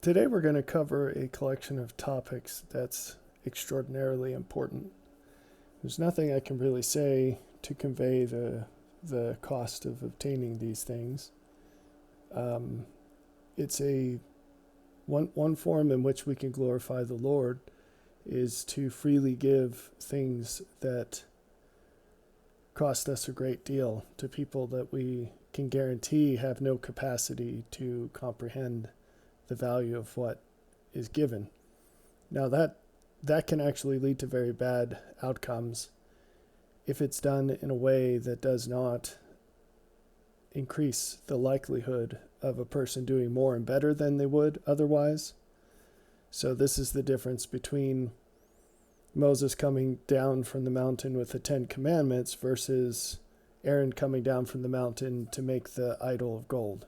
Today we're going to cover a collection of topics that's extraordinarily important. There's nothing I can really say to convey the cost of obtaining these things. Um, it's a one form in which we can glorify the Lord is to freely give things that cost us a great deal to people that we can guarantee have no capacity to comprehend the value of what is given. Now that can actually lead to very bad outcomes if it's done in a way that does not increase the likelihood of a person doing more and better than they would otherwise. So this is the difference between Moses coming down from the mountain with the 10 commandments versus Aaron coming down from the mountain to make the idol of gold.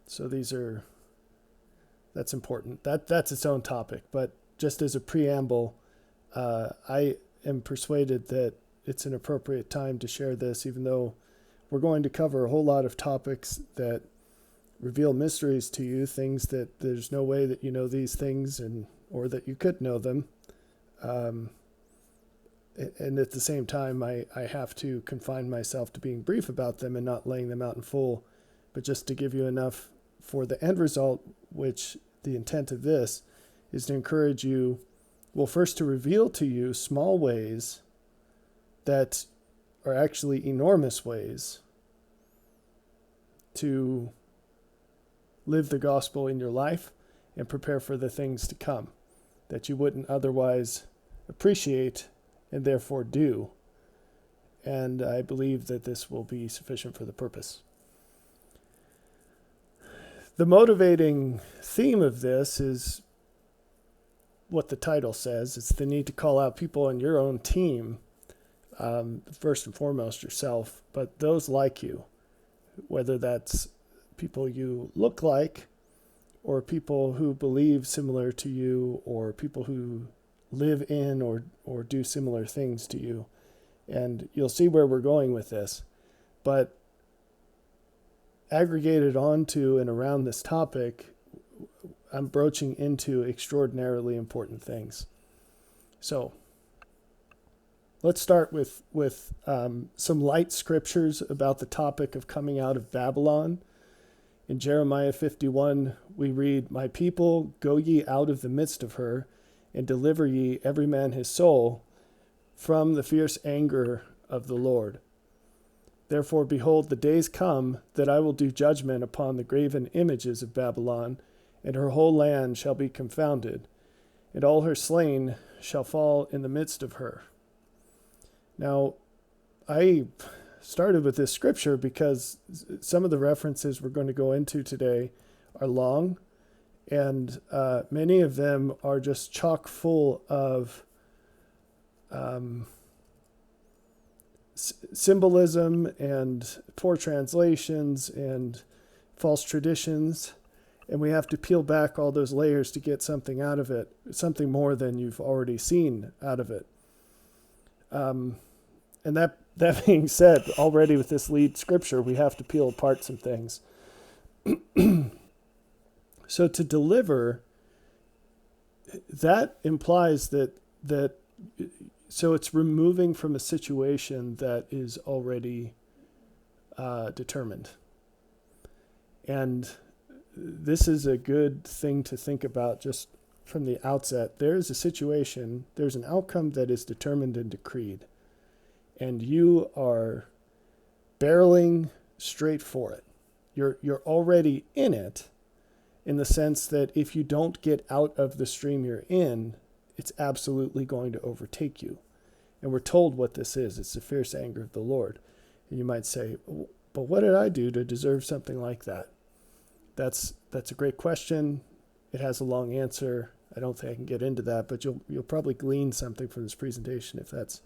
So that's important. That's its own topic. But just as a preamble, I am persuaded that it's an appropriate time to share this, even though we're going to cover a whole lot of topics that reveal mysteries to you, things that there's no way that you know these things or that you could know them. Um, and at the same time, I have to confine myself to being brief about them and not laying them out in full, but just to give you enough for the end result, which the intent of this is to encourage you, well, first to reveal to you small ways that are actually enormous ways to live the gospel in your life and prepare for the things to come that you wouldn't otherwise appreciate and therefore do. And I believe that this will be sufficient for the purpose. The motivating theme of this is what the title says. It's the need to call out people on your own team, first and foremost yourself, but those like you, whether that's people you look like or people who believe similar to you or people who live in or do similar things to you. And you'll see where we're going with this. But aggregated onto and around this topic, I'm broaching into extraordinarily important things. So let's start with some light scriptures about the topic of coming out of Babylon. In Jeremiah 51, we read, "My people, go ye out of the midst of her, and deliver ye every man his soul from the fierce anger of the Lord. Therefore, behold, the days come that I will do judgment upon the graven images of Babylon, and her whole land shall be confounded, and all her slain shall fall in the midst of her." Now, I started with this scripture because some of the references we're going to go into today are long, and many of them are just chock full of symbolism and poor translations and false traditions, and we have to peel back all those layers to get something out of it, something more than you've already seen out of it. And that being said, already with this lead scripture, we have to peel apart some things. So to deliver, that implies that so it's removing from a situation that is already determined. And this is a good thing to think about just from the outset. There's a situation, there's an outcome that is determined and decreed, and you are barreling straight for it. You're already in it, in the sense that if you don't get out of the stream you're in, it's absolutely going to overtake you. And we're told what this is. It's the fierce anger of the Lord. And you might say, but what did I do to deserve something like that? That's a great question. It has a long answer. I don't think I can get into that, but you'll probably glean something from this presentation if that's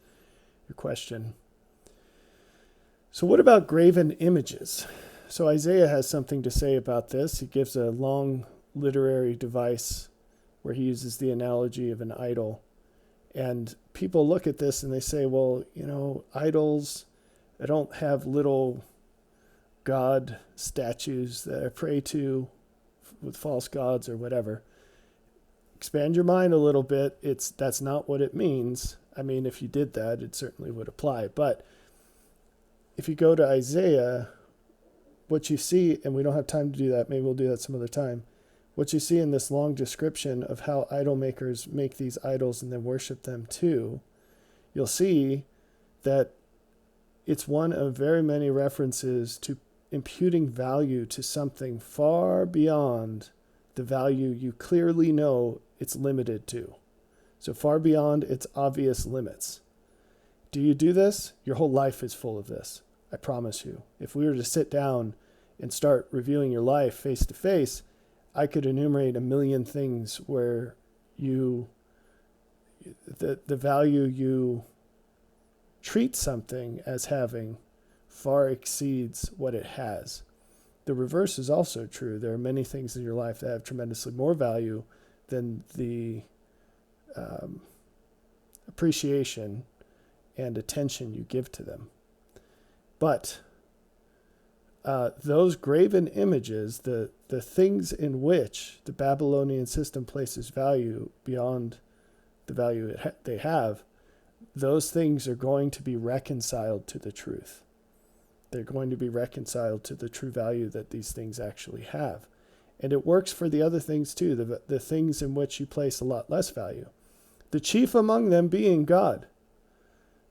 your question. So what about graven images? So Isaiah has something to say about this. He gives a long literary device where he uses the analogy of an idol. And people look at this and they say, well, idols, I don't have little God statues that I pray to with false gods or whatever. Expand your mind a little bit. That's not what it means. I mean, if you did that, it certainly would apply. But if you go to Isaiah, what you see, and we don't have time to do that, maybe we'll do that some other time. What you see in this long description of how idol makers make these idols and then worship them too, you'll see that it's one of very many references to imputing value to something far beyond the value you clearly know it's limited to. So far beyond its obvious limits. Do you do this? Your whole life is full of this. I promise you. If we were to sit down and start reviewing your life face to face, I could enumerate a million things where the value you treat something as having far exceeds what it has. The reverse is also true. There are many things in your life that have tremendously more value than the appreciation and attention you give to them. But those graven images, the things in which the Babylonian system places value beyond the value they have, those things are going to be reconciled to the truth. They're going to be reconciled to the true value that these things actually have. And it works for the other things too, the things in which you place a lot less value. The chief among them being God.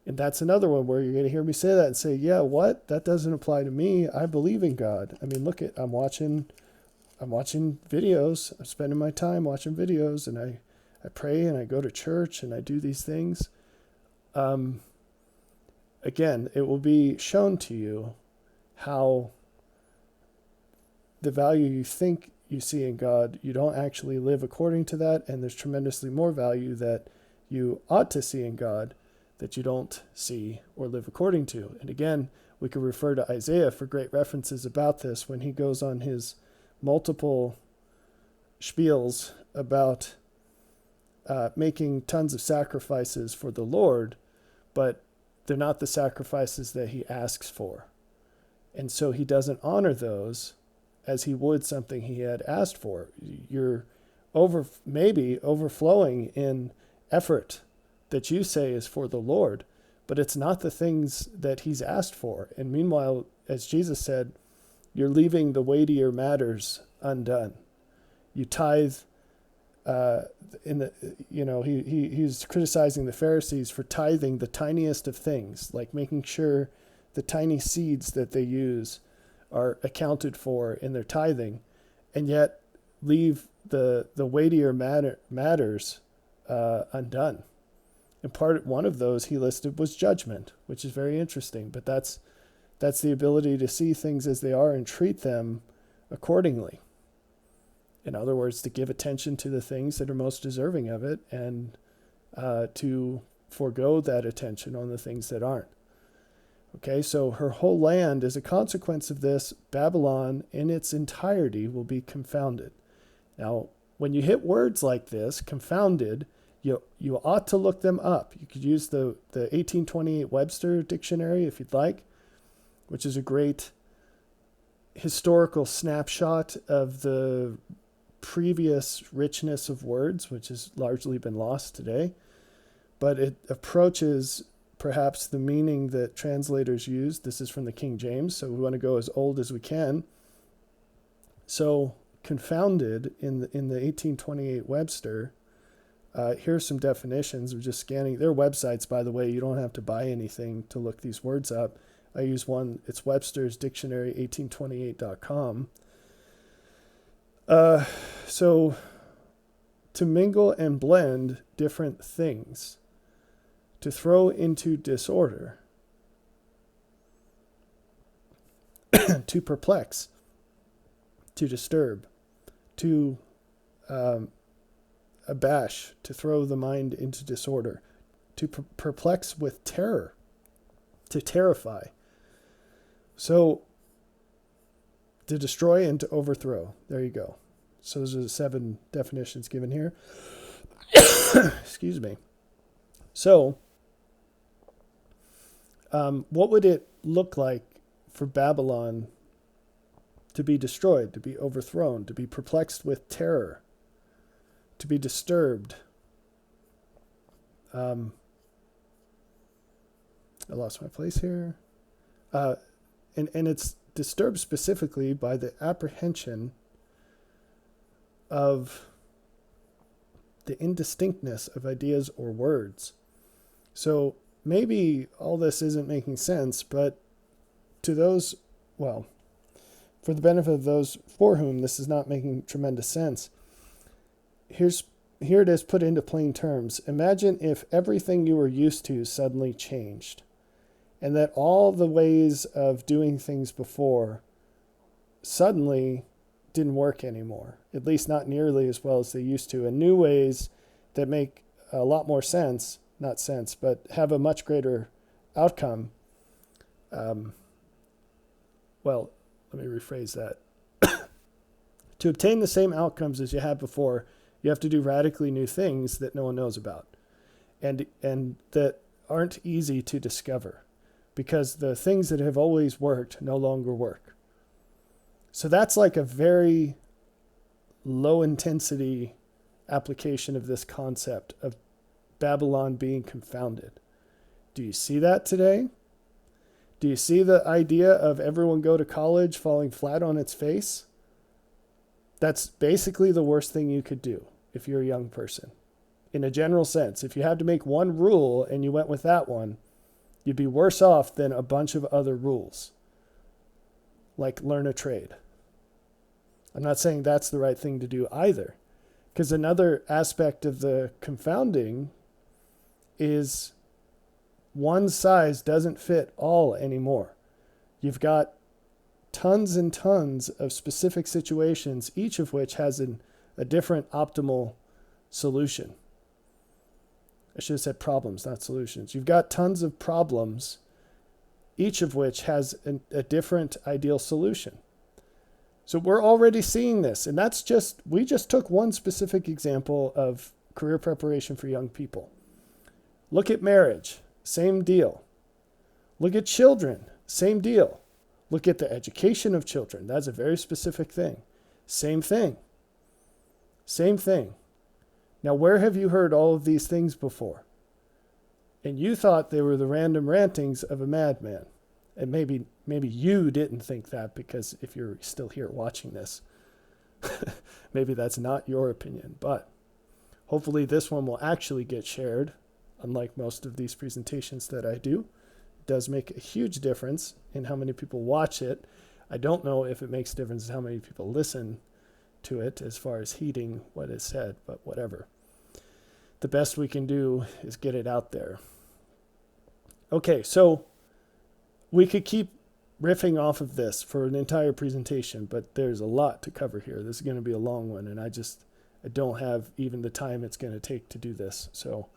And that's another one where you're going to hear me say that and say, yeah, what? That doesn't apply to me. I believe in God. I mean, look at, I'm watching videos. I'm spending my time watching videos, and I pray and I go to church and I do these things. Again, it will be shown to you how the value you think you see in God, you don't actually live according to that, and there's tremendously more value that you ought to see in God that you don't see or live according to. And again, we could refer to Isaiah for great references about this when he goes on his multiple spiels about making tons of sacrifices for the Lord, but they're not the sacrifices that he asks for. And so he doesn't honor those as he would something he had asked for. You're maybe overflowing in effort that you say is for the Lord, but it's not the things that he's asked for. And meanwhile, as Jesus said, you're leaving the weightier matters undone. You tithe, he's criticizing the Pharisees for tithing the tiniest of things, like making sure the tiny seeds that they use are accounted for in their tithing, and yet leave the weightier matters undone. And one of those he listed was judgment, which is very interesting. But that's the ability to see things as they are and treat them accordingly. In other words, to give attention to the things that are most deserving of it, and to forego that attention on the things that aren't. Okay, so her whole land, as a consequence of this, Babylon in its entirety will be confounded. Now, when you hit words like this, confounded, you ought to look them up. You could use the 1828 Webster Dictionary if you'd like, which is a great historical snapshot of the previous richness of words, which has largely been lost today. But it approaches perhaps the meaning that translators use. This is from the King James, so we want to go as old as we can. So confounded in the 1828 Webster, here's some definitions. I'm just scanning their websites, by the way. You don't have to buy anything to look these words up. I use one. It's Webster's Dictionary, 1828.com. So to mingle and blend different things, to throw into disorder, to perplex, to disturb, to abash, to throw the mind into disorder, to perplex with terror, to terrify. So to destroy and to overthrow. There you go. So those are the 7 definitions given here. Excuse me. So what would it look like for Babylon to be destroyed, to be overthrown, to be perplexed with terror, to be disturbed. I lost my place here. And it's disturbed specifically by the apprehension of the indistinctness of ideas or words. So maybe all this isn't making sense, but to those, well, for the benefit of those for whom this is not making tremendous sense, here it is put into plain terms. Imagine if everything you were used to suddenly changed, and that all the ways of doing things before suddenly didn't work anymore, at least not nearly as well as they used to, and new ways that make a lot more sense, not sense, but have a much greater outcome. Well, let me rephrase that. To obtain the same outcomes as you had before, you have to do radically new things that no one knows about, and that aren't easy to discover, because the things that have always worked no longer work. So that's like a very low intensity application of this concept of Babylon being confounded. Do you see that today? Do you see the idea of everyone go to college falling flat on its face? That's basically the worst thing you could do if you're a young person. In a general sense, if you had to make one rule and you went with that one, you'd be worse off than a bunch of other rules, like learn a trade. I'm not saying that's the right thing to do either, because another aspect of the confounding is one size doesn't fit all anymore. You've got tons and tons of specific situations, each of which has a different optimal solution. I should have said problems, not solutions. You've got tons of problems, each of which has a different ideal solution. So we're already seeing this, and we just took one specific example of career preparation for young people. Look at marriage, same deal. Look at children, same deal. Look at the education of children. That's a very specific thing. Same thing. Same thing. Now, where have you heard all of these things before? And you thought they were the random rantings of a madman. And maybe you didn't think that, because if you're still here watching this, maybe that's not your opinion. But hopefully this one will actually get shared, unlike most of these presentations that I do. It does make a huge difference in how many people watch it. I don't know if it makes a difference in how many people listen to it as far as heeding what is said, but whatever. The best we can do is get it out there. Okay, so we could keep riffing off of this for an entire presentation, but there's a lot to cover here. This is going to be a long one, and I don't have even the time it's going to take to do this. So,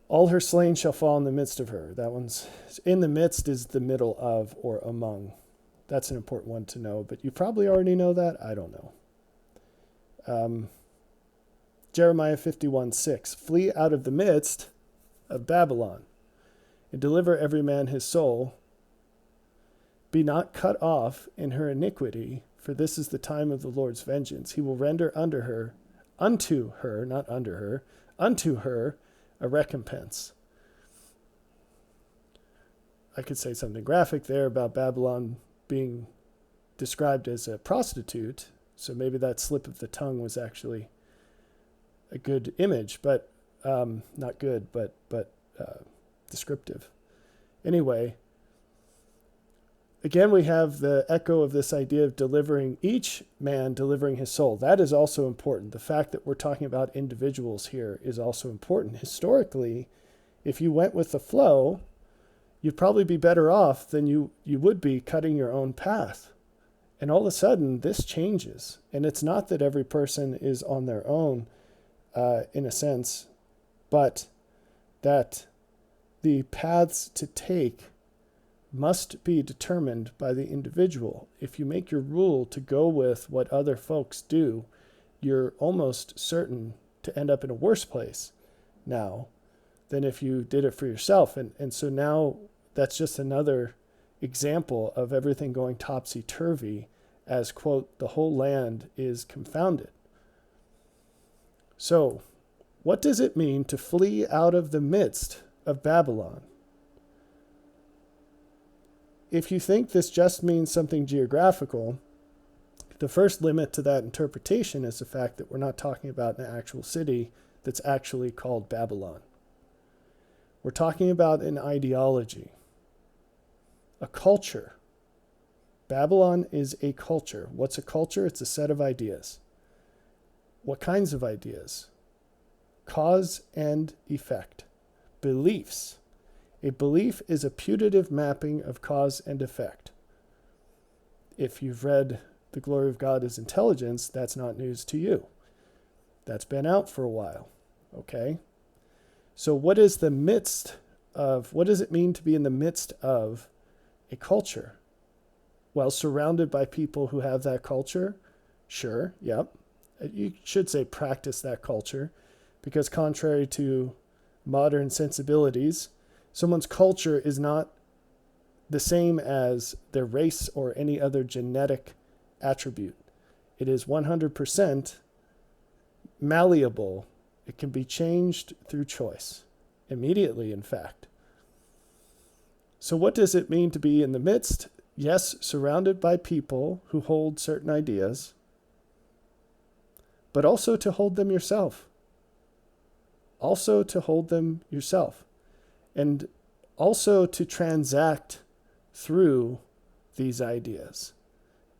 all her slain shall fall in the midst of her. That one's in the midst is the middle of or among. That's an important one to know, but you probably already know that. I don't know. Jeremiah 51:6. Flee out of the midst of Babylon and deliver every man his soul. Be not cut off in her iniquity, for this is the time of the Lord's vengeance. He will render unto her, not under her, unto her a recompense. I could say something graphic there about Babylon being described as a prostitute, so maybe that slip of the tongue was actually a good image, but not good, but descriptive. Anyway, again, we have the echo of this idea of each man delivering his soul. That is also important. The fact that we're talking about individuals here is also important. Historically, if you went with the flow, you'd probably be better off than you would be cutting your own path. And all of a sudden, this changes. And it's not that every person is on their own, in a sense, but that the paths to take must be determined by the individual. If you make your rule to go with what other folks do, you're almost certain to end up in a worse place now than if you did it for yourself. And so now that's just another example of everything going topsy-turvy as, quote, the whole land is confounded. So, what does it mean to flee out of the midst of Babylon? If you think this just means something geographical, the first limit to that interpretation is the fact that we're not talking about an actual city that's actually called Babylon. We're talking about an ideology, a culture. Babylon is a culture. What's a culture? It's a set of ideas. What kinds of ideas? Cause and effect. Beliefs. A belief is a putative mapping of cause and effect. If you've read The Glory of God is Intelligence, that's not news to you. That's been out for a while. Okay? So what does it mean to be in the midst of a culture? Well, surrounded by people who have that culture? Sure, yep. You should say practice that culture, because contrary to modern sensibilities, someone's culture is not the same as their race or any other genetic attribute. It is 100% malleable. It can be changed through choice, immediately, in fact. So what does it mean to be in the midst? Yes, surrounded by people who hold certain ideas, but also to hold them yourself. Also to hold them yourself. And also to transact through these ideas.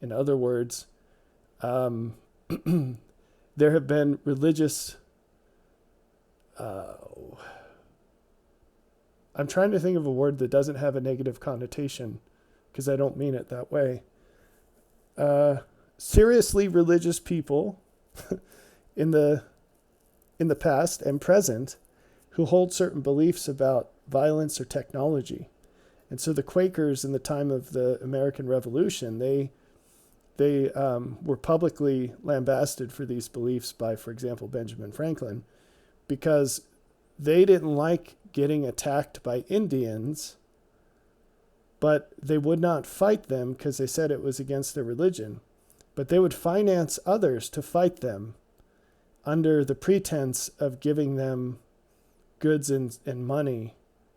In other words, there have been religious... I'm trying to think of a word that doesn't have a negative connotation, because I don't mean it that way. Seriously religious people in the past and present who hold certain beliefs about violence or technology. And so the Quakers in the time of the American Revolution, they were publicly lambasted for these beliefs by, for example, Benjamin Franklin, because they didn't like getting attacked by Indians, but they would not fight them because they said it was against their religion. But they would finance others to fight them under the pretense of giving them goods and money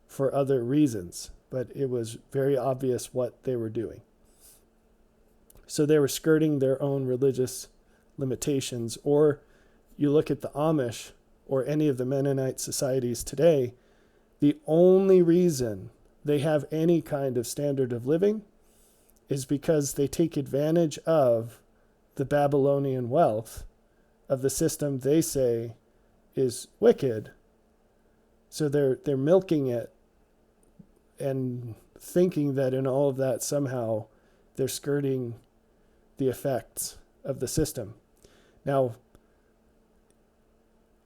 for other reasons. But it was very obvious what they were doing. So they were skirting their own religious limitations. Or you look at the Amish or any of the Mennonite societies today, the only reason they have any kind of standard of living is because they take advantage of the Babylonian wealth of the system they say is wicked. So they're milking it and thinking that in all of that somehow they're skirting the effects of the system. Now,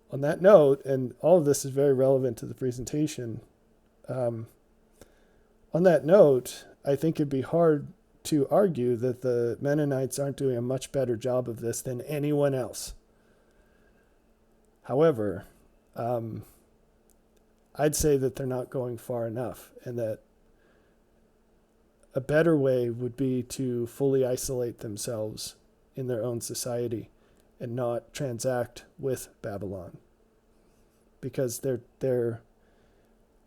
on that note, and all of this is very relevant to the presentation, on that note, I think it'd be hard to argue that the Mennonites aren't doing a much better job of this than anyone else. However, I'd say that they're not going far enough, and that a better way would be to fully isolate themselves in their own society and not transact with Babylon. Because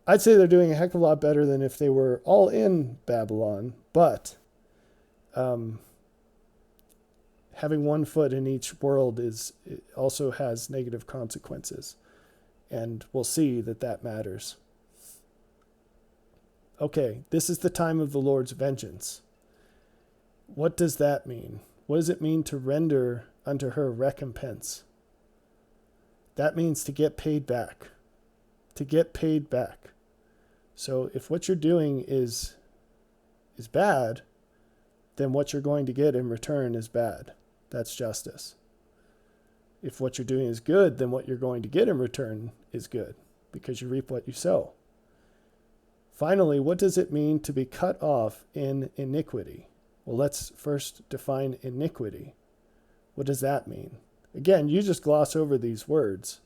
I'd say they're doing a heck of a lot better than if they were all in Babylon, but having one foot in each world it also has negative consequences. And we'll see that matters. Okay, this is the time of the Lord's vengeance. What does that mean? What does it mean to render unto her recompense? That means to get paid back. To get paid back. So if what you're doing is bad, then what you're going to get in return is bad. That's justice. If what you're doing is good, then what you're going to get in return is good, because you reap what you sow. Finally, what does it mean to be cut off in iniquity? Well, let's first define iniquity. What does that mean? Again, you just gloss over these words,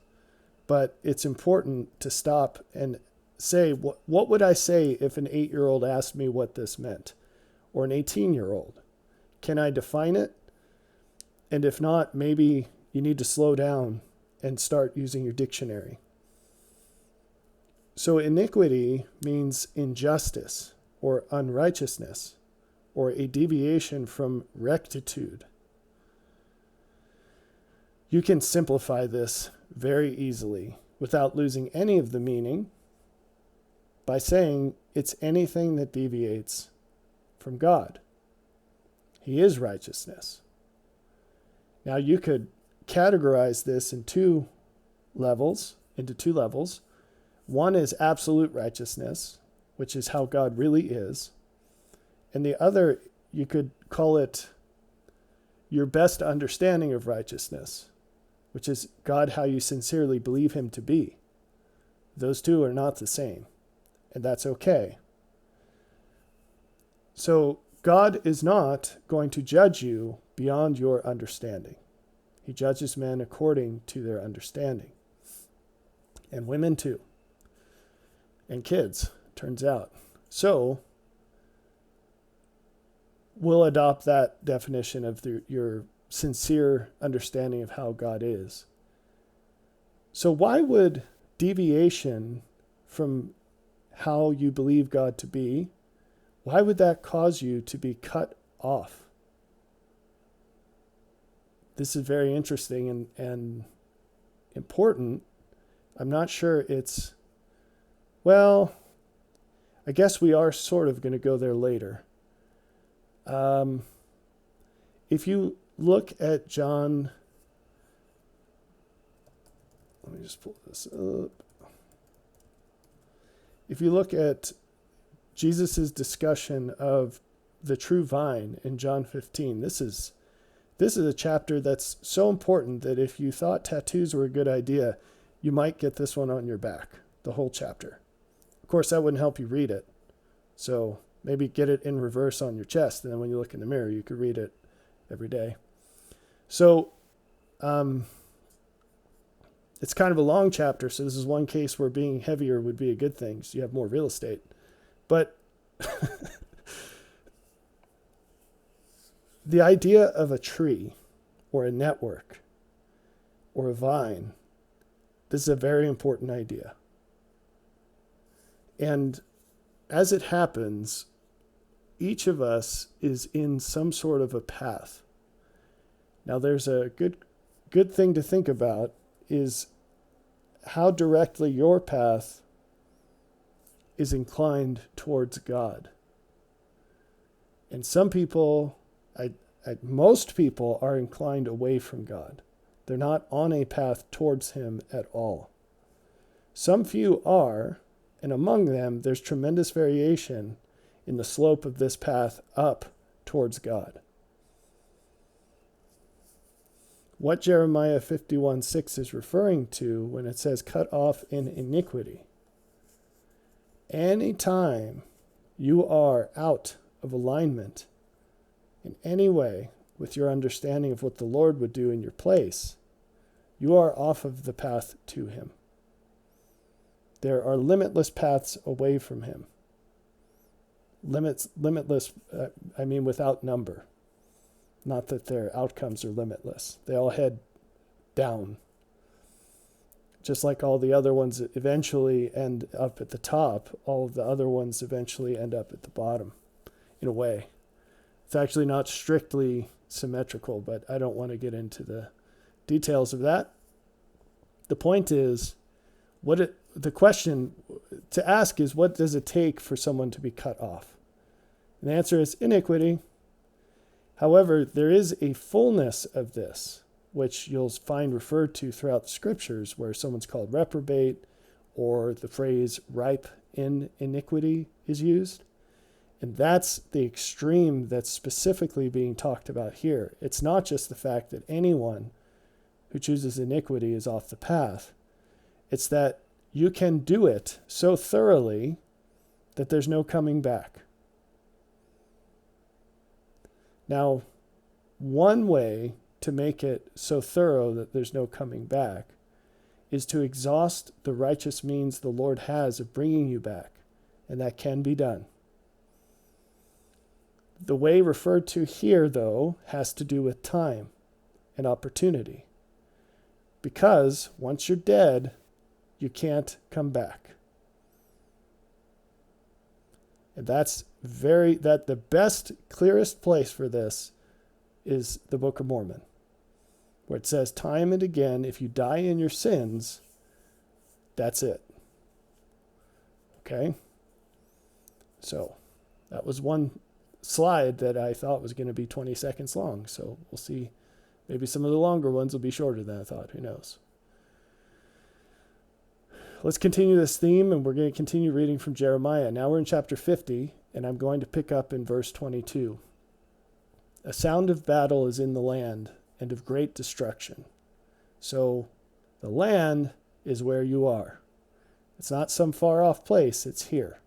but it's important to stop and say, what would I say if an 8-year-old asked me what this meant? Or an 18-year-old? Can I define it? And if not, maybe you need to slow down and start using your dictionary. So iniquity means injustice or unrighteousness or a deviation from rectitude. You can simplify this very easily without losing any of the meaning by saying it's anything that deviates from God. He is righteousness. Now you could categorize this into two levels. One is absolute righteousness, which is how God really is. And the other, you could call it your best understanding of righteousness, which is God, how you sincerely believe him to be. Those two are not the same, and that's okay. So God is not going to judge you beyond your understanding. He judges men according to their understanding. And women too. And kids, turns out. So we'll adopt that definition of your sincere understanding of how God is. So why would deviation from how you believe God to be, why would that cause you to be cut off? This is very interesting and important. I'm not sure it's, well, I guess we are sort of going to go there later. If you look at John, let me just pull this up. If you look at Jesus' discussion of the true vine in John 15, this is a chapter that's so important that if you thought tattoos were a good idea, you might get this one on your back, the whole chapter. Of course, that wouldn't help you read it. So maybe get it in reverse on your chest, and then when you look in the mirror, you could read it every day. So it's kind of a long chapter, so this is one case where being heavier would be a good thing, so you have more real estate. But the idea of a tree or a network or a vine, this is a very important idea. And as it happens, each of us is in some sort of a path. Now there's a good thing to think about is how directly your path is inclined towards God. And some people, most people are inclined away from God. They're not on a path towards him at all. Some few are, and among them, there's tremendous variation in the slope of this path up towards God. What Jeremiah 51:6 is referring to when it says cut off in iniquity. Anytime you are out of alignment in any way with your understanding of what the Lord would do in your place, you are off of the path to him. There are limitless paths away from him. Limitless, without number. Not that their outcomes are limitless. They all head down. Just like all the other ones eventually end up at the top, all of the other ones eventually end up at the bottom, in a way. It's actually not strictly symmetrical, but I don't want to get into the details of that. The point is, the question to ask is, what does it take for someone to be cut off? And the answer is iniquity. However, there is a fullness of this, which you'll find referred to throughout the scriptures, where someone's called reprobate, or the phrase ripe in iniquity is used. And that's the extreme that's specifically being talked about here. It's not just the fact that anyone who chooses iniquity is off the path. It's that you can do it so thoroughly that there's no coming back. Now, one way to make it so thorough that there's no coming back is to exhaust the righteous means the Lord has of bringing you back, and that can be done. The way referred to here, though, has to do with time and opportunity. Because once you're dead, you can't come back. And that the best, clearest place for this is the Book of Mormon, where it says time and again, if you die in your sins, that's it. Okay? So that was one slide that I thought was going to be 20 seconds long. So we'll see. Maybe some of the longer ones will be shorter than I thought. Who knows? Let's continue this theme, and we're going to continue reading from Jeremiah. Now we're in chapter 50, and I'm going to pick up in verse 22. A sound of battle is in the land, and of great destruction. So the land is where you are. It's not some far off place, it's here.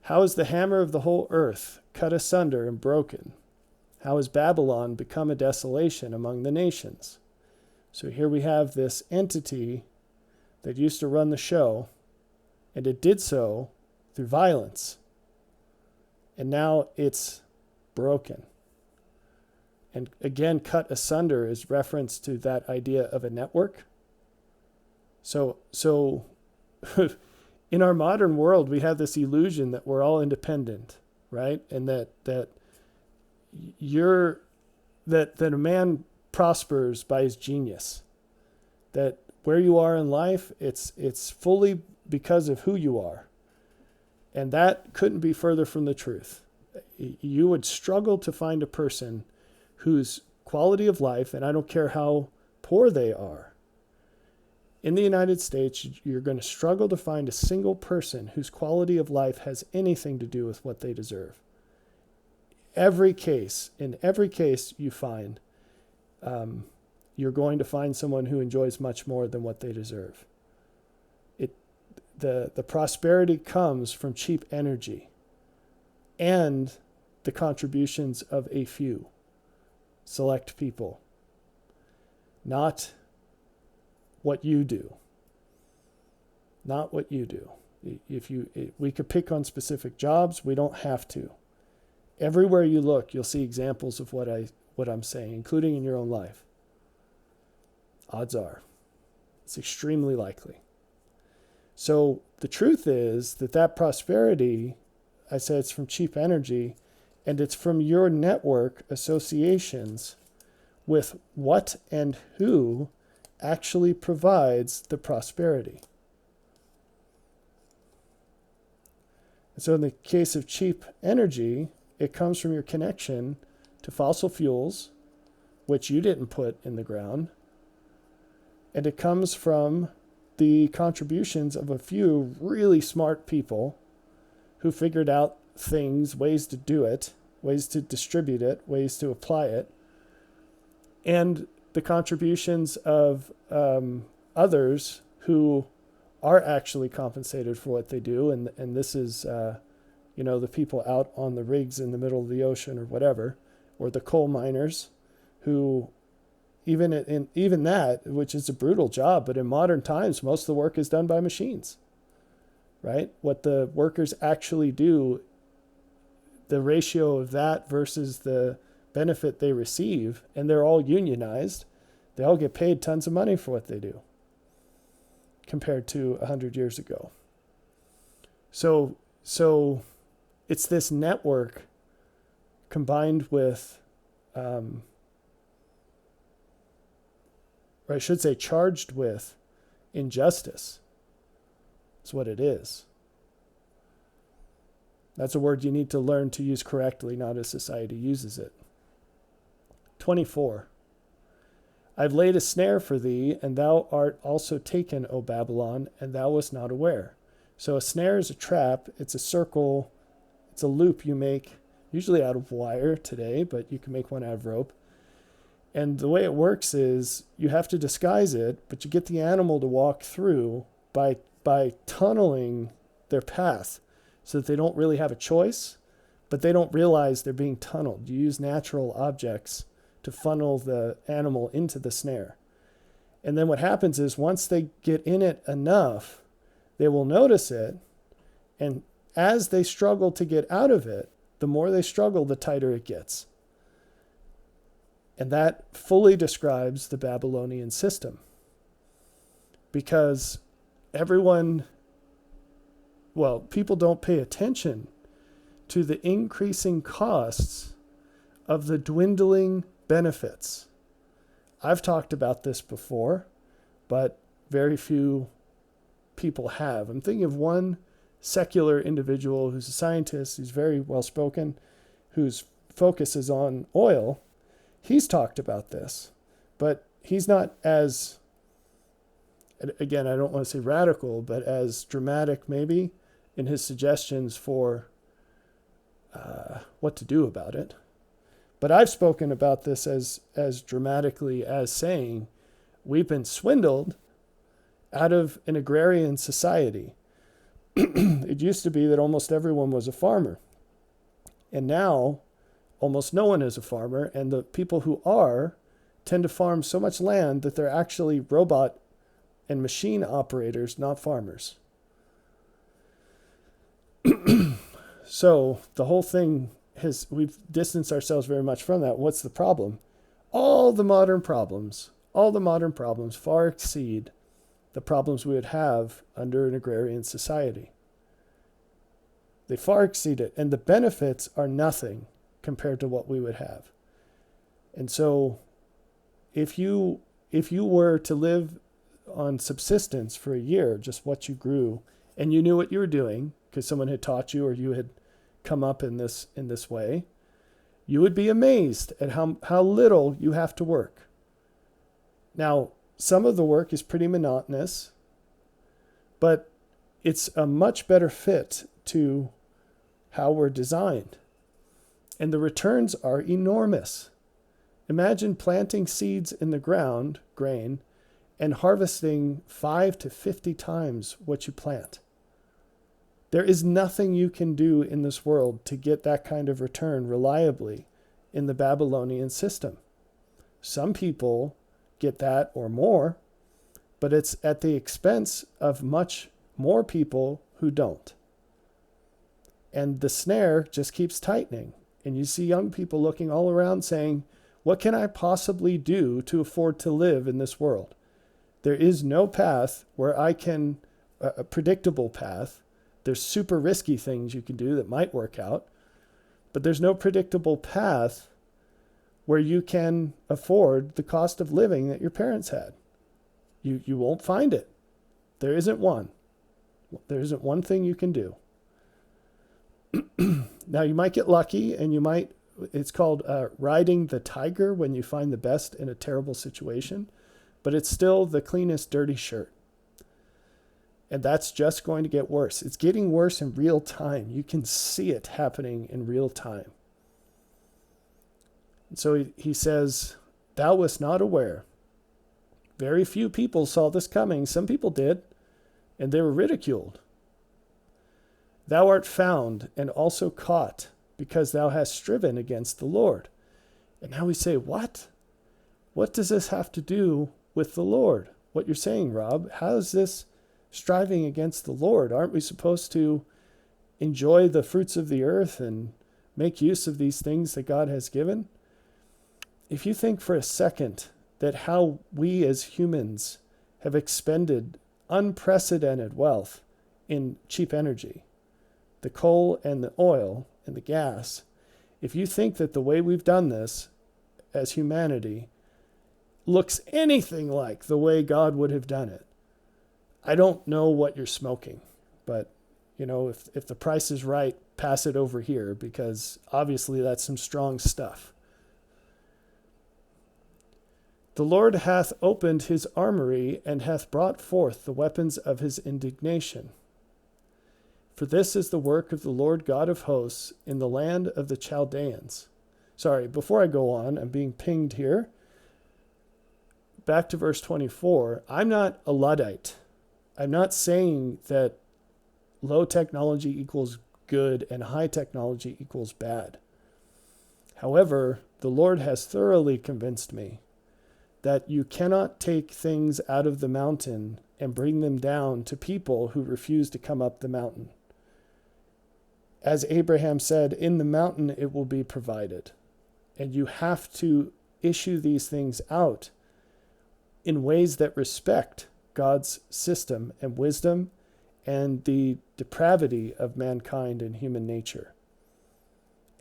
How is the hammer of the whole earth cut asunder and broken? How has Babylon become a desolation among the nations? So here we have this entity that used to run the show, and it did so through violence. And now it's broken. And again, cut asunder is reference to that idea of a network. So in our modern world, we have this illusion that we're all independent, right? And that a man prospers by his genius. That where you are in life, it's fully because of who you are. And that couldn't be further from the truth. You would struggle to find a person whose quality of life, and I don't care how poor they are, in the United States, you're going to struggle to find a single person whose quality of life has anything to do with what they deserve. In every case you find, you're going to find someone who enjoys much more than what they deserve. The prosperity comes from cheap energy and the contributions of a few select people, not what you do. Not what you do. We could pick on specific jobs. We don't have to. Everywhere you look, you'll see examples of what I'm saying, including in your own life. Odds are, it's extremely likely. So the truth is that prosperity, I said it's from cheap energy, and it's from your network associations with what and who actually provides the prosperity. And so in the case of cheap energy, it comes from your connection to fossil fuels, which you didn't put in the ground, and it comes from the contributions of a few really smart people who figured out things, ways to do it, ways to distribute it, ways to apply it, and the contributions of others who are actually compensated for what they do, and this is the people out on the rigs in the middle of the ocean or whatever, or the coal miners who even that, which is a brutal job, but in modern times most of the work is done by machines, right? What the workers actually do, the ratio of that versus the benefit they receive, and they're all unionized, they all get paid tons of money for what they do compared to 100 years ago. So it's this network combined with, or I should say charged with, injustice. That's what it is. That's a word you need to learn to use correctly, not as society uses it. 24. I've laid a snare for thee, and thou art also taken, O Babylon, and thou wast not aware. So a snare is a trap. It's a circle. It's a loop you make, usually out of wire today, but you can make one out of rope. And the way it works is you have to disguise it, but you get the animal to walk through by tunneling their path so that they don't really have a choice, but they don't realize they're being tunneled. You use natural objects to funnel the animal into the snare. And then what happens is once they get in it enough, they will notice it. And as they struggle to get out of it, the more they struggle, the tighter it gets. And that fully describes the Babylonian system. Because people don't pay attention to the increasing costs of the dwindling benefits. I've talked about this before, but very few people have. I'm thinking of one secular individual who's a scientist, who's very well spoken, whose focus is on oil. He's talked about this, but he's not as, again, I don't want to say radical, but as dramatic maybe in his suggestions for what to do about it. But I've spoken about this as dramatically as saying we've been swindled out of an agrarian society. It used to be that almost everyone was a farmer. And now almost no one is a farmer. And the people who are tend to farm so much land that they're actually robot and machine operators, not farmers. So the whole thing we've distanced ourselves very much from that. What's the problem? All the modern problems far exceed the problems we would have under an agrarian society. They far exceed it, and the benefits are nothing compared to what we would have. And so if you were to live on subsistence for a year, just what you grew, and you knew what you were doing because someone had taught you or you had come up in this way, you would be amazed at how little you have to work. Now, some of the work is pretty monotonous, but it's a much better fit to how we're designed. And the returns are enormous. Imagine planting seeds in the ground, grain, and harvesting 5 to 50 times what you plant. There is nothing you can do in this world to get that kind of return reliably in the Babylonian system. Some people get that or more, but it's at the expense of much more people who don't. And the snare just keeps tightening. And you see young people looking all around saying, what can I possibly do to afford to live in this world? There is no path where I can, a predictable path. There's super risky things you can do that might work out, but there's no predictable path where you can afford the cost of living that your parents had. You won't find it. There isn't one. There isn't one thing you can do. Now you might get lucky and it's called riding the tiger when you find the best in a terrible situation, but it's still the cleanest dirty shirt. And that's just going to get worse. It's getting worse in real time. You can see it happening in real time. And so he says, thou wast not aware. Very few people saw this coming. Some people did, and they were ridiculed. Thou art found and also caught, because thou hast striven against the Lord. And now we say, what? What does this have to do with the Lord? What you're saying, Rob? How is this striving against the Lord? Aren't we supposed to enjoy the fruits of the earth and make use of these things that God has given? If you think for a second that how we as humans have expended unprecedented wealth in cheap energy, the coal and the oil and the gas, if you think that the way we've done this as humanity looks anything like the way God would have done it, I don't know what you're smoking, but if the price is right, pass it over here, because obviously that's some strong stuff. The Lord hath opened his armory and hath brought forth the weapons of his indignation. For this is the work of the Lord God of hosts in the land of the Chaldeans. Sorry, before I go on, I'm being pinged here. Back to verse 24. I'm not a Luddite. I'm not saying that low technology equals good and high technology equals bad. However, the Lord has thoroughly convinced me that you cannot take things out of the mountain and bring them down to people who refuse to come up the mountain. As Abraham said, in the mountain it will be provided. And you have to issue these things out in ways that respect God's system and wisdom and the depravity of mankind and human nature.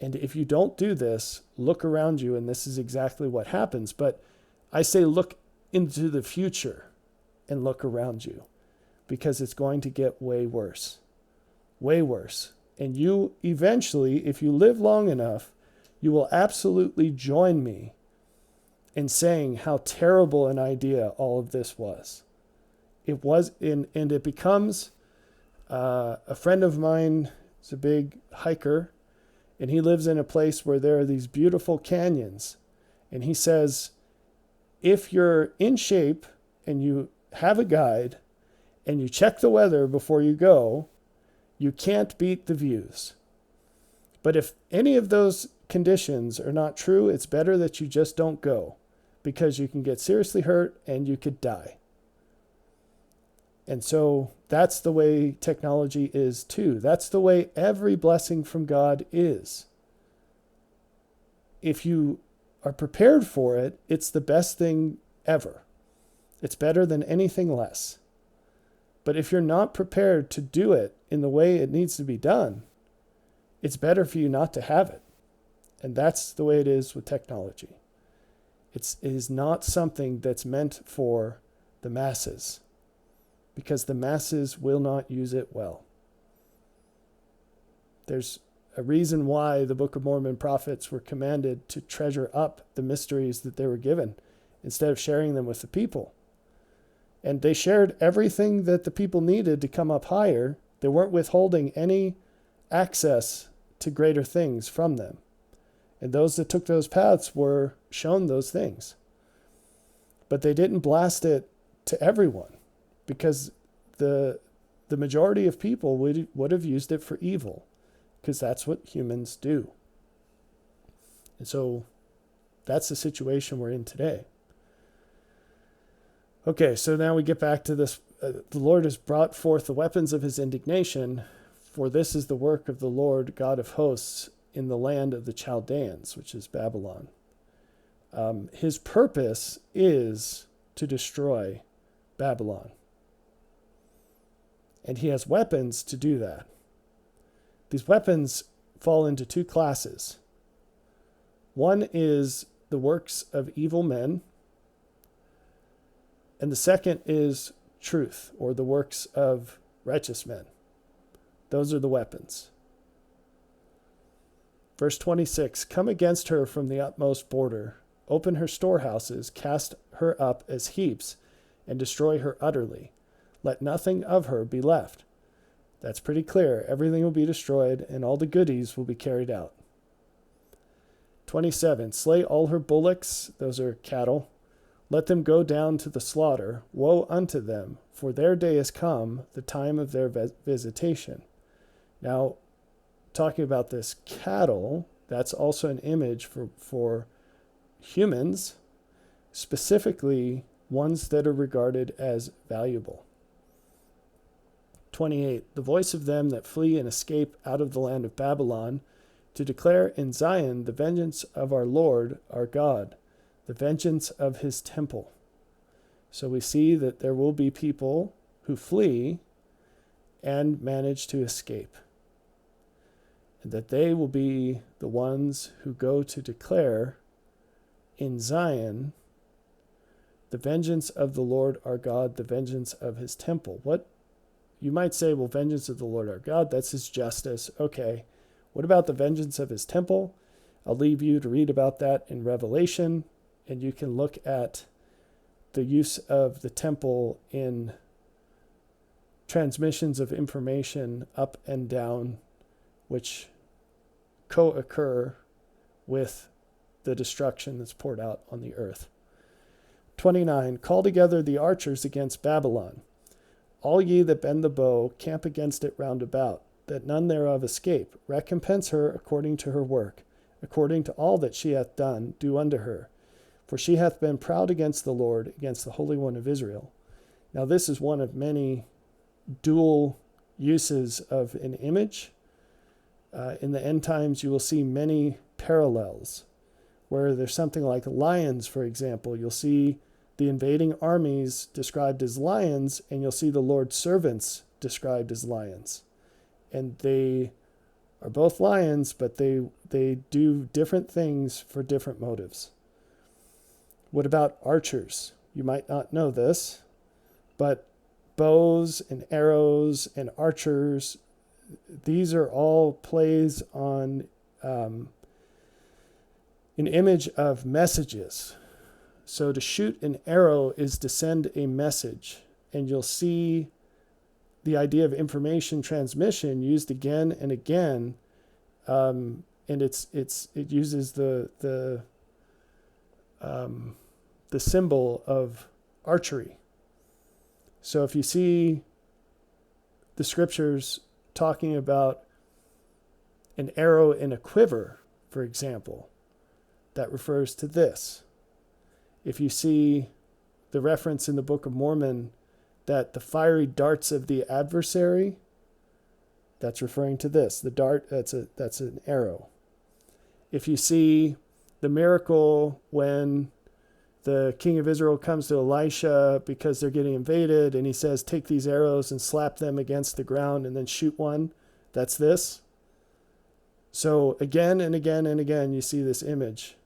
And if you don't do this, look around you, and this is exactly what happens. But I say look into the future and look around you, because it's going to get way worse. Way worse. And you eventually, if you live long enough, you will absolutely join me in saying how terrible an idea all of this was. It was, and it becomes, a friend of mine is a big hiker, and he lives in a place where there are these beautiful canyons. And he says, if you're in shape and you have a guide and you check the weather before you go, you can't beat the views. But if any of those conditions are not true, it's better that you just don't go, because you can get seriously hurt and you could die. And so that's the way technology is too. That's the way every blessing from God is. If you are prepared for it, it's the best thing ever. It's better than anything less. But if you're not prepared to do it in the way it needs to be done, it's better for you not to have it. And that's the way it is with technology. It is not something that's meant for the masses, because the masses will not use it well. There's a reason why the Book of Mormon prophets were commanded to treasure up the mysteries that they were given instead of sharing them with the people. And they shared everything that the people needed to come up higher. They weren't withholding any access to greater things from them. And those that took those paths were shown those things. But they didn't blast it to everyone, because the majority of people would have used it for evil, because that's what humans do. And so that's the situation we're in today. Okay, so now we get back to this. The Lord has brought forth the weapons of his indignation, for this is the work of the Lord God of hosts in the land of the Chaldeans, which is Babylon. His purpose is to destroy Babylon. And he has weapons to do that. These weapons fall into two classes. One is the works of evil men, and the second is truth, or the works of righteous men. Those are the weapons. Verse 26, come against her from the utmost border, open her storehouses, cast her up as heaps, and destroy her utterly. Let nothing of her be left. That's pretty clear. Everything will be destroyed, and all the goodies will be carried out. 27, slay all her bullocks, those are cattle. Let them go down to the slaughter. Woe unto them, for their day is come, the time of their visitation. Now, talking about this cattle, that's also an image for humans, specifically ones that are regarded as valuable. 28, the voice of them that flee and escape out of the land of Babylon, to declare in Zion the vengeance of our Lord, our God, the vengeance of his temple. So we see that there will be people who flee and manage to escape, and that they will be the ones who go to declare in Zion the vengeance of the Lord our God, the vengeance of his temple. What you might say, well, vengeance of the Lord our God, that's his justice. Okay, what about the vengeance of his temple? I'll leave you to read about that in Revelation, and you can look at the use of the temple in transmissions of information up and down, which co-occur with the destruction that's poured out on the earth. 29, call together the archers against Babylon. All ye that bend the bow, camp against it round about, that none thereof escape. Recompense her according to her work, according to all that she hath done, do unto her. For she hath been proud against the Lord, against the Holy One of Israel. Now this is one of many dual uses of an image. In the end times, you will see many parallels, where there's something like lions, for example. You'll see the invading armies described as lions, and you'll see the Lord's servants described as lions. And they are both lions, but they do different things for different motives. What about archers? You might not know this, but bows and arrows and archers, these are all plays on an image of messages. So to shoot an arrow is to send a message, and you'll see the idea of information transmission used again and again, and it uses the symbol of archery. So if you see the scriptures talking about an arrow in a quiver, for example, that refers to this. If you see the reference in the Book of Mormon that the fiery darts of the adversary, that's referring to this. The dart, that's an arrow. If you see the miracle when the king of Israel comes to Elisha because they're getting invaded, and he says, take these arrows and slap them against the ground and then shoot one, that's this. So again and again and again, you see this image.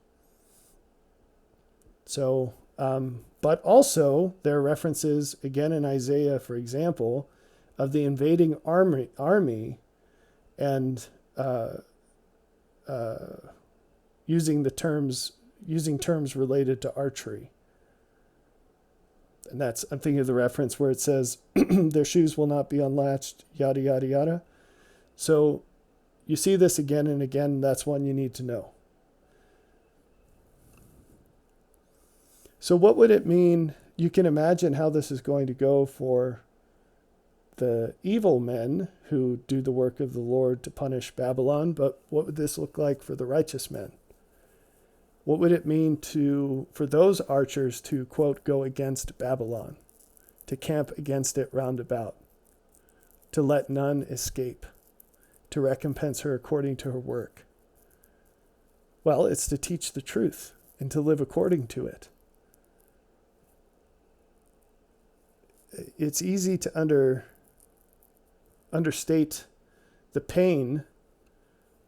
So, but also there are references, again in Isaiah, for example, of the invading army and using terms related to archery. And I'm thinking of the reference where it says, their shoes will not be unlatched, yada, yada, yada. So you see this again and again, that's one you need to know. So what would it mean? You can imagine how this is going to go for the evil men who do the work of the Lord to punish Babylon, but what would this look like for the righteous men? What would it mean for those archers to, quote, go against Babylon, to camp against it round about, to let none escape, to recompense her according to her work? Well, it's to teach the truth and to live according to it. It's easy to understate the pain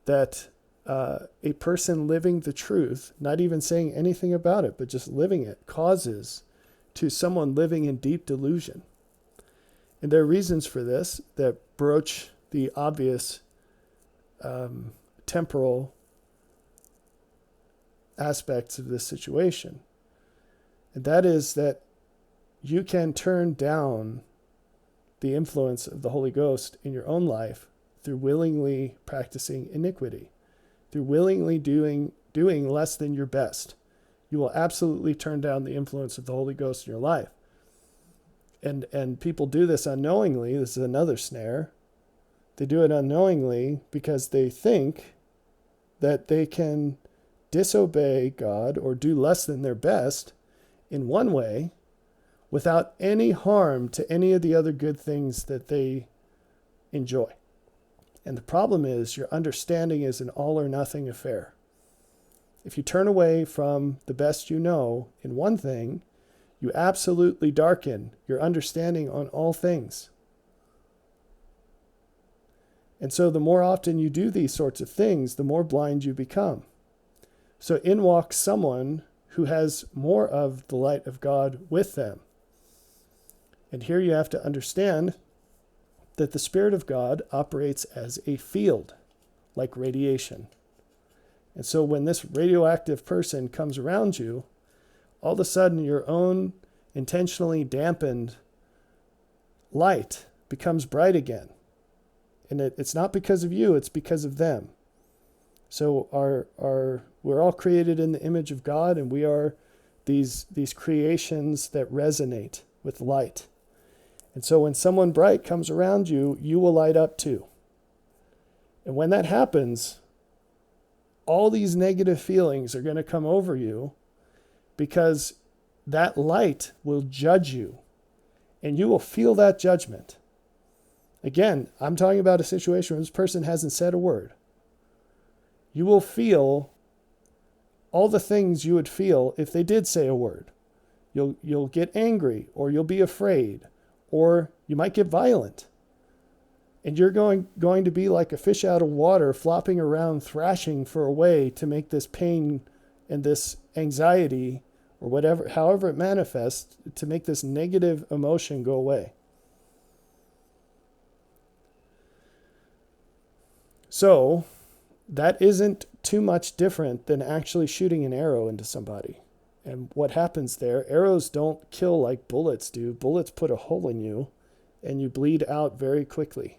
that a person living the truth, not even saying anything about it, but just living it, causes to someone living in deep delusion. And there are reasons for this that broach the obvious temporal aspects of this situation. And that is that you can turn down the influence of the Holy Ghost in your own life through willingly practicing iniquity, through willingly doing less than your best. You will absolutely turn down the influence of the Holy Ghost in your life. And people do this unknowingly. This is another snare. They do it unknowingly because they think that they can disobey God or do less than their best in one way without any harm to any of the other good things that they enjoy. And the problem is your understanding is an all or nothing affair. If you turn away from the best you know in one thing, you absolutely darken your understanding on all things. And so the more often you do these sorts of things, the more blind you become. So in walks someone who has more of the light of God with them. And here you have to understand that the Spirit of God operates as a field, like radiation. And so when this radioactive person comes around you, all of a sudden your own intentionally dampened light becomes bright again. And it's not because of you, it's because of them. So we're all created in the image of God, and we are these creations that resonate with light. And so when someone bright comes around you, you will light up too. And when that happens, all these negative feelings are going to come over you, because that light will judge you, and you will feel that judgment. Again, I'm talking about a situation where this person hasn't said a word. You will feel all the things you would feel if they did say a word. You'll get angry, or you'll be afraid, or you might get violent. And you're going to be like a fish out of water, flopping around, thrashing for a way to make this pain and this anxiety, or whatever, however it manifests, to make this negative emotion go away. So that isn't too much different than actually shooting an arrow into somebody. And what happens there, arrows don't kill like bullets do. Bullets put a hole in you and you bleed out very quickly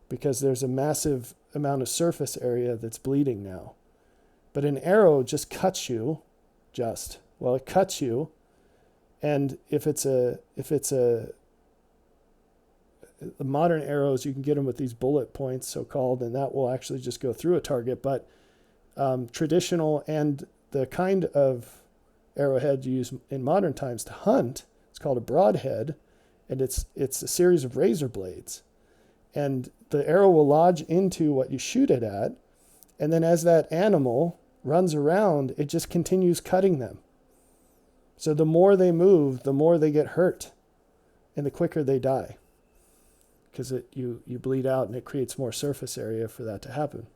because there's a massive amount of surface area that's bleeding now. But an arrow just cuts you, it cuts you. And if it's the modern arrows, you can get them with these bullet points, so-called, and that will actually just go through a target. But traditional and the kind of arrowhead you use in modern times to hunt, it's called a broadhead, and it's a series of razor blades. And the arrow will lodge into what you shoot it at, and then as that animal runs around, it just continues cutting them. So the more they move, the more they get hurt, and the quicker they die, because you bleed out and it creates more surface area for that to happen.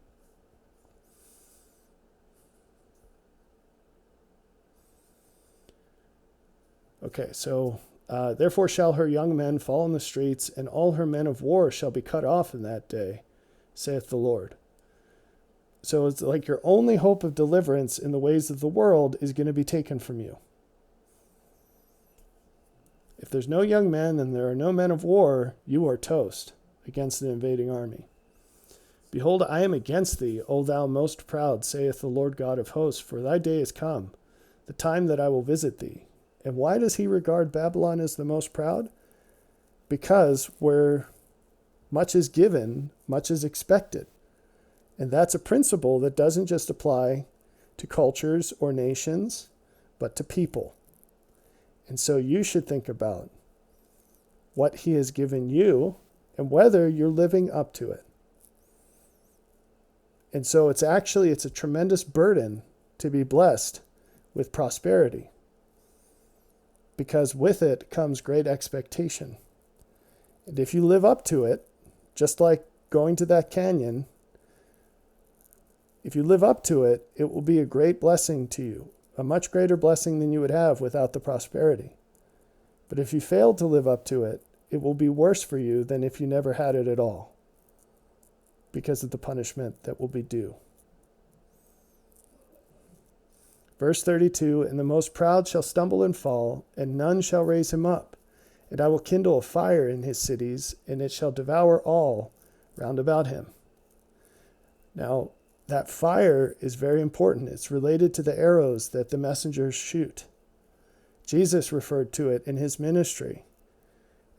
Okay, so therefore shall her young men fall in the streets, and all her men of war shall be cut off in that day, saith the Lord. So it's like your only hope of deliverance in the ways of the world is going to be taken from you. If there's no young men and there are no men of war, you are toast against the invading army. Behold, I am against thee, O thou most proud, saith the Lord God of hosts, for thy day is come, the time that I will visit thee. And why does he regard Babylon as the most proud? Because where much is given, much is expected. And that's a principle that doesn't just apply to cultures or nations, but to people. And so you should think about what he has given you and whether you're living up to it. And so it's a tremendous burden to be blessed with prosperity, because with it comes great expectation. And if you live up to it, just like going to that canyon, if you live up to it, it will be a great blessing to you, a much greater blessing than you would have without the prosperity. But if you fail to live up to it, it will be worse for you than if you never had it at all, because of the punishment that will be due. Verse 32, and the most proud shall stumble and fall, and none shall raise him up. And I will kindle a fire in his cities, and it shall devour all round about him. Now, that fire is very important. It's related to the arrows that the messengers shoot. Jesus referred to it in his ministry.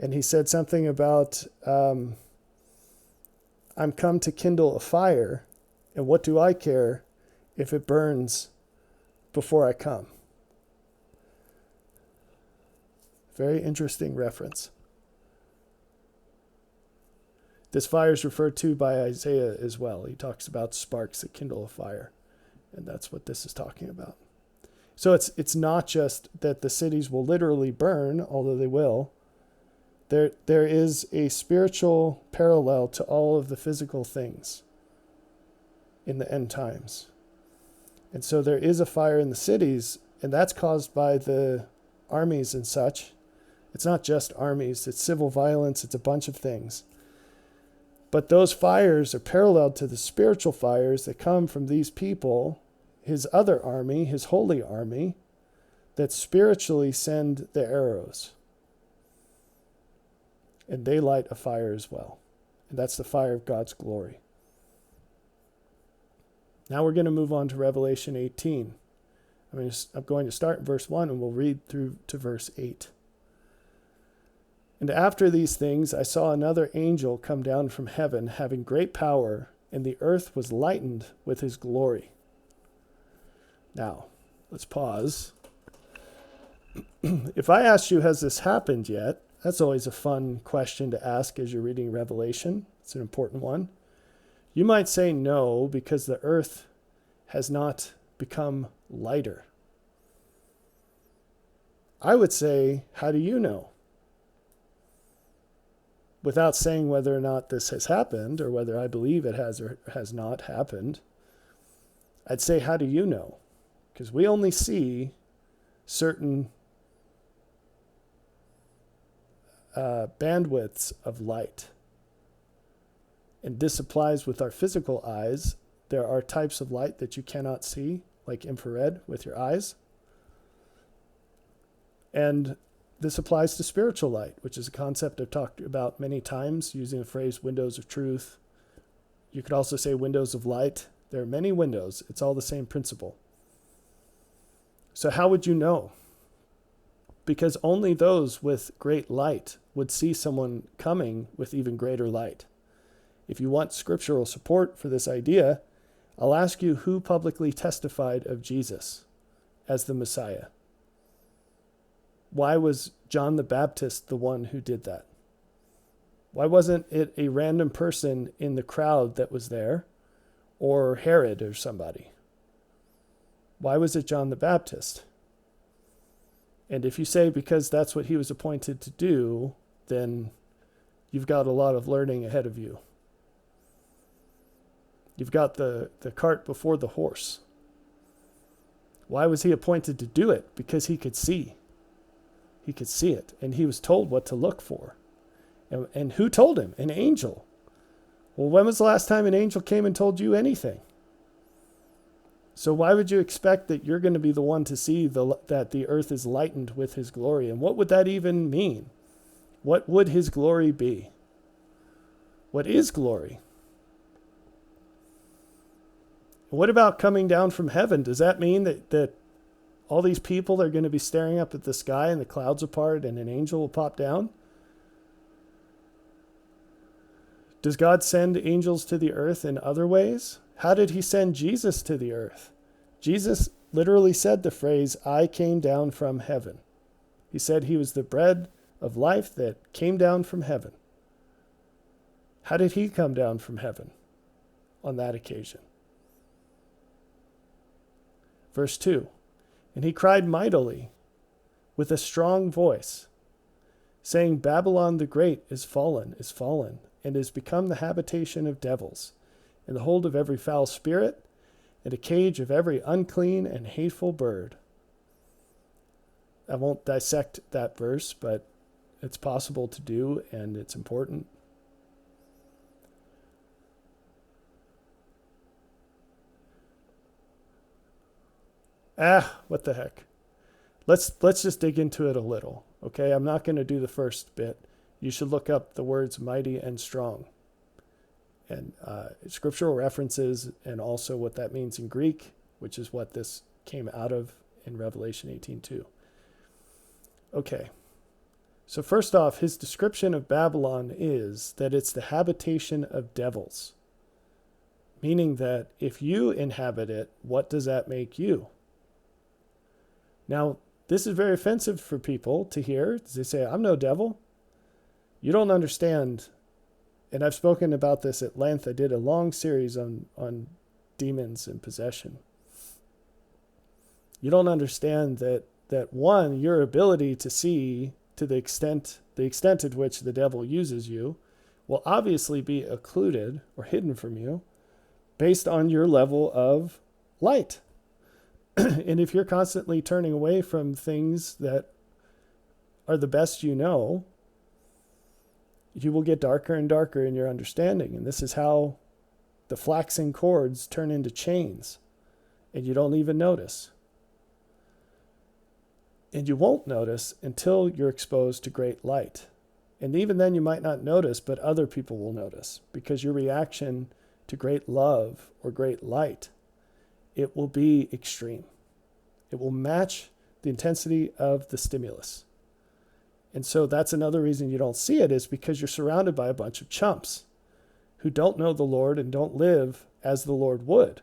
And he said something about, I'm come to kindle a fire, and what do I care if it burns before I come? Very interesting reference. This fire is referred to by Isaiah as well. He talks about sparks that kindle a fire, and that's what this is talking about. So it's not just that the cities will literally burn, although they will. There is a spiritual parallel to all of the physical things in the end times. And so there is a fire in the cities, and that's caused by the armies and such. It's not just armies, it's civil violence, it's a bunch of things. But those fires are parallel to the spiritual fires that come from these people, his other army, his holy army, that spiritually send the arrows. And they light a fire as well. And that's the fire of God's glory. Now we're going to move on to Revelation 18. I'm going to start in verse 1 and we'll read through to verse 8. And after these things I saw another angel come down from heaven, having great power, and the earth was lightened with his glory. Now, let's pause If I asked you, has this happened yet? That's always a fun question to ask as you're reading Revelation. It's an important one. You might say no, because the earth has not become lighter. I would say, how do you know? Without saying whether or not this has happened, or whether I believe it has or has not happened, I'd say, how do you know? Because we only see certain bandwidths of light. And this applies with our physical eyes. There are types of light that you cannot see, like infrared with your eyes. And this applies to spiritual light, which is a concept I've talked about many times, using the phrase windows of truth. You could also say windows of light. There are many windows. It's all the same principle. So how would you know? Because only those with great light would see someone coming with even greater light. If you want scriptural support for this idea, I'll ask you, who publicly testified of Jesus as the Messiah? Why was John the Baptist the one who did that? Why wasn't it a random person in the crowd that was there, or Herod or somebody? Why was it John the Baptist? And if you say because that's what he was appointed to do, then you've got a lot of learning ahead of you. You've got the cart before the horse. Why was he appointed to do it? Because he could see. He could see it, and he was told what to look for. And who told him? An angel. Well, when was the last time an angel came and told you anything? So why would you expect that you're going to be the one to see that the earth is lightened with his glory? And what would that even mean? What would his glory be? What is glory? What about coming down from heaven? Does that mean that all these people are going to be staring up at the sky and the clouds apart and an angel will pop down? Does God send angels to the earth in other ways? How did he send Jesus to the earth? Jesus literally said the phrase, I came down from heaven. He said he was the bread of life that came down from heaven. How did he come down from heaven on that occasion? Verse 2, and he cried mightily with a strong voice, saying, Babylon the Great is fallen, and is become the habitation of devils, and the hold of every foul spirit, and a cage of every unclean and hateful bird. I won't dissect that verse, but it's possible to do, and it's important. What the heck? Let's just dig into it a little, okay? I'm not going to do the first bit. You should look up the words mighty and strong, and scriptural references, and also what that means in Greek, which is what this came out of in Revelation 18:2. Okay, so first off, his description of Babylon is that it's the habitation of devils, meaning that if you inhabit it, what does that make you? Now, this is very offensive for people to hear. They say, I'm no devil. You don't understand. And I've spoken about this at length. I did a long series on demons and possession. You don't understand that one, your ability to see to the extent to which the devil uses you will obviously be occluded or hidden from you based on your level of light. And if you're constantly turning away from things that are the best you know, you will get darker and darker in your understanding. And this is how the flaxen cords turn into chains, and you don't even notice. And you won't notice until you're exposed to great light. And even then you might not notice, but other people will notice, because your reaction to great love or great light, it will be extreme. It will match the intensity of the stimulus. And so that's another reason you don't see it, is because you're surrounded by a bunch of chumps who don't know the Lord and don't live as the Lord would.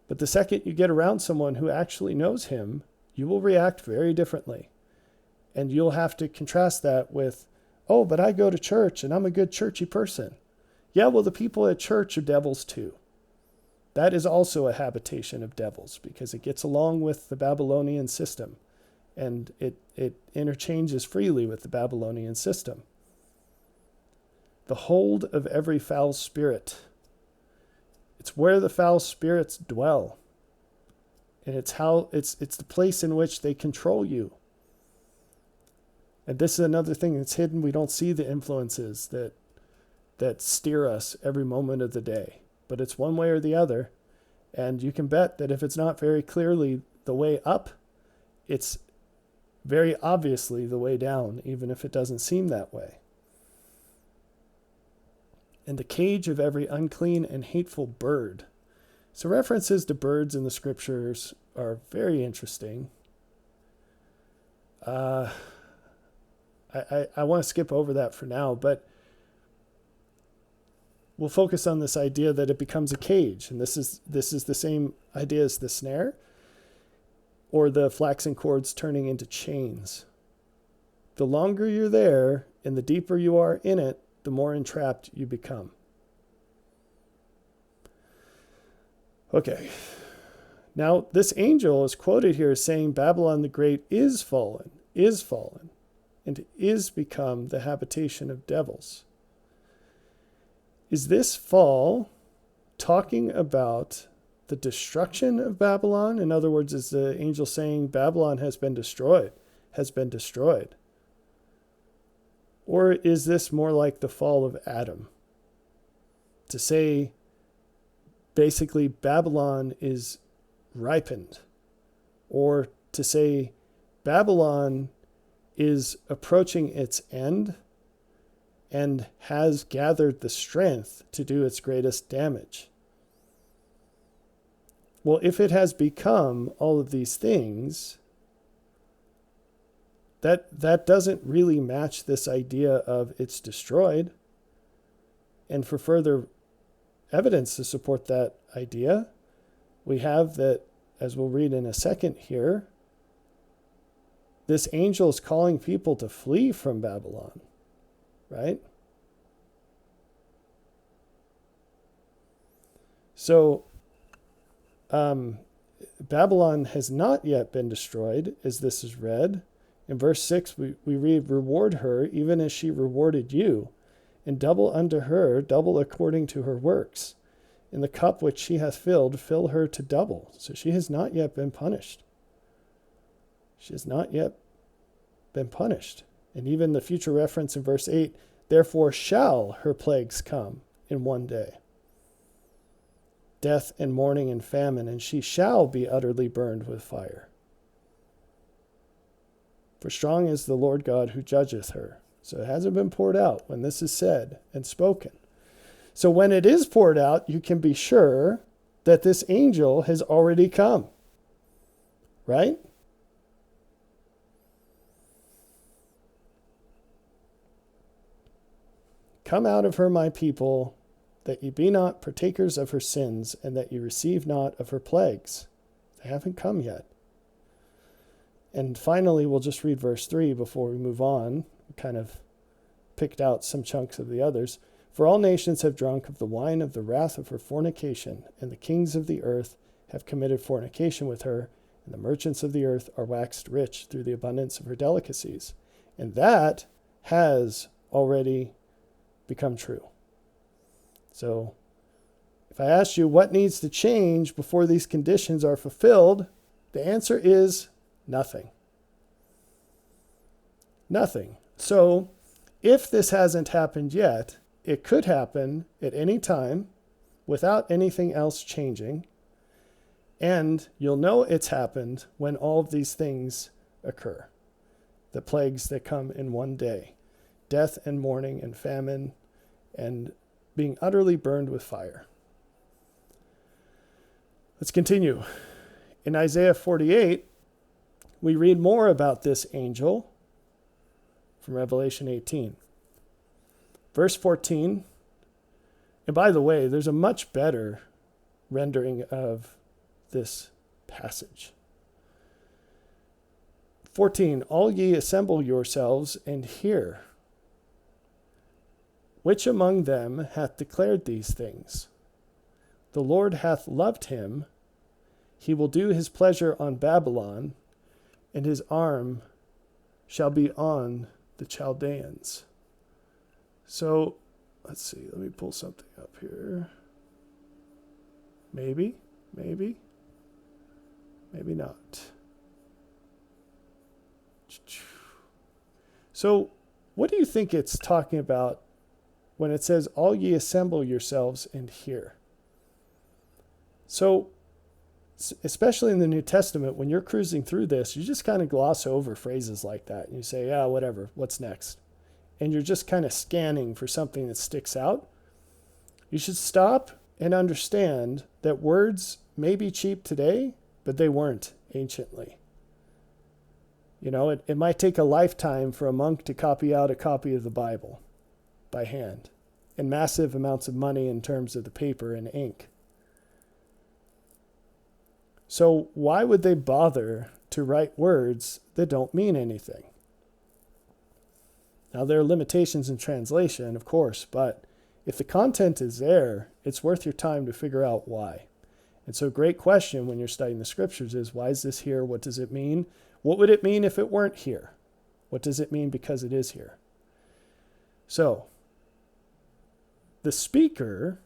But the second you get around someone who actually knows him, you will react very differently. And you'll have to contrast that with, oh, but I go to church and I'm a good churchy person. Yeah, well, the people at church are devils too. That is also a habitation of devils because it gets along with the Babylonian system and it interchanges freely with the Babylonian system. The hold of every foul spirit. It's where the foul spirits dwell. And it's the place in which they control you. And this is another thing that's hidden. We don't see the influences that steer us every moment of the day. But it's one way or the other. And you can bet that if it's not very clearly the way up, it's very obviously the way down, even if it doesn't seem that way. And the cage of every unclean and hateful bird. So references to birds in the scriptures are very interesting. I want to skip over that for now, but we'll focus on this idea that it becomes a cage. And this is the same idea as the snare or the flaxen cords turning into chains. The longer you're there and the deeper you are in it, the more entrapped you become. Okay. Now, this angel is quoted here as saying Babylon the Great is fallen, and is become the habitation of devils. Is this fall talking about the destruction of Babylon? In other words, is the angel saying Babylon has been destroyed? Or is this more like the fall of Adam? To say, basically, Babylon is ripened. Or to say, Babylon is approaching its end and has gathered the strength to do its greatest damage. Well, if it has become all of these things, that doesn't really match this idea of it's destroyed. And for further evidence to support that idea, we have that, as we'll read in a second here, this angel is calling people to flee from Babylon, right? So, Babylon has not yet been destroyed, as this is read. In verse 6, we read, reward her even as she rewarded you, and double unto her, double according to her works. In the cup which she hath filled, fill her to double. So she has not yet been punished. She has not yet been punished. And even the future reference in verse 8, therefore shall her plagues come in one day. Death and mourning and famine, and she shall be utterly burned with fire. For strong is the Lord God who judgeth her. So it hasn't been poured out when this is said and spoken. So when it is poured out, you can be sure that this angel has already come. Right? Come out of her, my people, that ye be not partakers of her sins, and that ye receive not of her plagues. They haven't come yet. And finally, we'll just read verse 3 before we move on. We kind of picked out some chunks of the others. For all nations have drunk of the wine of the wrath of her fornication, and the kings of the earth have committed fornication with her, and the merchants of the earth are waxed rich through the abundance of her delicacies. And that has already become true. So, if I asked you what needs to change before these conditions are fulfilled, the answer is nothing. Nothing. So, if this hasn't happened yet, it could happen at any time without anything else changing. And you'll know it's happened when all of these things occur. The plagues that come in one day. Death and mourning and famine and being utterly burned with fire. Let's continue. In Isaiah 48, we read more about this angel from Revelation 18. Verse 14, and by the way, there's a much better rendering of this passage. 14, all ye assemble yourselves and hear. Which among them hath declared these things? The Lord hath loved him. He will do his pleasure on Babylon, and his arm shall be on the Chaldeans. So, let's see. Let me pull something up here. Maybe not. So, what do you think it's talking about when it says, all ye assemble yourselves and hear? So, especially in the New Testament, when you're cruising through this, you just kind of gloss over phrases like that. And you say, yeah, whatever, what's next? And you're just kind of scanning for something that sticks out. You should stop and understand that words may be cheap today, but they weren't anciently. You know, it might take a lifetime for a monk to copy out a copy of the Bible by hand, and massive amounts of money in terms of the paper and ink. So why would they bother to write words that don't mean anything? Now, there are limitations in translation, of course, but if the content is there, it's worth your time to figure out why. And so a great question when you're studying the scriptures is, why is this here? What does it mean? What would it mean if it weren't here? What does it mean because it is here? So, the speaker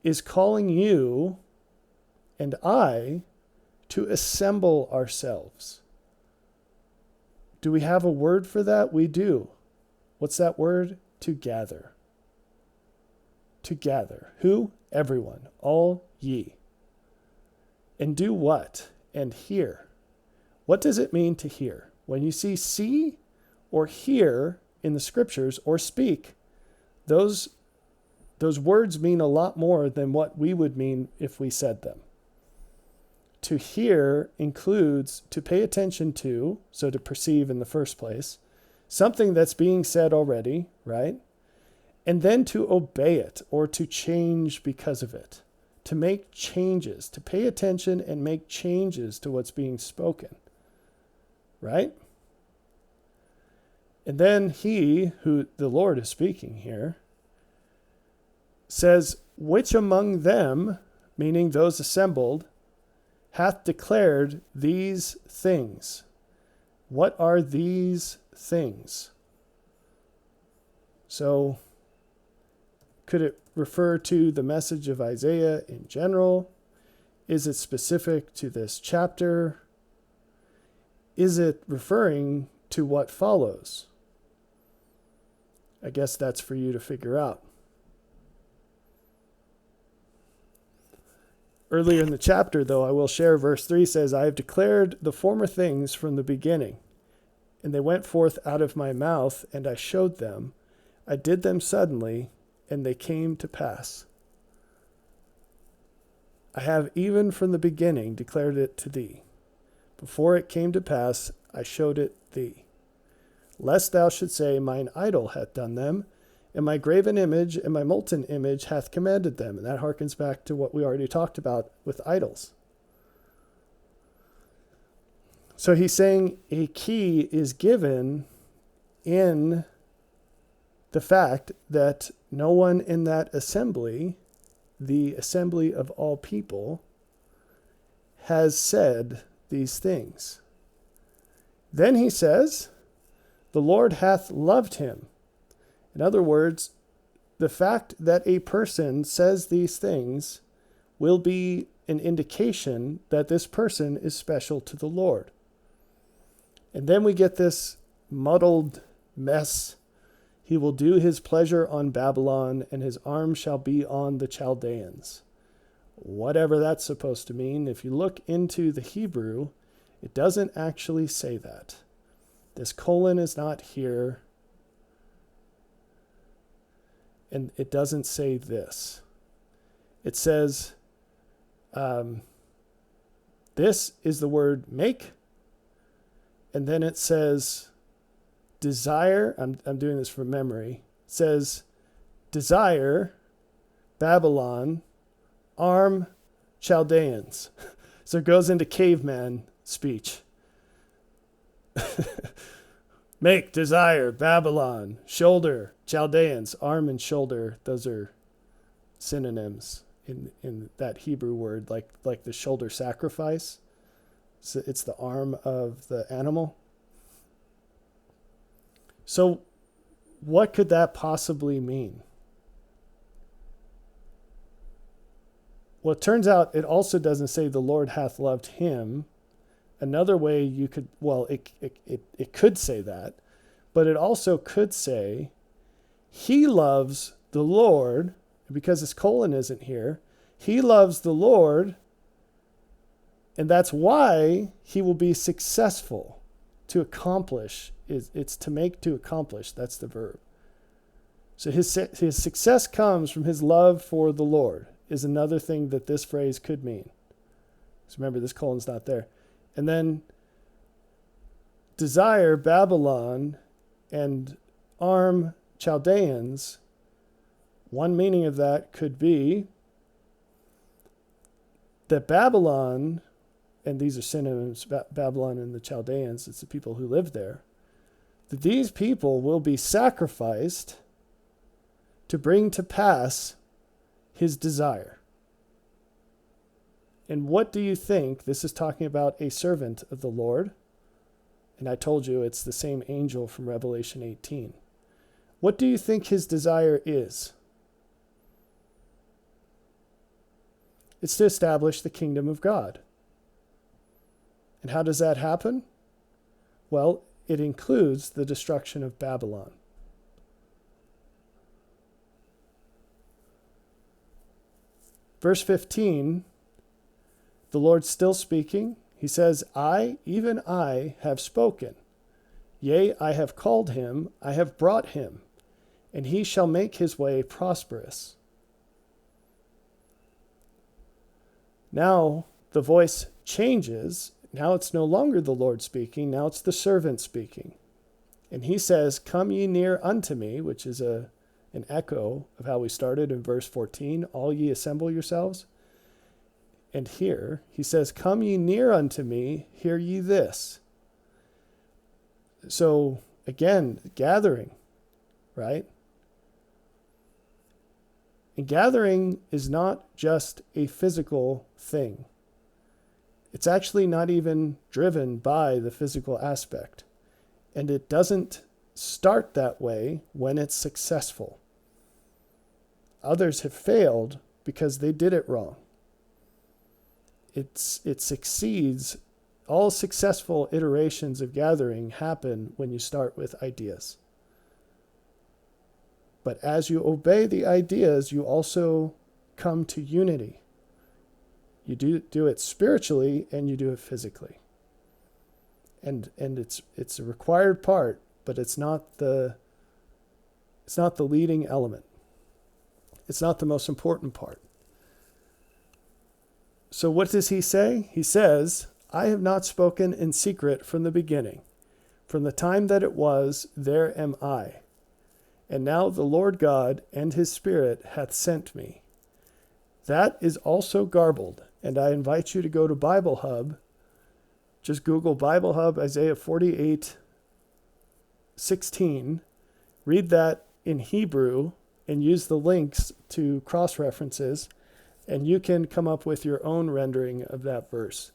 is calling you and I to assemble ourselves. Do we have a word for that? We do. What's that word? To gather. To gather. Who? Everyone. All ye. And do what? And hear. What does it mean to hear? When you see or hear in the scriptures or speak, those words mean a lot more than what we would mean if we said them. To hear includes to pay attention to, so to perceive in the first place, something that's being said already, right? And then to obey it or to change because of it. To make changes, to pay attention and make changes to what's being spoken, right? And then he, who the Lord is speaking here, says, which among them, meaning those assembled, hath declared these things? What are these things? So, could it refer to the message of Isaiah in general? Is it specific to this chapter? Is it referring to what follows? I guess that's for you to figure out. Earlier in the chapter, though, I will share verse 3 says, I have declared the former things from the beginning, and they went forth out of my mouth, and I showed them. I did them suddenly, and they came to pass. I have even from the beginning declared it to thee. Before it came to pass, I showed it thee. Lest thou should say, mine idol hath done them, and my graven image and my molten image hath commanded them. And that harkens back to what we already talked about with idols. So he's saying a key is given in the fact that no one in that assembly, the assembly of all people, has said these things. Then he says, the Lord hath loved him. In other words, the fact that a person says these things will be an indication that this person is special to the Lord. And then we get this muddled mess. He will do his pleasure on Babylon, and his arm shall be on the Chaldeans. Whatever that's supposed to mean, if you look into the Hebrew, it doesn't actually say that. This colon is not here. And it doesn't say this. It says, this is the word make. And then it says, desire. I'm doing this from memory. It says, desire, Babylon, arm, Chaldeans. So it goes into caveman speech. Make, desire, Babylon, shoulder, Chaldeans, arm and shoulder. Those are synonyms in that Hebrew word, like the shoulder sacrifice. So it's the arm of the animal. So what could that possibly mean? Well, it turns out it also doesn't say the Lord hath loved him. Another way you could, well, it could say that, but it also could say he loves the Lord, because his colon isn't here. He loves the Lord, and that's why he will be successful to accomplish. It's to make, to accomplish. That's the verb. So his success comes from his love for the Lord, is another thing that this phrase could mean. So remember, this colon's not there. And then desire, Babylon, and arm, Chaldeans. One meaning of that could be that Babylon, and these are synonyms, Babylon and the Chaldeans, it's the people who live there, that these people will be sacrificed to bring to pass his desire. And what do you think? This is talking about a servant of the Lord. And I told you it's the same angel from Revelation 18. What do you think his desire is? It's to establish the kingdom of God. And how does that happen? Well, it includes the destruction of Babylon. Verse 15, the Lord's still speaking. He says, I, even I, have spoken. Yea, I have called him, I have brought him, and he shall make his way prosperous. Now the voice changes. Now it's no longer the Lord speaking. Now it's the servant speaking. And he says, come ye near unto me, which is an echo of how we started in verse 14. All ye assemble yourselves. And here he says, come ye near unto me, hear ye this. So again, gathering, right? And gathering is not just a physical thing. It's actually not even driven by the physical aspect. And it doesn't start that way when it's successful. Others have failed because they did it wrong. It succeeds. All successful iterations of gathering happen when you start with ideas. But as you obey the ideas, you also come to unity. You do it spiritually and you do it physically. And it's a required part, but it's not the leading element. It's not the most important part. So what does he say? He says, I have not spoken in secret from the beginning. From the time that it was, there am I. And now the Lord God and his Spirit hath sent me. That is also garbled. And I invite you to go to Bible Hub. Just Google Bible Hub, Isaiah 48:16. Read that in Hebrew and use the links to cross-references. And you can come up with your own rendering of that verse.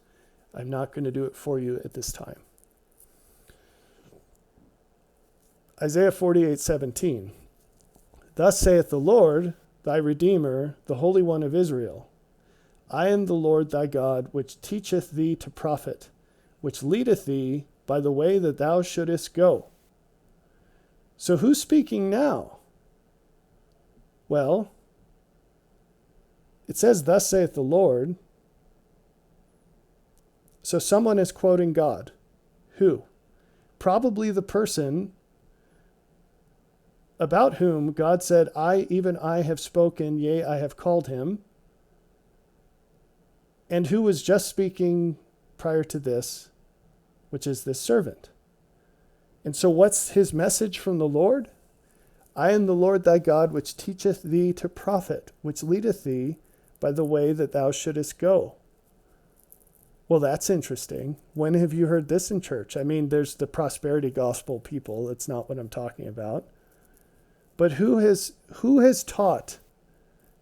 I'm not going to do it for you at this time. Isaiah 48:17. Thus saith the Lord, thy Redeemer, the Holy One of Israel. I am the Lord thy God, which teacheth thee to profit, which leadeth thee by the way that thou shouldest go. So who's speaking now? Well, it says, thus saith the Lord. So someone is quoting God. Who? Probably the person about whom God said, I, even I, have spoken, yea, I have called him. And who was just speaking prior to this, which is this servant. And so what's his message from the Lord? I am the Lord thy God, which teacheth thee to profit, which leadeth thee by the way that thou shouldest go. Well, that's interesting. When have you heard this in church? I mean, there's the prosperity gospel people. That's not what I'm talking about. But who has taught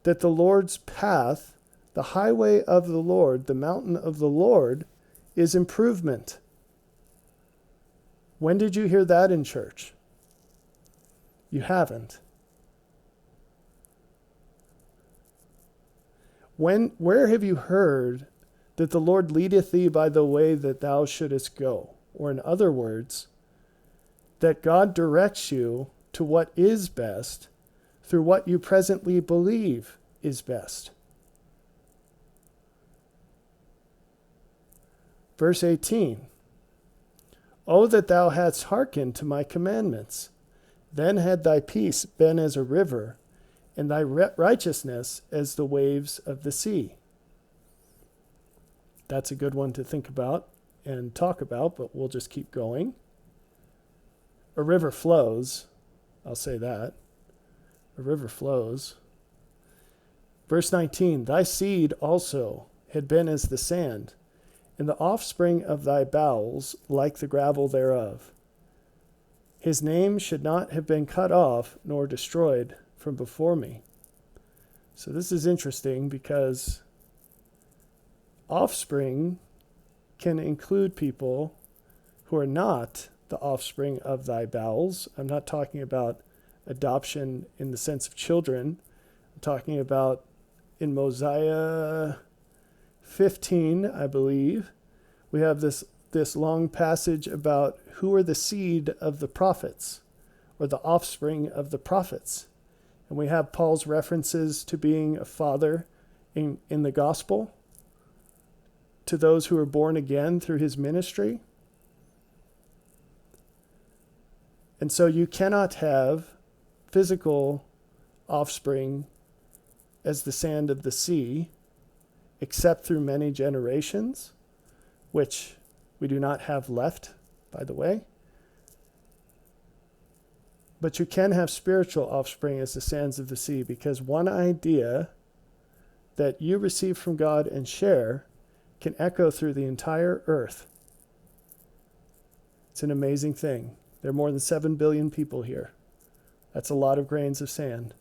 that the Lord's path, the highway of the Lord, the mountain of the Lord, is improvement? When did you hear that in church? You haven't. Where have you heard that the Lord leadeth thee by the way that thou shouldest go? Or in other words, that God directs you to what is best through what you presently believe is best. Verse 18, O that thou hadst hearkened to my commandments, then had thy peace been as a river, and thy righteousness as the waves of the sea. That's a good one to think about and talk about, but we'll just keep going. A river flows. I'll say that. A river flows. Verse 19, thy seed also had been as the sand, and the offspring of thy bowels like the gravel thereof. His name should not have been cut off nor destroyed from before me. So this is interesting because offspring can include people who are not the offspring of thy bowels. I'm not talking about adoption in the sense of children. I'm talking about in Mosiah 15, I believe, we have this long passage about who are the seed of the prophets or the offspring of the prophets. And we have Paul's references to being a father in the gospel to those who are born again through his ministry. And so you cannot have physical offspring as the sand of the sea except through many generations, which we do not have left, by the way. But you can have spiritual offspring as the sands of the sea, because one idea that you receive from God and share can echo through the entire earth. It's an amazing thing. There are more than 7 billion people here. That's a lot of grains of sand.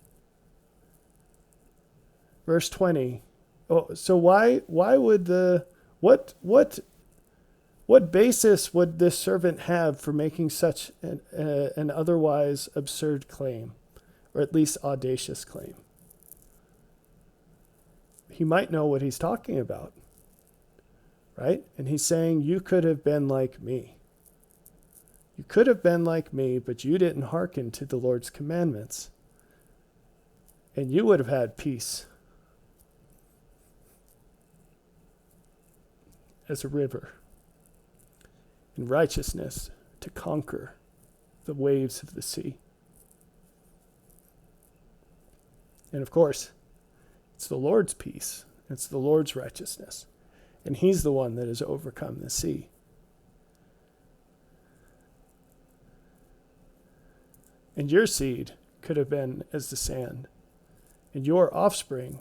Verse 20. Oh, so why would what basis would this servant have for making such an otherwise absurd claim, or at least audacious claim? He might know what he's talking about, right? And he's saying, you could have been like me. You could have been like me, but you didn't hearken to the Lord's commandments. And you would have had peace as a river, and righteousness to conquer the waves of the sea. And of course, it's the Lord's peace. It's the Lord's righteousness. And he's the one that has overcome the sea. And your seed could have been as the sand. And your offspring,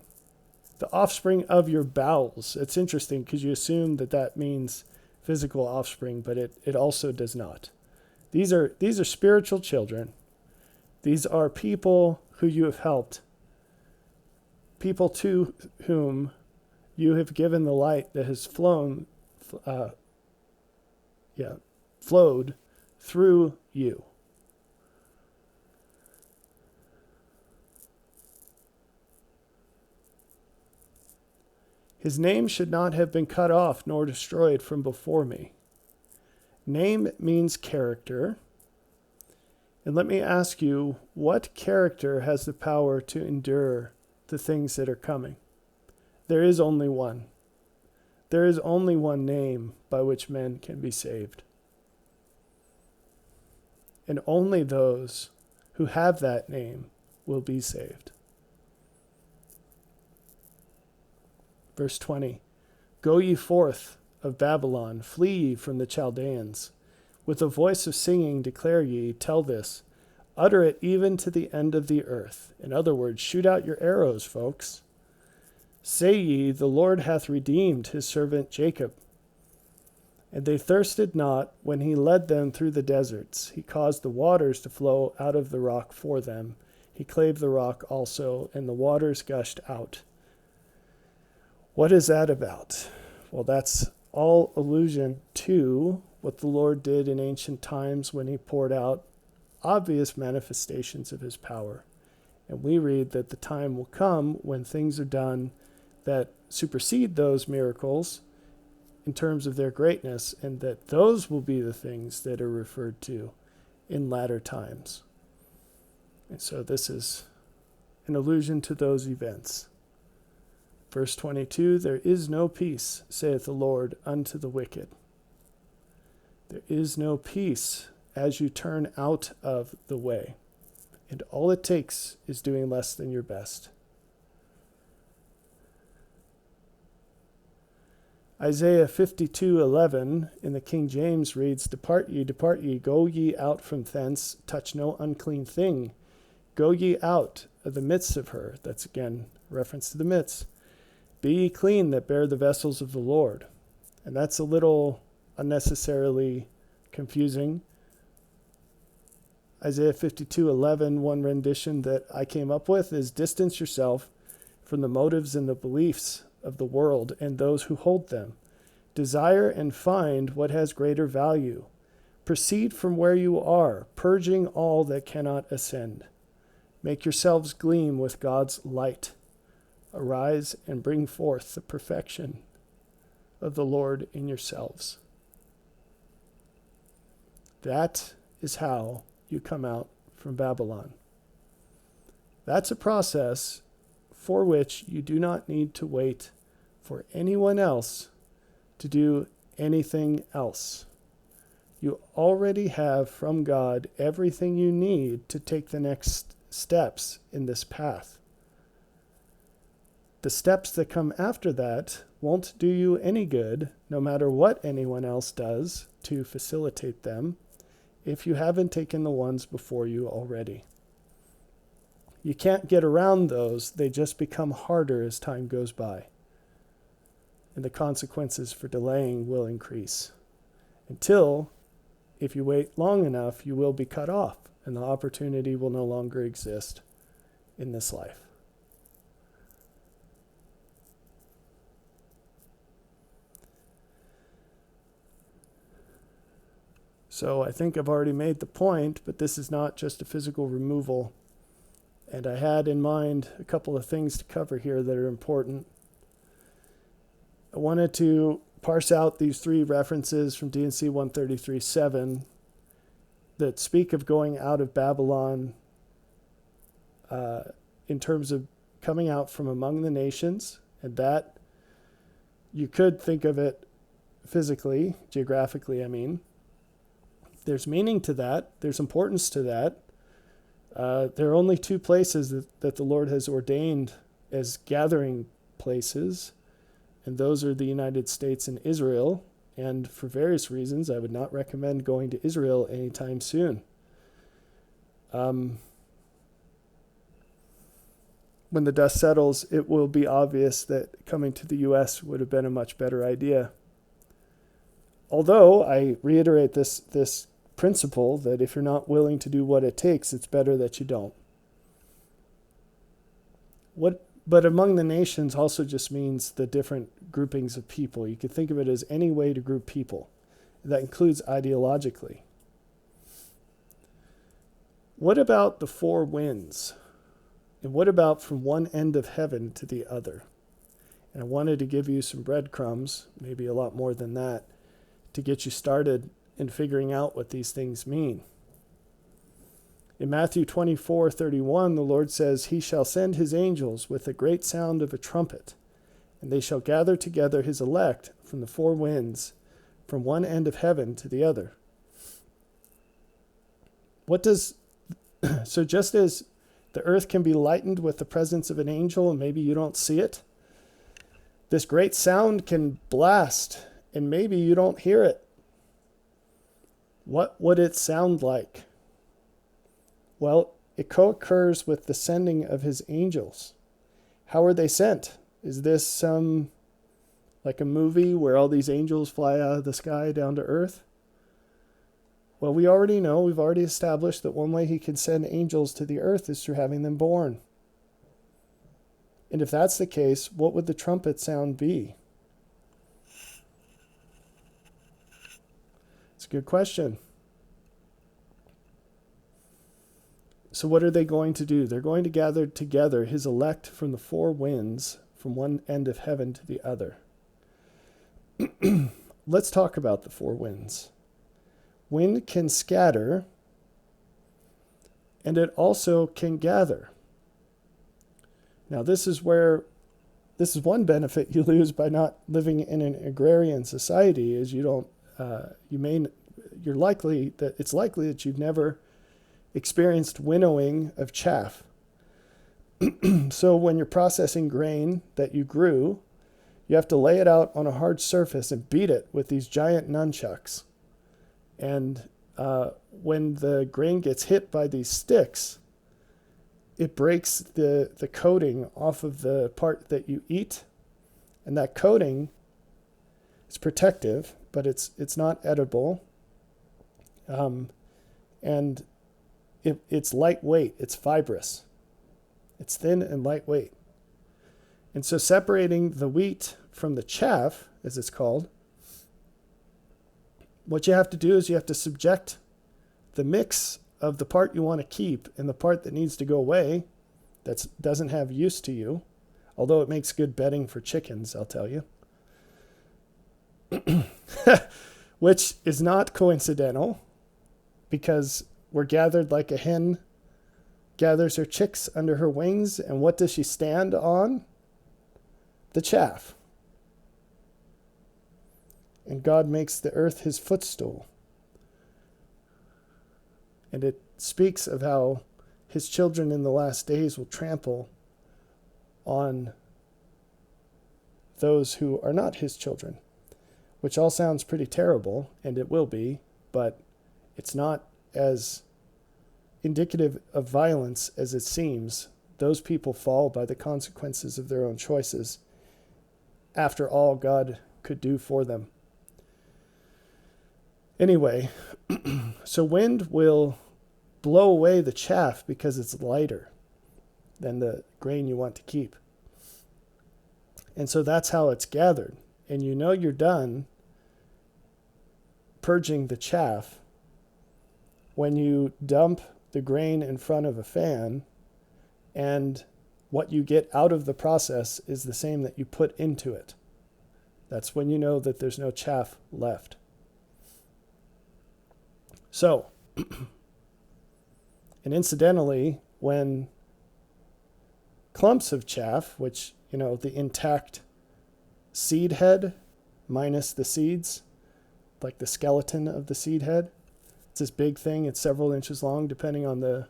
the offspring of your bowels. It's interesting because you assume that means physical offspring, but it also does not. These are spiritual children. These are people who you have helped. People to whom you have given the light that has flowed through you. His name should not have been cut off nor destroyed from before me. Name means character. And let me ask you, what character has the power to endure the things that are coming? There is only one. There is only one name by which men can be saved. And only those who have that name will be saved. Verse 20, Go ye forth of Babylon, flee ye from the Chaldeans. With a voice of singing declare ye, tell this, utter it even to the end of the earth. In other words, shoot out your arrows, folks. Say ye, the Lord hath redeemed his servant Jacob. And they thirsted not when he led them through the deserts. He caused the waters to flow out of the rock for them. He clave the rock also, and the waters gushed out. What is that about? Well, that's all allusion to what the Lord did in ancient times when he poured out obvious manifestations of his power. And we read that the time will come when things are done that supersede those miracles in terms of their greatness, and that those will be the things that are referred to in latter times. And so this is an allusion to those events. Verse 22, there is no peace, saith the Lord, unto the wicked. There is no peace as you turn out of the way. And all it takes is doing less than your best. Isaiah 52:11 in the King James reads, depart ye, go ye out from thence, touch no unclean thing. Go ye out of the midst of her. That's again reference to the midst. Be ye clean that bear the vessels of the Lord. And that's a little unnecessarily confusing. Isaiah 52:11, one rendition that I came up with is, distance yourself from the motives and the beliefs of the world and those who hold them. Desire and find what has greater value. Proceed from where you are, purging all that cannot ascend. Make yourselves gleam with God's light. Arise and bring forth the perfection of the Lord in yourselves. That is how you come out from Babylon. That's a process for which you do not need to wait for anyone else to do anything else. You already have from God everything you need to take the next steps in this path. The steps that come after that won't do you any good, no matter what anyone else does to facilitate them, if you haven't taken the ones before you already. You can't get around those. They just become harder as time goes by. And the consequences for delaying will increase. Until, if you wait long enough, you will be cut off, and the opportunity will no longer exist in this life. So I think I've already made the point, but this is not just a physical removal. And I had in mind a couple of things to cover here that are important. I wanted to parse out these three references from D&C 133:7 that speak of going out of Babylon in terms of coming out from among the nations, and that you could think of it physically, geographically, I mean. There's meaning to that. There's importance to that. There are only two places that the Lord has ordained as gathering places, and those are the United States and Israel. And for various reasons, I would not recommend going to Israel anytime soon. When the dust settles, it will be obvious that coming to the U.S. would have been a much better idea. Although I reiterate this principle that if you're not willing to do what it takes, it's better that you don't. But among the nations also just means the different groupings of people. You could think of it as any way to group people. That includes ideologically. What about the four winds? And what about from one end of heaven to the other? And I wanted to give you some breadcrumbs, maybe a lot more than that, to get you started in figuring out what these things mean. In Matthew 24:31, the Lord says, He shall send His angels with a great sound of a trumpet, and they shall gather together His elect from the four winds, from one end of heaven to the other. So just as the earth can be lightened with the presence of an angel, and maybe you don't see it, this great sound can blast, and maybe you don't hear it. What would it sound like? Well, it co-occurs with the sending of His angels. How are they sent? Is this some like a movie where all these angels fly out of the sky down to earth? Well, we already know, we've already established that one way he can send angels to the earth is through having them born. And if that's the case, what would the trumpet sound be? It's a good question. So what are they going to do? They're going to gather together his elect from the four winds, from one end of heaven to the other. Let's talk about the four winds. Wind can scatter, and it also can gather. Now, this is one benefit you lose by not living in an agrarian society, is it's likely that you've never experienced winnowing of chaff. So when you're processing grain that you grew, you have to lay it out on a hard surface and beat it with these giant nunchucks. And when the grain gets hit by these sticks, it breaks the coating off of the part that you eat. And that coating is protective, but it's not edible. And it's lightweight, it's fibrous. It's thin and lightweight. And so separating the wheat from the chaff, as it's called, what you have to do is you have to subject the mix of the part you want to keep and the part that needs to go away, that doesn't have use to you, although it makes good bedding for chickens, I'll tell you, which is not coincidental, because we're gathered like a hen gathers her chicks under her wings, and what does she stand on? The chaff. And God makes the earth his footstool. And it speaks of how his children in the last days will trample on those who are not his children, which all sounds pretty terrible, and it will be, but it's not as indicative of violence as it seems. Those people fall by the consequences of their own choices after all God could do for them. Anyway, so wind will blow away the chaff because it's lighter than the grain you want to keep. And so that's how it's gathered. And you know you're done purging the chaff when you dump the grain in front of a fan, and what you get out of the process is the same that you put into it. That's when you know that there's no chaff left. So, and incidentally, when clumps of chaff, which, the intact seed head minus the seeds, like the skeleton of the seed head, it's this big thing. It's several inches long, depending on the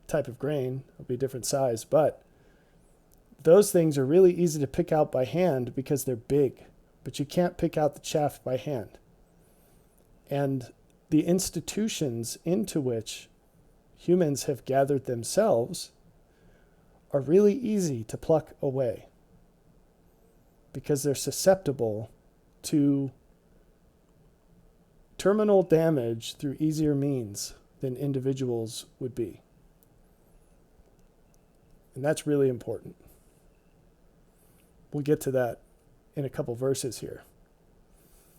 type of grain. It'll be a different size. But those things are really easy to pick out by hand because they're big. But you can't pick out the chaff by hand. And the institutions into which humans have gathered themselves are really easy to pluck away because they're susceptible to terminal damage through easier means than individuals would be. And that's really important. We'll get to that in a couple verses here.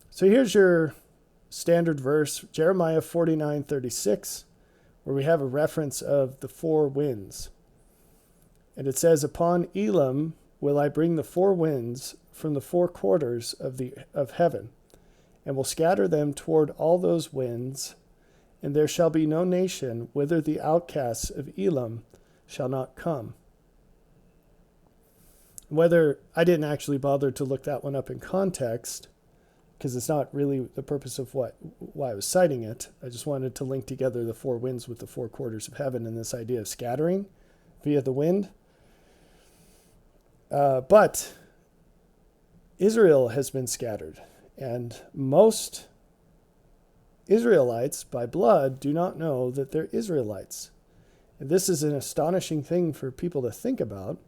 So here's your standard verse, Jeremiah 49:36, where we have a reference of the four winds. And it says, "Upon Elam will I bring the four winds from the four quarters of heaven, and will scatter them toward all those winds, and there shall be no nation whither the outcasts of Elam shall not come." Whether I didn't actually bother to look that one up in context, because it's not really the purpose of why I was citing it. I just wanted to link together the four winds with the four quarters of heaven and this idea of scattering via the wind. But Israel has been scattered, and most Israelites by blood do not know that they're Israelites. And this is an astonishing thing for people to think about,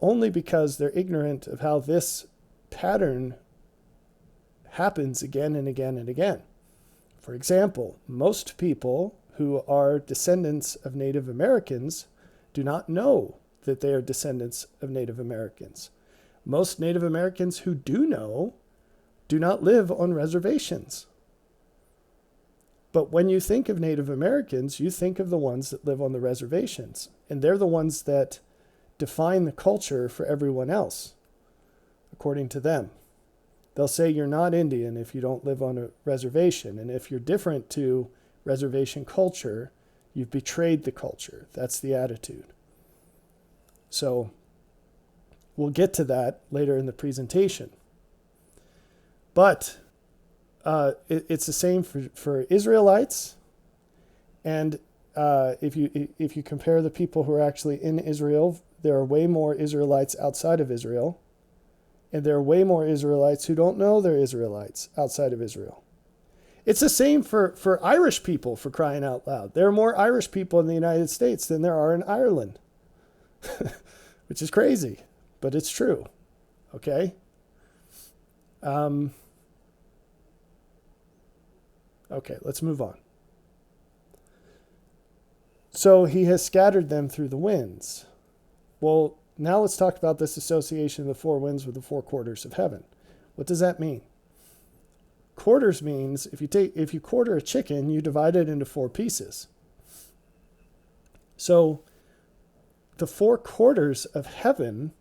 only because they're ignorant of how this pattern happens again and again and again. For example, most people who are descendants of Native Americans do not know that they are descendants of Native Americans. Most Native Americans who do know do not live on reservations. But when you think of Native Americans, you think of the ones that live on the reservations. And they're the ones that define the culture for everyone else, according to them. They'll say you're not Indian if you don't live on a reservation. And if you're different to reservation culture, you've betrayed the culture. That's the attitude. So we'll get to that later in the presentation. But it's the same for Israelites. And if you compare the people who are actually in Israel, there are way more Israelites outside of Israel. And there are way more Israelites who don't know they're Israelites outside of Israel. It's the same for Irish people, for crying out loud. There are more Irish people in the United States than there are in Ireland, which is crazy, but it's true. Okay? Okay, let's move on. So he has scattered them through the winds. Well, now let's talk about this association of the four winds with the four quarters of heaven. What does that mean? Quarters means if you quarter a chicken, you divide it into four pieces. So the four quarters of heaven,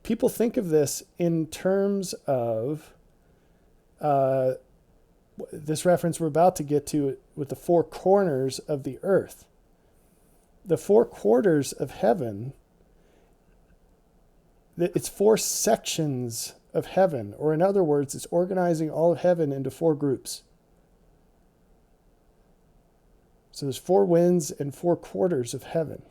people think of this in terms of this reference we're about to get to with the four corners of the earth. The four quarters of heaven, it's four sections of heaven, or in other words, it's organizing all of heaven into four groups. So there's four winds and four quarters of heaven.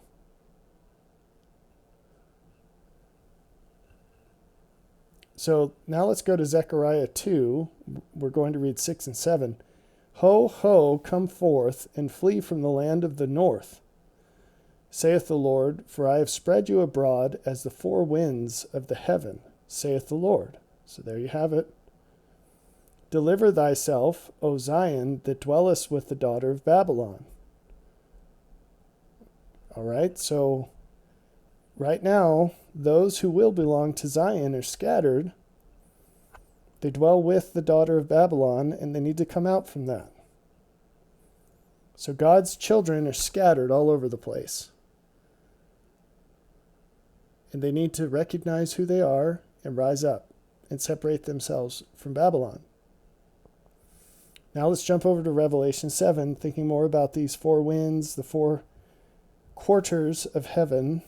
So now let's go to Zechariah 2. We're going to read 6 and 7. Ho, ho, come forth and flee from the land of the north, saith the Lord, for I have spread you abroad as the four winds of the heaven, saith the Lord. So there you have it. Deliver thyself, O Zion, that dwellest with the daughter of Babylon. All right, so right now, those who will belong to Zion are scattered. They dwell with the daughter of Babylon, and they need to come out from that. So God's children are scattered all over the place. And they need to recognize who they are and rise up and separate themselves from Babylon. Now let's jump over to Revelation 7, thinking more about these four winds, the four quarters of heaven.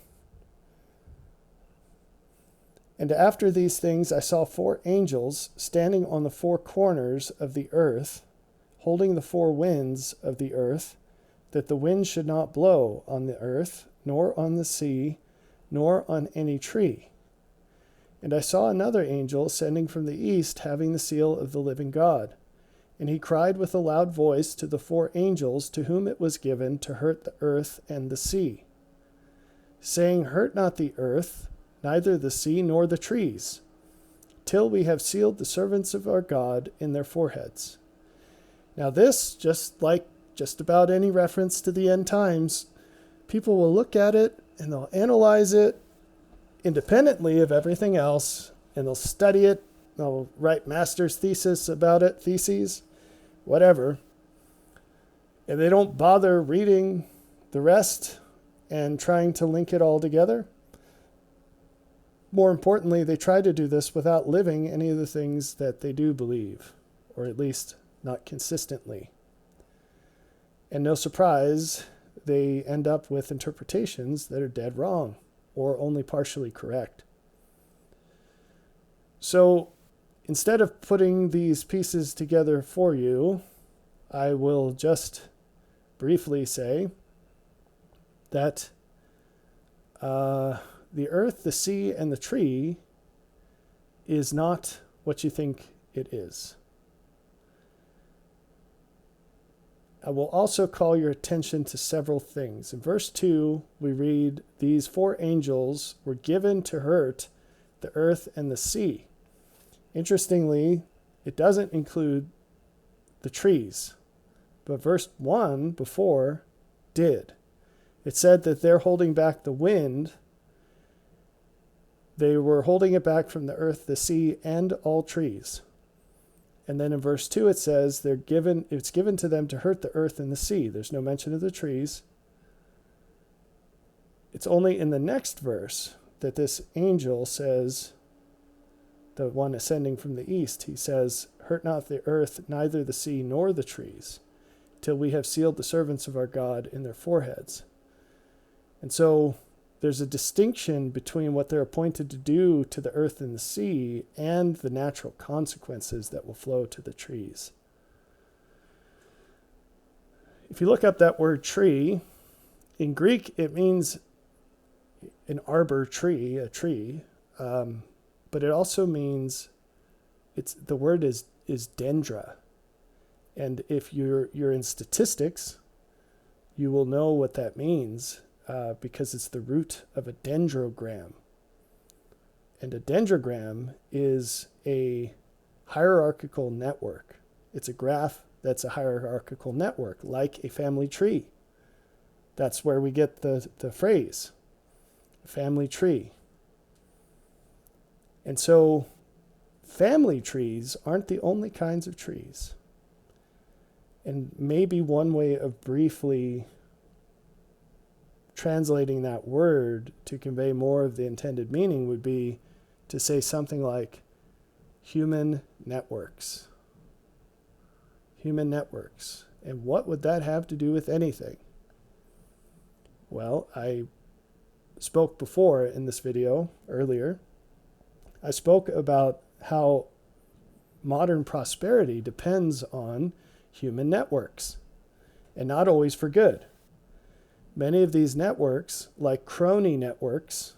And after these things I saw four angels standing on the four corners of the earth, holding the four winds of the earth, that the wind should not blow on the earth, nor on the sea, nor on any tree. And I saw another angel ascending from the east, having the seal of the living God. And he cried with a loud voice to the four angels to whom it was given to hurt the earth and the sea, saying, Hurt not the earth, neither the sea nor the trees, till we have sealed the servants of our God in their foreheads. Now this, just like just about any reference to the end times, people will look at it and they'll analyze it independently of everything else, and they'll study it, they'll write master's thesis about it, theses, whatever, and they don't bother reading the rest and trying to link it all together. More importantly, they try to do this without living any of the things that they do believe, or at least not consistently. And no surprise, they end up with interpretations that are dead wrong or only partially correct. So instead of putting these pieces together for you, I will just briefly say that the earth, the sea, and the tree is not what you think it is. I will also call your attention to several things. In verse 2, we read, These four angels were given to hurt the earth and the sea. Interestingly, it doesn't include the trees, but verse 1 before did. It said that they're holding back the wind. They were holding it back from the earth, the sea, and all trees. And then in verse 2 it says it's given to them to hurt the earth and the sea. There's no mention of the trees. It's only in the next verse that this angel says, the one ascending from the east, he says, hurt not the earth, neither the sea nor the trees, till we have sealed the servants of our God in their foreheads. And so there's a distinction between what they're appointed to do to the earth and the sea and the natural consequences that will flow to the trees. If you look up that word tree, in Greek it means an arbor tree, a tree, but it also means the word is dendra. And if you're in statistics, you will know what that means because it's the root of a dendrogram. And a dendrogram is a hierarchical network. It's a graph that's a hierarchical network, like a family tree. That's where we get the phrase, family tree. And so family trees aren't the only kinds of trees. And maybe one way of briefly translating that word to convey more of the intended meaning would be to say something like human networks. Human networks. And what would that have to do with anything? Well, I spoke before in this video earlier. I spoke about how modern prosperity depends on human networks, and not always for good. Many of these networks, like crony networks,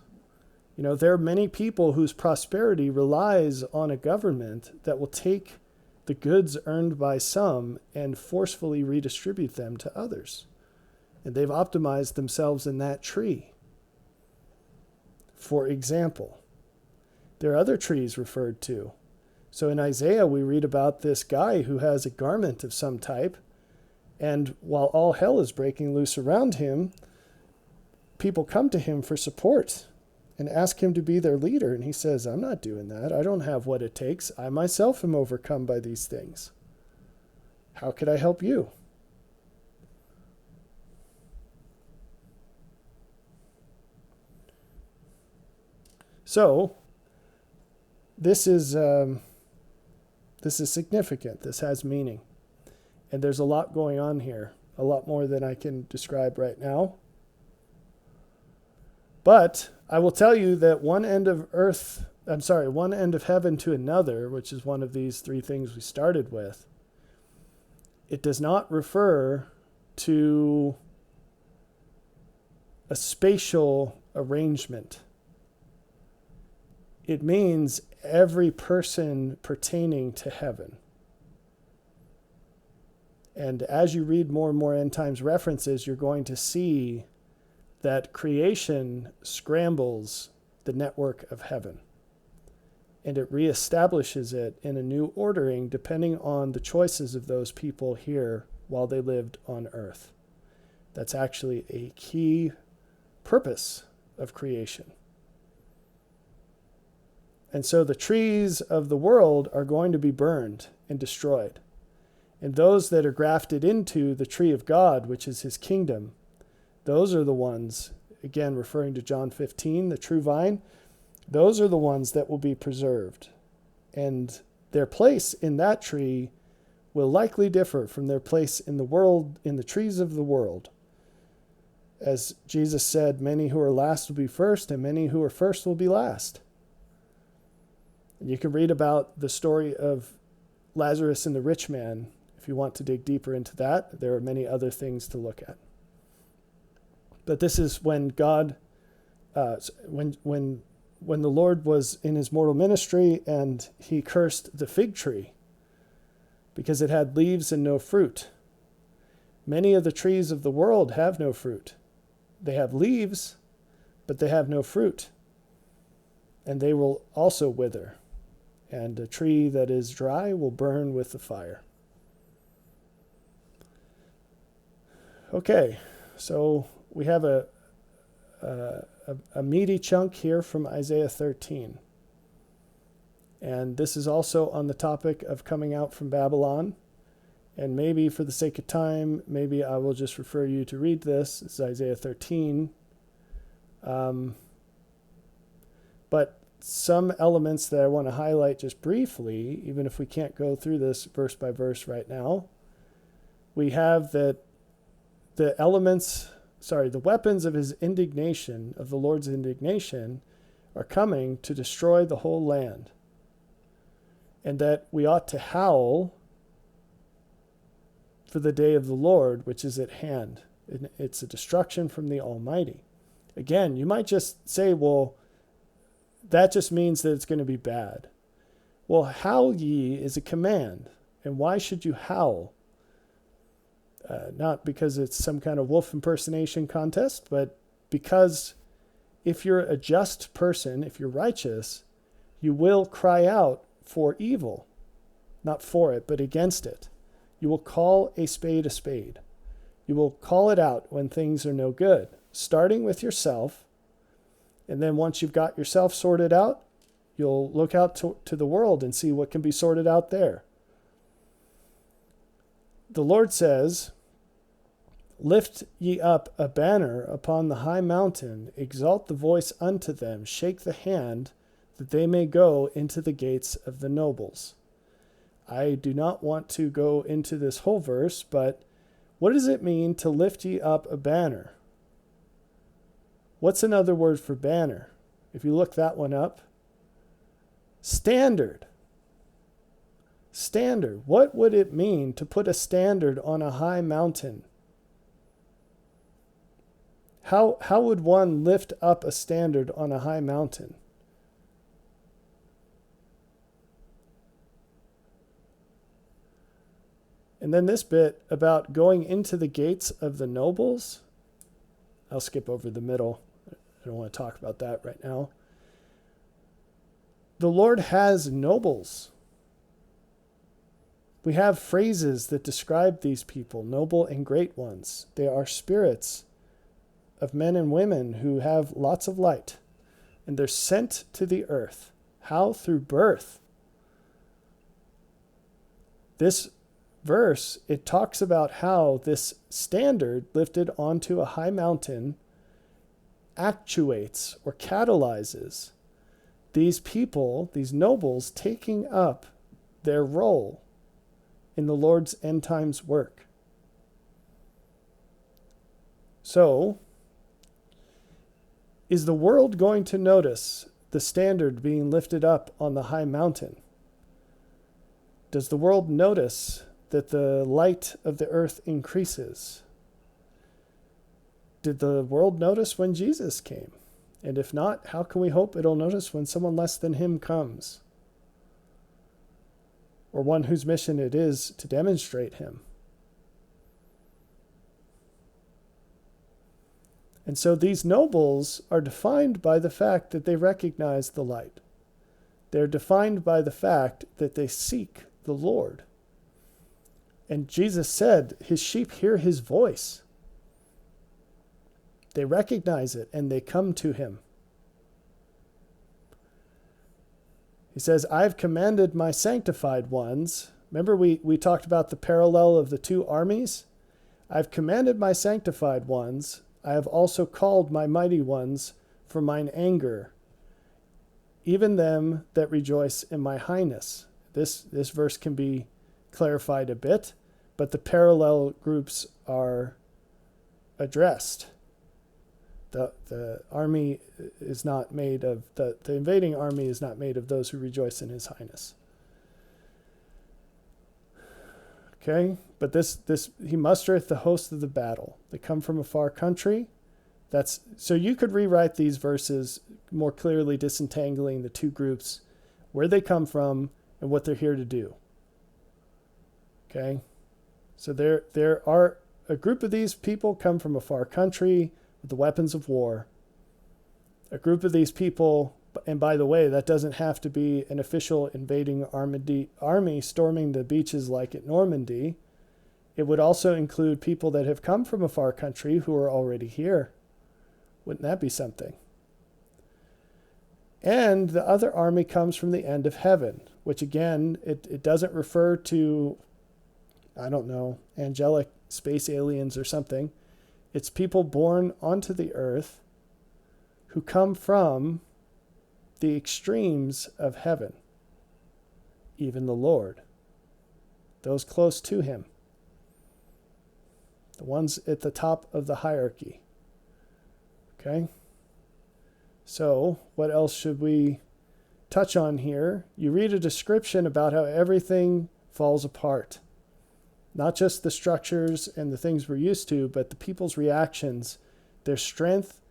there are many people whose prosperity relies on a government that will take the goods earned by some and forcefully redistribute them to others. And they've optimized themselves in that tree. For example, there are other trees referred to. So in Isaiah, we read about this guy who has a garment of some type, and while all hell is breaking loose around him, people come to him for support and ask him to be their leader. And he says, I'm not doing that. I don't have what it takes. I myself am overcome by these things. How could I help you? So, this is significant. This has meaning. And there's a lot going on here, a lot more than I can describe right now. But I will tell you that one end of heaven to another, which is one of these three things we started with, it does not refer to a spatial arrangement. It means every person pertaining to heaven. And as you read more and more end times references, you're going to see that creation scrambles the network of heaven. And it reestablishes it in a new ordering depending on the choices of those people here while they lived on earth. That's actually a key purpose of creation. And so the trees of the world are going to be burned and destroyed. And those that are grafted into the tree of God, which is his kingdom, those are the ones, again referring to John 15, the true vine, those are the ones that will be preserved. And their place in that tree will likely differ from their place in the world, in the trees of the world. As Jesus said, many who are last will be first, and many who are first will be last. And you can read about the story of Lazarus and the rich man if you want to dig deeper into that. There are many other things to look at. But this is when God, when the Lord was in his mortal ministry and he cursed the fig tree because it had leaves and no fruit. Many of the trees of the world have no fruit. They have leaves, but they have no fruit. And they will also wither. and a tree that is dry will burn with the fire. Okay, so we have a meaty chunk here from Isaiah 13. And this is also on the topic of coming out from Babylon. And maybe for the sake of time, maybe I will just refer you to read this. It's Isaiah 13. But some elements that I want to highlight just briefly, even if we can't go through this verse by verse right now, we have that the weapons of his indignation, of the Lord's indignation, are coming to destroy the whole land. And that we ought to howl for the day of the Lord, which is at hand. It's a destruction from the Almighty. Again, you might just say, well, that just means that it's going to be bad. Well, howl ye is a command. And why should you howl? Not because it's some kind of wolf impersonation contest, but because if you're a just person, if you're righteous, you will cry out for evil. Not for it, but against it. You will call a spade a spade. You will call it out when things are no good, starting with yourself. And then once you've got yourself sorted out, you'll look out to the world and see what can be sorted out there. The Lord says, lift ye up a banner upon the high mountain, exalt the voice unto them, shake the hand, that they may go into the gates of the nobles. I do not want to go into this whole verse, but what does it mean to lift ye up a banner? What's another word for banner? If you look that one up, standard. Standard. What would it mean to put a standard on a high mountain? How would one lift up a standard on a high mountain? And then this bit about going into the gates of the nobles. I'll skip over the middle. I don't want to talk about that right now. The Lord has nobles. We have phrases that describe these people, noble and great ones. They are spirits of men and women who have lots of light. And they're sent to the earth. How? Through birth. This verse, it talks about how this standard lifted onto a high mountain actuates or catalyzes these people, these nobles, taking up their role in the Lord's end times work. So, is the world going to notice the standard being lifted up on the high mountain? Does the world notice that the light of the earth increases? Did the world notice when Jesus came? And if not, how can we hope it'll notice when someone less than him comes? Or one whose mission it is to demonstrate him. And so these nobles are defined by the fact that they recognize the light. They're defined by the fact that they seek the Lord. And Jesus said, his sheep hear his voice. They recognize it and they come to him. He says, I've commanded my sanctified ones. Remember we talked about the parallel of the two armies? I've commanded my sanctified ones. I have also called my mighty ones for mine anger, even them that rejoice in my highness. This verse can be clarified a bit, but the parallel groups are addressed. The army is not made of, the invading army is not made of those who rejoice in his highness. Okay, but this he mustereth the host of the battle. They come from a far country. So you could rewrite these verses more clearly, disentangling the two groups, where they come from and what they're here to do. Okay, so there are a group of these people come from a far country with the weapons of war. A group of these people And by the way, that doesn't have to be an official invading army storming the beaches like at Normandy. It would also include people that have come from a far country who are already here. Wouldn't that be something? And the other army comes from the end of heaven, which again, it doesn't refer to, I don't know, angelic space aliens or something. It's people born onto the earth who come from the extremes of heaven, even the Lord, those close to him, the ones at the top of the hierarchy. Okay? So, what else should we touch on here? You read a description about how everything falls apart. Not just the structures and the things we're used to, but the people's reactions, their strength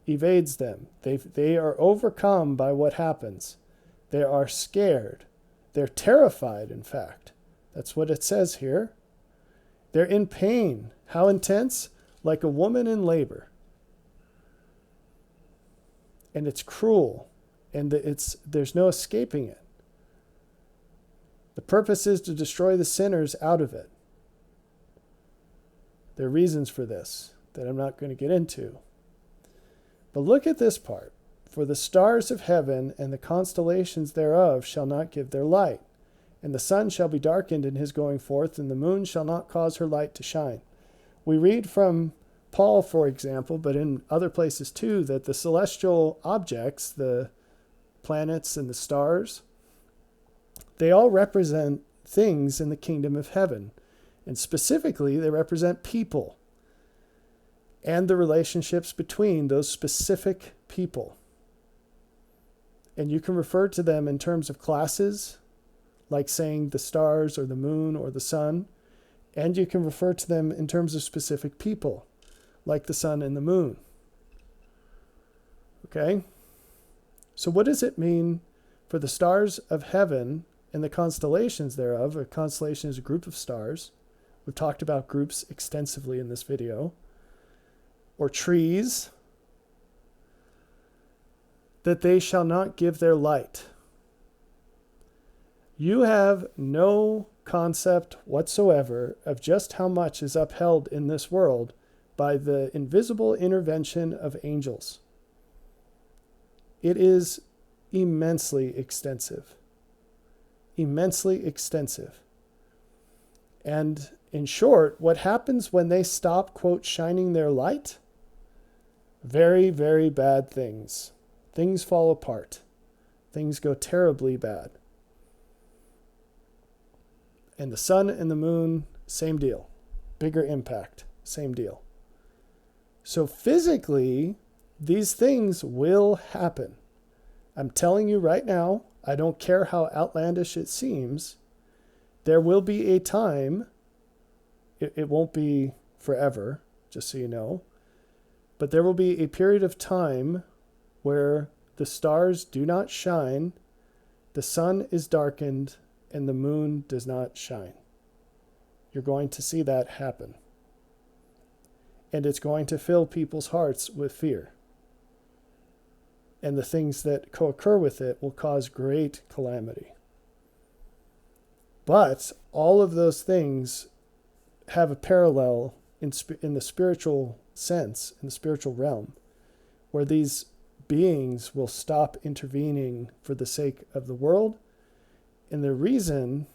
evades them. They are overcome by what happens. They are scared. They're terrified, in fact. That's what it says here. They're in pain. How intense? Like a woman in labor. And it's cruel. And there's no escaping it. The purpose is to destroy the sinners out of it. There are reasons for this that I'm not going to get into. But look at this part. For the stars of heaven and the constellations thereof shall not give their light. And the sun shall be darkened in his going forth, and the moon shall not cause her light to shine. We read from Paul, for example, but in other places too, that the celestial objects, the planets and the stars, they all represent things in the kingdom of heaven. And specifically, they represent people and the relationships between those specific people. And you can refer to them in terms of classes, like saying the stars or the moon or the sun. And you can refer to them in terms of specific people, like the sun and the moon. Okay? So what does it mean for the stars of heaven and the constellations thereof? A constellation is a group of stars. We've talked about groups extensively in this video. Or trees. That they shall not give their light. You have no concept whatsoever of just how much is upheld in this world by the invisible intervention of angels. It is immensely extensive. Immensely extensive. And in short, what happens when they stop, quote, shining their light? Very, very bad things. Things fall apart. Things go terribly bad. And the sun and the moon, same deal. Bigger impact, same deal. So physically, these things will happen. I'm telling you right now, I don't care how outlandish it seems, there will be a time, it won't be forever, just so you know, but there will be a period of time where the stars do not shine, the sun is darkened, and the moon does not shine. You're going to see that happen. And it's going to fill people's hearts with fear. And the things that co-occur with it will cause great calamity. But all of those things have a parallel in the spiritual sense, in the spiritual realm, where these beings will stop intervening for the sake of the world. And the reason,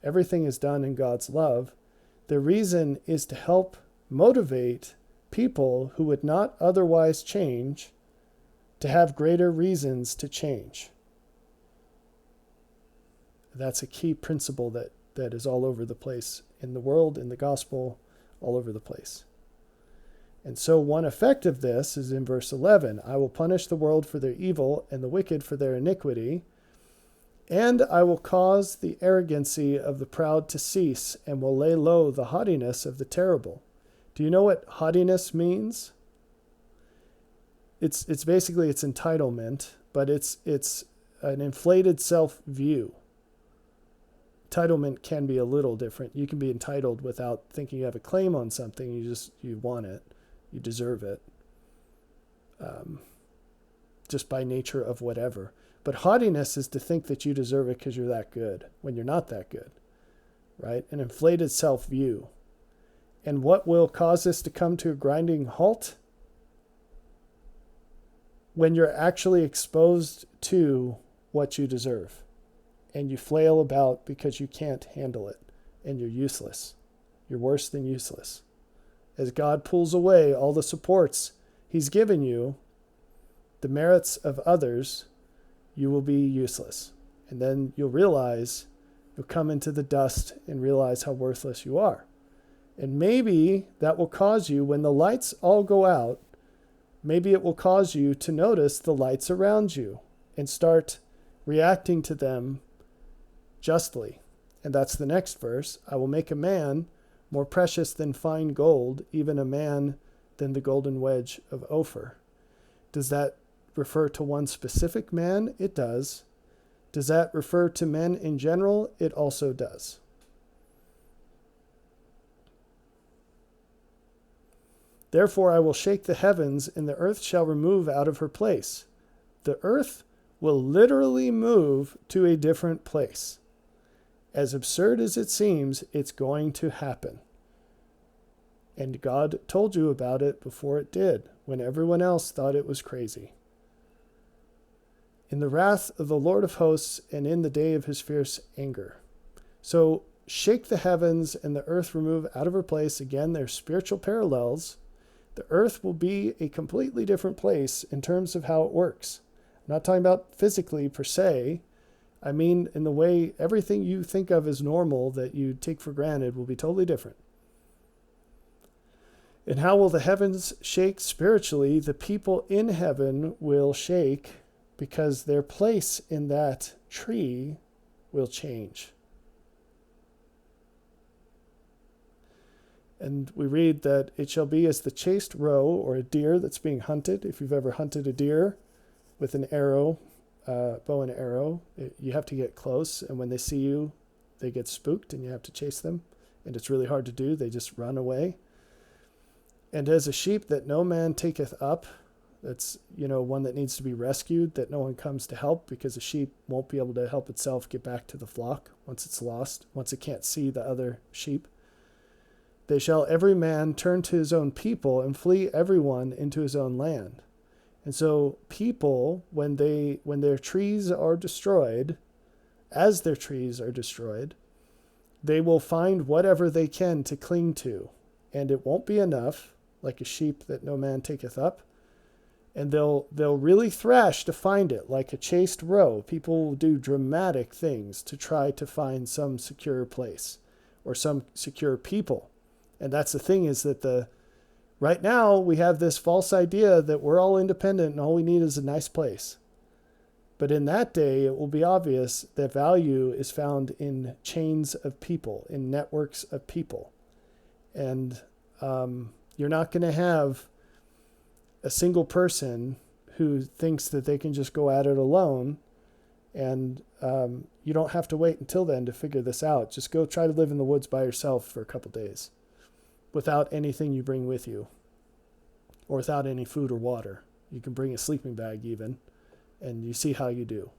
everything is done in God's love, the reason is to help motivate people who would not otherwise change to have greater reasons to change. That's a key principle that is all over the place in the world, in the gospel, all over the place. And so one effect of this is in verse 11. I will punish the world for their evil and the wicked for their iniquity. And I will cause the arrogancy of the proud to cease and will lay low the haughtiness of the terrible. Do you know what haughtiness means? It's basically its entitlement, but it's an inflated self-view. Entitlement can be a little different. You can be entitled without thinking you have a claim on something. You want it. You deserve it. just by nature of whatever. But haughtiness is to think that you deserve it because you're that good when you're not that good, right? An inflated self-view. And what will cause this to come to a grinding halt? When you're actually exposed to what you deserve and you flail about because you can't handle it and you're useless. You're worse than useless. As God pulls away all the supports he's given you, the merits of others, you will be useless. And then you'll come into the dust and realize how worthless you are. And maybe that will cause you, when the lights all go out, maybe it will cause you to notice the lights around you and start reacting to them justly. And that's the next verse. I will make a man more precious than fine gold, even a man than the golden wedge of Ophir. Does that refer to one specific man? It does. Does that refer to men in general? It also does. Therefore I will shake the heavens, and the earth shall remove out of her place. The earth will literally move to a different place. As absurd as it seems, it's going to happen. And God told you about it before it did, when everyone else thought it was crazy. In the wrath of the Lord of hosts, and in the day of his fierce anger. So shake the heavens and the earth remove out of her place. Again, there's spiritual parallels. The earth will be a completely different place in terms of how it works. I'm not talking about physically per se. I mean in the way everything you think of as normal that you take for granted will be totally different. And how will the heavens shake spiritually? The people in heaven will shake because their place in that tree will change. And we read that it shall be as the chased roe, or a deer that's being hunted. If you've ever hunted a deer with an arrow, bow and arrow, you have to get close. And when they see you, they get spooked and you have to chase them. And it's really hard to do. They just run away. And as a sheep that no man taketh up, that's, one that needs to be rescued, that no one comes to help, because a sheep won't be able to help itself get back to the flock once it's lost, once it can't see the other sheep. They shall every man turn to his own people and flee everyone into his own land. And so people, when their trees are destroyed, as their trees are destroyed, they will find whatever they can to cling to. And it won't be enough, like a sheep that no man taketh up. And they'll really thrash to find it, like a chased roe. People will do dramatic things to try to find some secure place or some secure people. And that's the thing, is that right now we have this false idea that we're all independent and all we need is a nice place. But in that day, it will be obvious that value is found in chains of people, in networks of people. And you're not going to have a single person who thinks that they can just go at it alone. And you don't have to wait until then to figure this out. Just go try to live in the woods by yourself for a couple days without anything you bring with you, or without any food or water. You can bring a sleeping bag even, and you see how you do.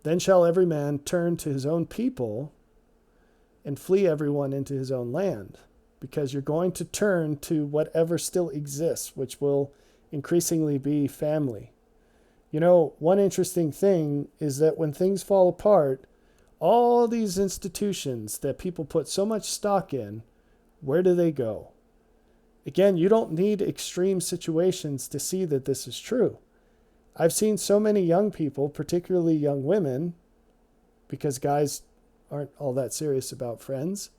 Then shall every man turn to his own people and flee everyone into his own land, because you're going to turn to whatever still exists, which will increasingly be family. One interesting thing is that when things fall apart, all these institutions that people put so much stock in, where do they go? Again, you don't need extreme situations to see that this is true. I've seen so many young people, particularly young women, because guys aren't all that serious about friends,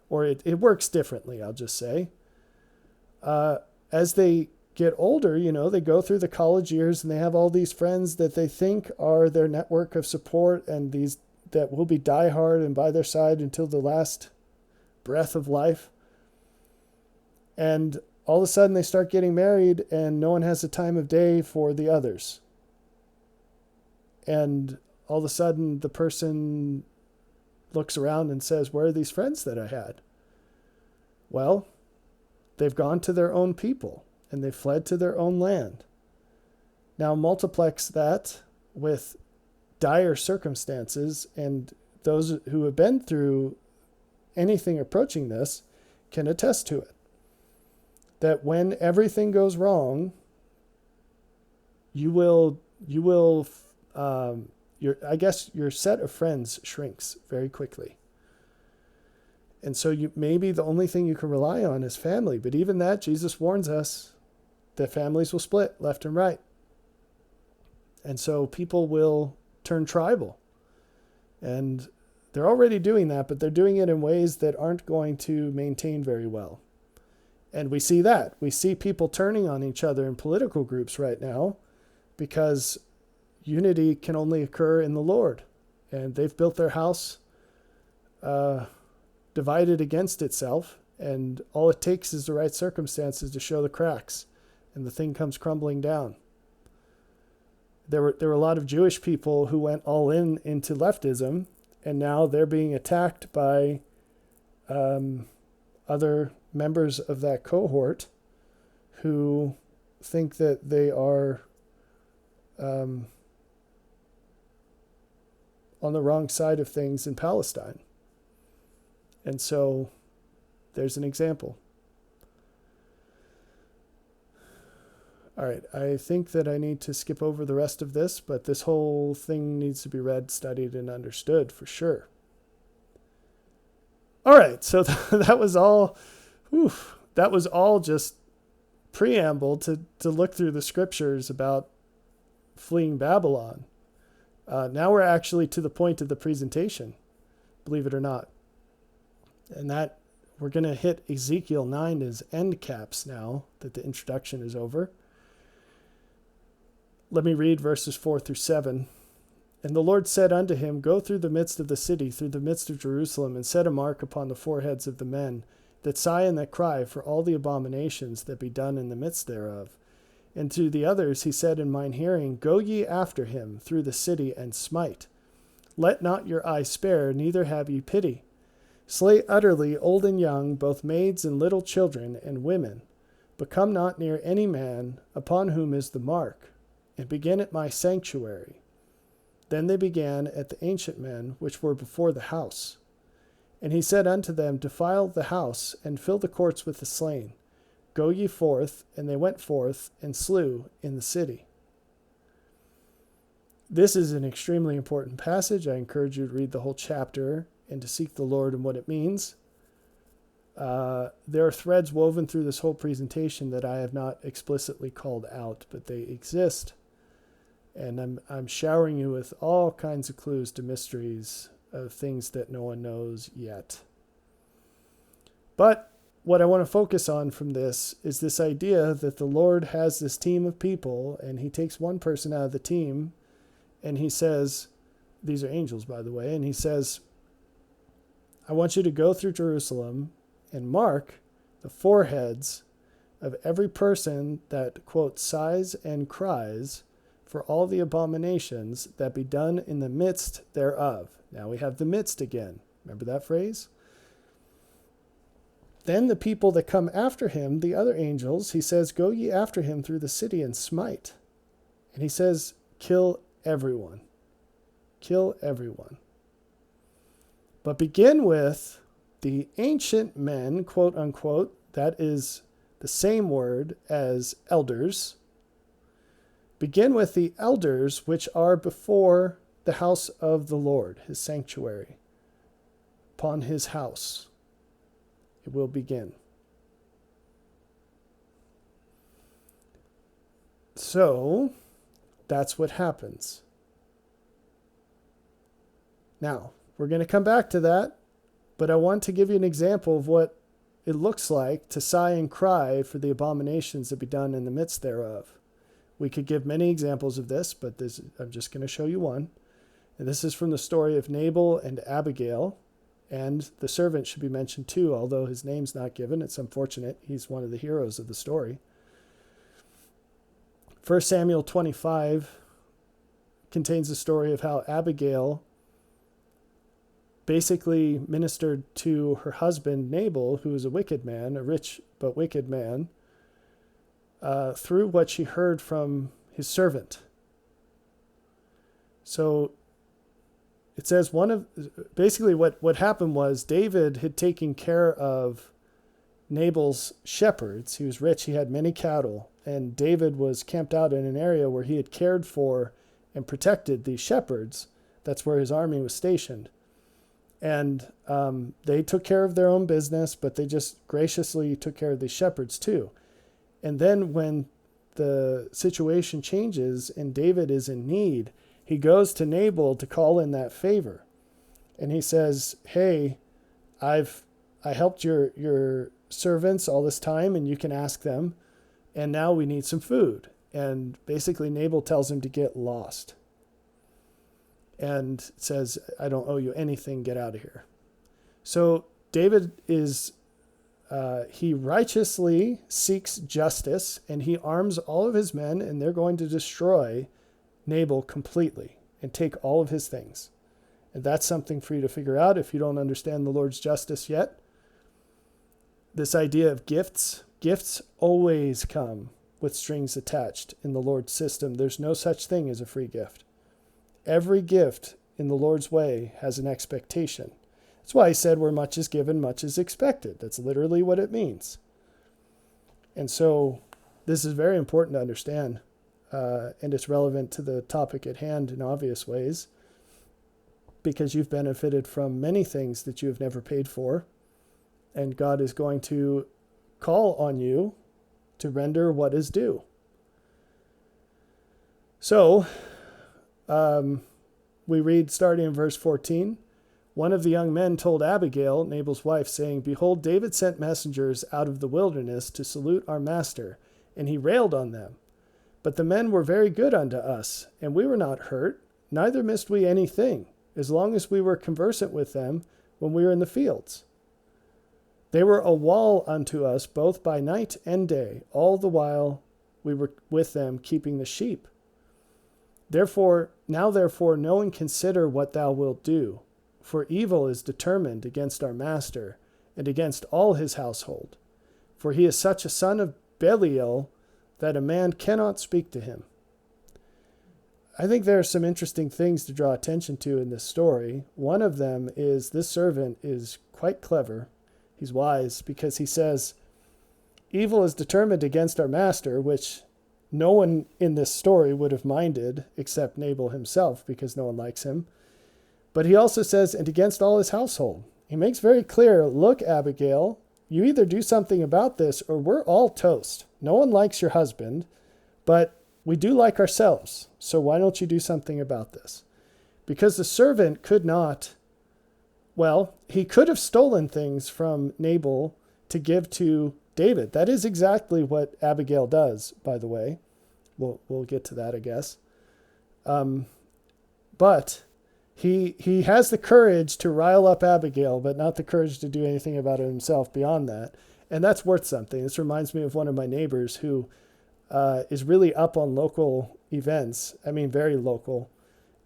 or it works differently, I'll just say. As they get older, they go through the college years and they have all these friends that they think are their network of support, and these that will be diehard and by their side until the last breath of life. And all of a sudden they start getting married and no one has a time of day for the others. And all of a sudden the person looks around and says, where are these friends that I had? Well, they've gone to their own people and they've fled to their own land. Now multiplex that with dire circumstances, and those who have been through anything approaching this can attest to it. That when everything goes wrong, your set of friends shrinks very quickly. And so maybe the only thing you can rely on is family. But even that, Jesus warns us that families will split left and right. And so people will turn tribal. And they're already doing that, but they're doing it in ways that aren't going to maintain very well. And we see that. We see people turning on each other in political groups right now because unity can only occur in the Lord. And they've built their house divided against itself, and all it takes is the right circumstances to show the cracks, and the thing comes crumbling down. There were a lot of Jewish people who went all into leftism, and now they're being attacked by other members of that cohort who think that they are on the wrong side of things in Palestine. And so there's an example. All right, I think that I need to skip over the rest of this, but this whole thing needs to be read, studied, and understood for sure. All right, so that was all. That was all just preamble to look through the scriptures about fleeing Babylon. Now we're actually to the point of the presentation, believe it or not. And that we're going to hit Ezekiel 9 as end caps now that the introduction is over. Let me read verses 4 through 7. And the Lord said unto him, Go through the midst of the city, through the midst of Jerusalem, and set a mark upon the foreheads of the men that sigh and that cry for all the abominations that be done in the midst thereof. And to the others he said in mine hearing, Go ye after him through the city, and smite. Let not your eye spare, neither have ye pity. Slay utterly old and young, both maids and little children and women, but come not near any man upon whom is the mark, and begin at my sanctuary. Then they began at the ancient men which were before the house. And he said unto them, Defile the house, and fill the courts with the slain. Go ye forth. And they went forth, and slew in the city. This is an extremely important passage. I encourage you to read the whole chapter and to seek the Lord and what it means. There are threads woven through this whole presentation that I have not explicitly called out, but they exist. And I'm showering you with all kinds of clues to mysteries of things that no one knows yet. But what I want to focus on from this is this idea that the Lord has this team of people, and he takes one person out of the team, and he says, these are angels, by the way, and he says, I want you to go through Jerusalem and mark the foreheads of every person that, quote, sighs and cries for all the abominations that be done in the midst thereof. Now we have the midst again. Remember that phrase? Then the people that come after him, the other angels, he says, Go ye after him through the city and smite. And he says, kill everyone. Kill everyone. But begin with the ancient men, quote unquote, that is the same word as elders. Begin with the elders which are before the house of the Lord, his sanctuary. Upon his house it will begin. So that's what happens. Now, we're going to come back to that, but I want to give you an example of what it looks like to sigh and cry for the abominations that be done in the midst thereof. We could give many examples of this, but I'm just going to show you one. And this is from the story of Nabal and Abigail, and the servant should be mentioned too, although his name's not given. It's unfortunate. He's one of the heroes of the story. 1 Samuel 25 contains the story of how Abigail basically ministered to her husband Nabal, who was a wicked man, a rich but wicked man, through what she heard from his servant. So it says basically what happened was David had taken care of Nabal's shepherds. He was rich, he had many cattle, and David was camped out in an area where he had cared for and protected these shepherds. That's where his army was stationed. And they took care of their own business, but they just graciously took care of these shepherds too. And then when the situation changes and David is in need, he goes to Nabal to call in that favor. And he says, hey, I helped your servants all this time, and you can ask them, and now we need some food. And basically Nabal tells him to get lost. And says, I don't owe you anything, get out of here. So David he righteously seeks justice, and he arms all of his men, and they're going to destroy Nabal completely and take all of his things. And that's something for you to figure out if you don't understand the Lord's justice yet. This idea of gifts always come with strings attached in the Lord's system. There's no such thing as a free gift. Every gift in the Lord's way has an expectation. That's why he said where much is given, much is expected. That's literally what it means. And so this is very important to understand, and it's relevant to the topic at hand in obvious ways, because you've benefited from many things that you have never paid for, and God is going to call on you to render what is due. So, we read starting in verse 14, one of the young men told Abigail, Nabal's wife, saying, behold, David sent messengers out of the wilderness to salute our master, and he railed on them. But the men were very good unto us, and we were not hurt, neither missed we anything, as long as we were conversant with them when we were in the fields. They were a wall unto us both by night and day, all the while we were with them keeping the sheep. Therefore, know and consider what thou wilt do, for evil is determined against our master and against all his household. For he is such a son of Belial that a man cannot speak to him. I think there are some interesting things to draw attention to in this story. One of them is this servant is quite clever. He's wise because he says, evil is determined against our master, which no one in this story would have minded except Nabal himself, because no one likes him. But he also says, and against all his household. He makes very clear, look, Abigail, you either do something about this or we're all toast. No one likes your husband, but we do like ourselves. So why don't you do something about this? Because the servant could not, he could have stolen things from Nabal to give to David. That is exactly what Abigail does, by the way. We'll get to that, I guess. But he has the courage to rile up Abigail, but not the courage to do anything about it himself beyond that. And that's worth something. This reminds me of one of my neighbors who is really up on local events. I mean, very local.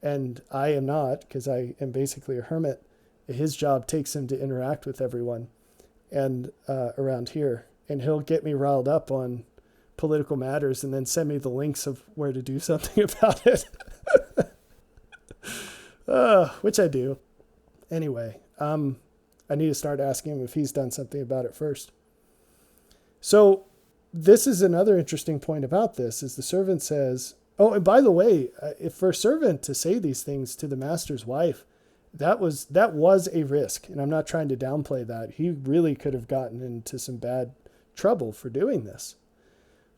And I am not, because I am basically a hermit. His job takes him to interact with everyone and around here. And he'll get me riled up on political matters and then send me the links of where to do something about it. Which I do. Anyway, I need to start asking him if he's done something about it first. So this is another interesting point about this, is the servant says, oh, and by the way, if for a servant to say these things to the master's wife, that was a risk. And I'm not trying to downplay that. He really could have gotten into some bad trouble for doing this.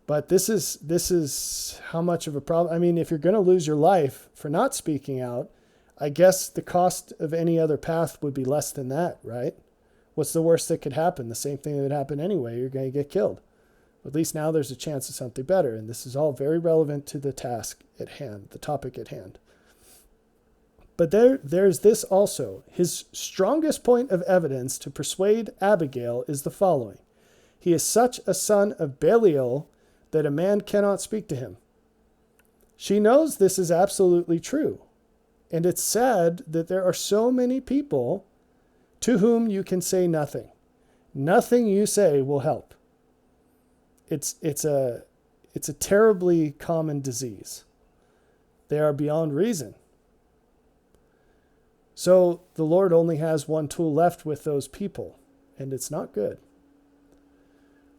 But this is how much of a problem. I mean, if you're going to lose your life for not speaking out, I guess the cost of any other path would be less than that, right? What's the worst that could happen? The same thing that would happen anyway. You're going to get killed. At least now there's a chance of something better. And this is all very relevant to the task at hand, the topic at hand. But there's this also. His strongest point of evidence to persuade Abigail is the following. He is such a son of Belial that a man cannot speak to him. She knows this is absolutely true. And it's sad that there are so many people to whom you can say nothing. Nothing you say will help. It's It's a terribly common disease. They are beyond reason. So the Lord only has one tool left with those people, and it's not good.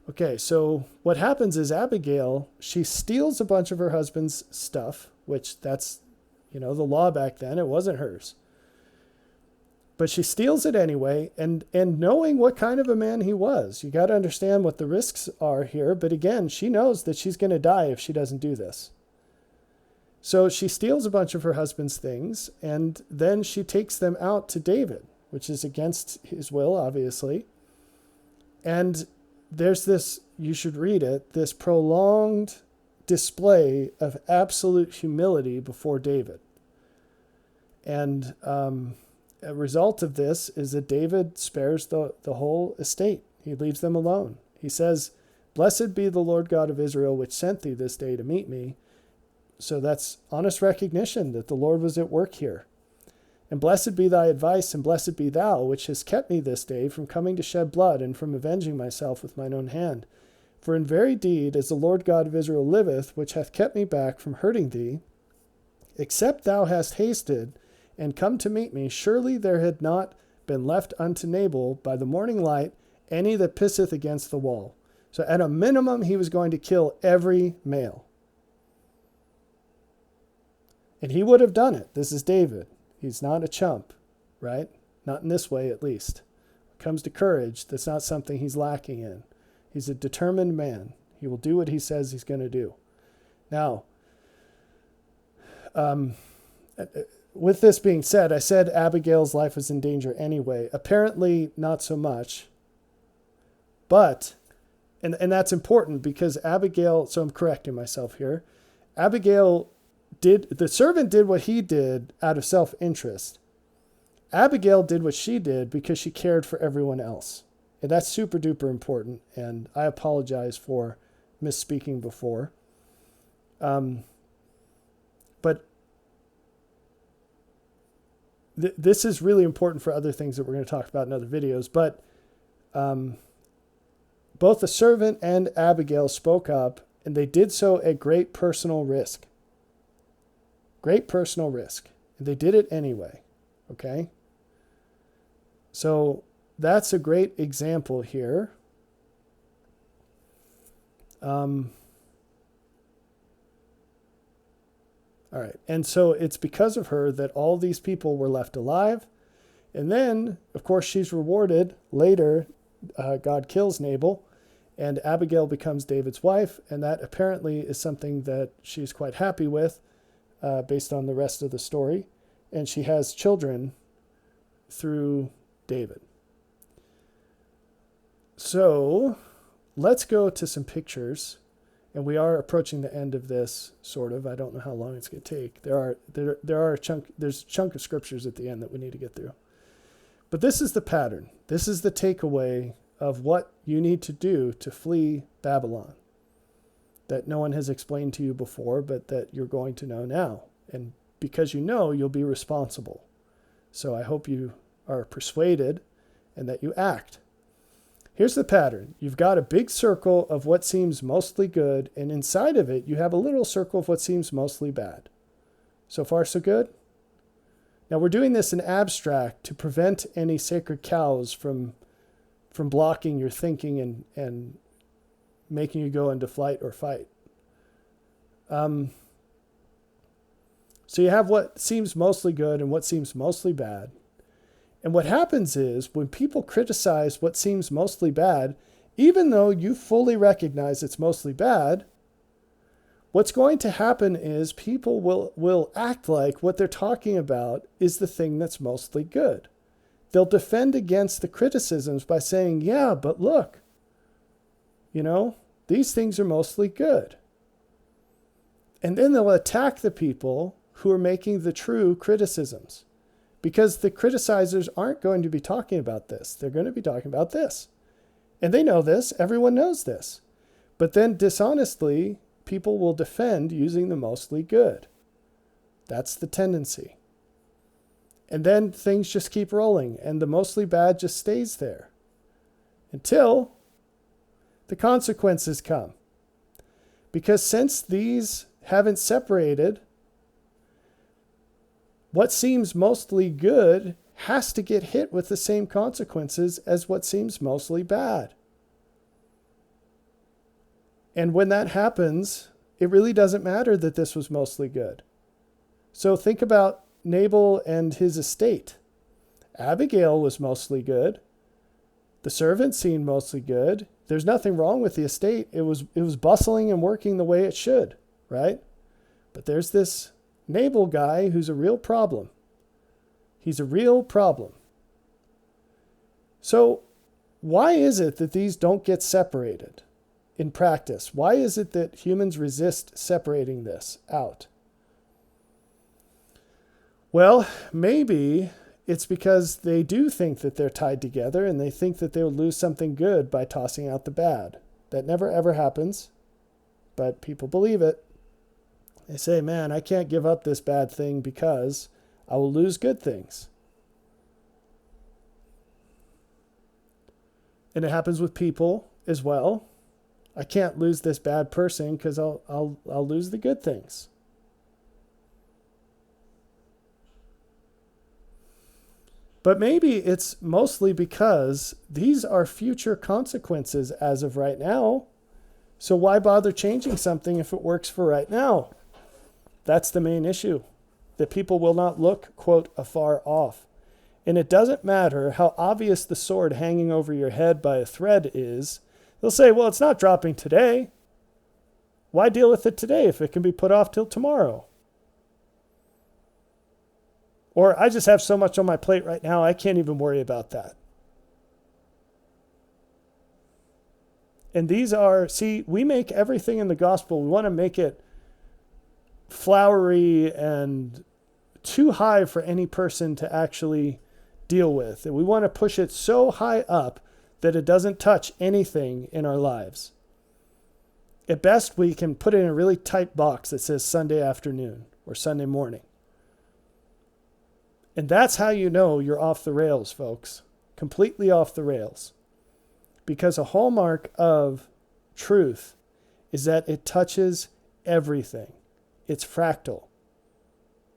Okay, so what happens is Abigail, she steals a bunch of her husband's stuff, which that's, the law back then. It wasn't hers. But she steals it anyway, and knowing what kind of a man he was, you got to understand what the risks are here. But again, she knows that she's going to die if she doesn't do this. So she steals a bunch of her husband's things, and then she takes them out to David, which is against his will, obviously. And there's this, you should read it, this prolonged display of absolute humility before David. And a result of this is that David spares the whole estate. He leaves them alone. He says, "Blessed be the Lord God of Israel, which sent thee this day to meet me." So that's honest recognition that the Lord was at work here. "And blessed be thy advice, and blessed be thou, which hast kept me this day from coming to shed blood, and from avenging myself with mine own hand. For in very deed, as the Lord God of Israel liveth, which hath kept me back from hurting thee, except thou hast hasted and come to meet me, surely there had not been left unto Nabal by the morning light any that pisseth against the wall." So at a minimum, he was going to kill every male. And he would have done it. This is David. He's not a chump, right? Not in this way, at least. When it comes to courage, that's not something he's lacking in. He's a determined man. He will do what he says he's going to do. Now, with this being said, I said Abigail's life was in danger anyway. Apparently, not so much. But, and that's important because Abigail, so I'm correcting myself here. The servant did what he did out of self-interest. Abigail did what she did because she cared for everyone else. And that's super duper important. And I apologize for misspeaking before. But this is really important for other things that we're going to talk about in other videos. But both the servant and Abigail spoke up, and they did so at great personal risk. Great personal risk. And they did it anyway. Okay? So that's a great example here. All right. And so it's because of her that all these people were left alive. And then, of course, she's rewarded. Later, God kills Nabal, and Abigail becomes David's wife. And that apparently is something that she's quite happy with, based on the rest of the story. And she has children through David. So let's go to some pictures. And we are approaching the end of this, sort of. I don't know how long it's going to take. There's a chunk of scriptures at the end that we need to get through. But this is the pattern. This is the takeaway of what you need to do to flee Babylon, that no one has explained to you before, but that you're going to know now. And because you know, you'll be responsible. So I hope you are persuaded and that you act. Here's the pattern. You've got a big circle of what seems mostly good, and inside of it, you have a little circle of what seems mostly bad. So far, so good? Now, we're doing this in abstract to prevent any sacred cows from blocking your thinking and making you go into flight or fight. So you have what seems mostly good and what seems mostly bad. And what happens is when people criticize what seems mostly bad, even though you fully recognize it's mostly bad, what's going to happen is people will act like what they're talking about is the thing that's mostly good. They'll defend against the criticisms by saying, yeah, but look, these things are mostly good. And then they'll attack the people who are making the true criticisms. Because the criticizers aren't going to be talking about this. They're going to be talking about this. And they know this. Everyone knows this. But then dishonestly, people will defend using the mostly good. That's the tendency. And then things just keep rolling. And the mostly bad just stays there. Until the consequences come. Because since these haven't separated, what seems mostly good has to get hit with the same consequences as what seems mostly bad. And when that happens, it really doesn't matter that this was mostly good. So think about Nabal and his estate. Abigail was mostly good. The servants seemed mostly good. There's nothing wrong with the estate. It was bustling and working the way it should, right? But there's this Nabal guy who's a real problem. He's a real problem. So why is it that these don't get separated in practice? Why is it that humans resist separating this out? Well, maybe it's because they do think that they're tied together and they think that they'll lose something good by tossing out the bad. That never ever happens, but people believe it. They say, man, I can't give up this bad thing because I will lose good things. And it happens with people as well. I can't lose this bad person because I'll lose the good things. But maybe it's mostly because these are future consequences as of right now. So why bother changing something if it works for right now? That's the main issue, that people will not look, quote, afar off. And it doesn't matter how obvious the sword hanging over your head by a thread is. They'll say, well, it's not dropping today. Why deal with it today if it can be put off till tomorrow? Or I just have so much on my plate right now, I can't even worry about that. And these are, see, we make everything in the gospel, we want to make it flowery and too high for any person to actually deal with. And we want to push it so high up that it doesn't touch anything in our lives. At best, we can put it in a really tight box that says Sunday afternoon or Sunday morning. And that's how you know you're off the rails, folks. Completely off the rails. Because a hallmark of truth is that it touches everything. It's fractal.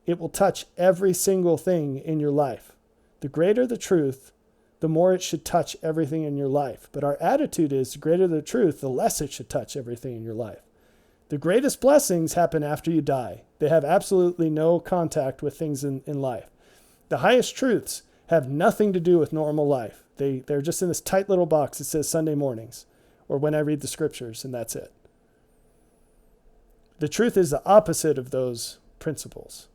It will touch every single thing in your life. The greater the truth, the more it should touch everything in your life. But our attitude is the greater the truth, the less it should touch everything in your life. The greatest blessings happen after you die. They have absolutely no contact with things in life. The highest truths have nothing to do with normal life. They're just in this tight little box that says Sunday mornings or when I read the scriptures, and that's it. The truth is the opposite of those principles.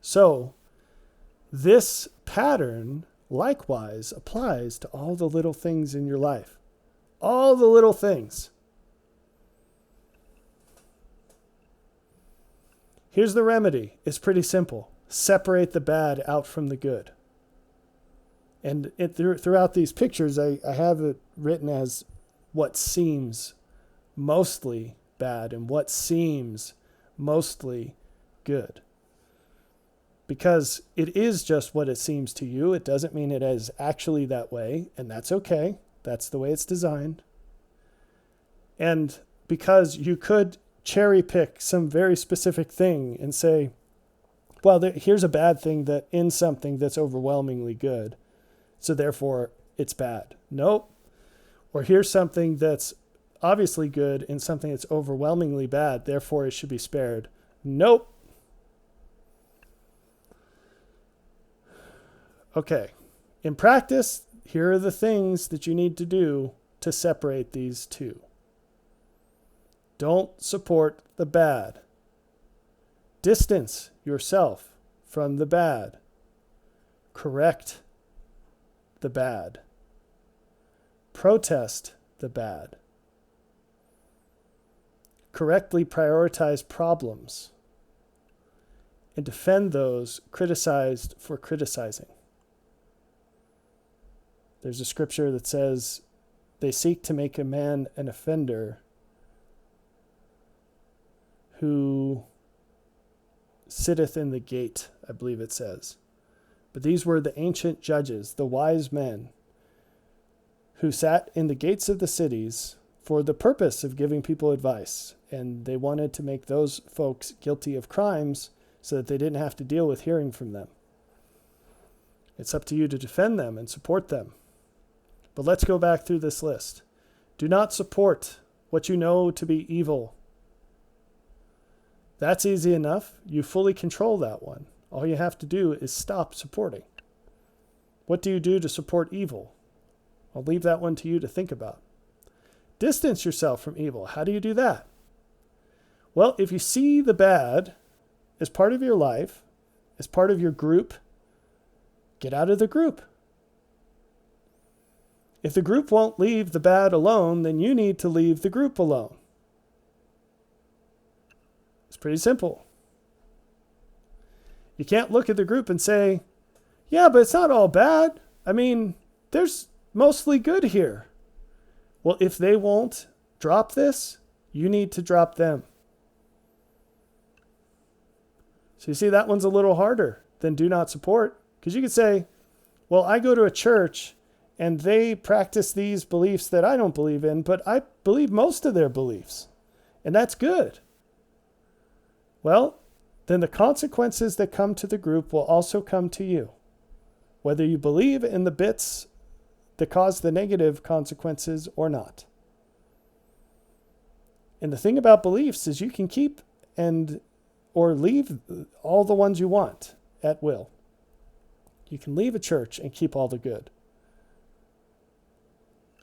So, this pattern likewise applies to all the little things in your life. All the little things. Here's the remedy. It's pretty simple. Separate the bad out from the good. And throughout these pictures, I have it written as what seems mostly bad and what seems mostly good. Because it is just what it seems to you. It doesn't mean it is actually that way, and that's okay. That's the way it's designed. And because you could cherry pick some very specific thing and say, well, here's a bad thing that in something that's overwhelmingly good, so therefore it's bad. Nope. Or here's something that's obviously good in something that's overwhelmingly bad, therefore it should be spared. Nope. Okay. In practice, here are the things that you need to do to separate these two. Don't support the bad. Distance yourself from the bad. Correct the bad. Protest the bad. Correctly prioritize problems. And defend those criticized for criticizing. There's a scripture that says, they seek to make a man an offender who sitteth in the gate, I believe it says. But these were the ancient judges, the wise men, who sat in the gates of the cities for the purpose of giving people advice. And they wanted to make those folks guilty of crimes so that they didn't have to deal with hearing from them. It's up to you to defend them and support them. But let's go back through this list. Do not support what you know to be evil. That's easy enough. You fully control that one. All you have to do is stop supporting. What do you do to support evil? I'll leave that one to you to think about. Distance yourself from evil. How do you do that? Well, if you see the bad as part of your life, as part of your group, get out of the group. If the group won't leave the bad alone, then you need to leave the group alone. It's pretty simple. You can't look at the group and say, yeah, but it's not all bad. I mean, there's mostly good here. Well, if they won't drop this, you need to drop them. So you see, that one's a little harder than do not support. Because you could say, well, I go to a church and they practice these beliefs that I don't believe in, but I believe most of their beliefs. And that's good. Well, then the consequences that come to the group will also come to you. Whether you believe in the bits that cause the negative consequences or not. And the thing about beliefs is you can keep or leave all the ones you want at will. You can leave a church and keep all the good.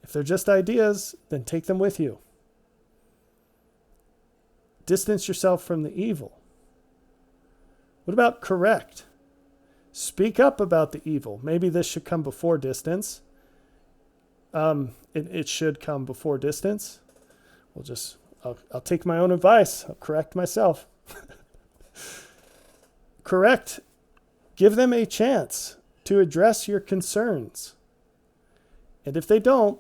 If they're just ideas, then take them with you. Distance yourself from the evil. What about correct? Speak up about the evil. Maybe this should come before distance. It should come before distance. I'll take my own advice. I'll correct myself. Correct. Give them a chance to address your concerns. And if they don't,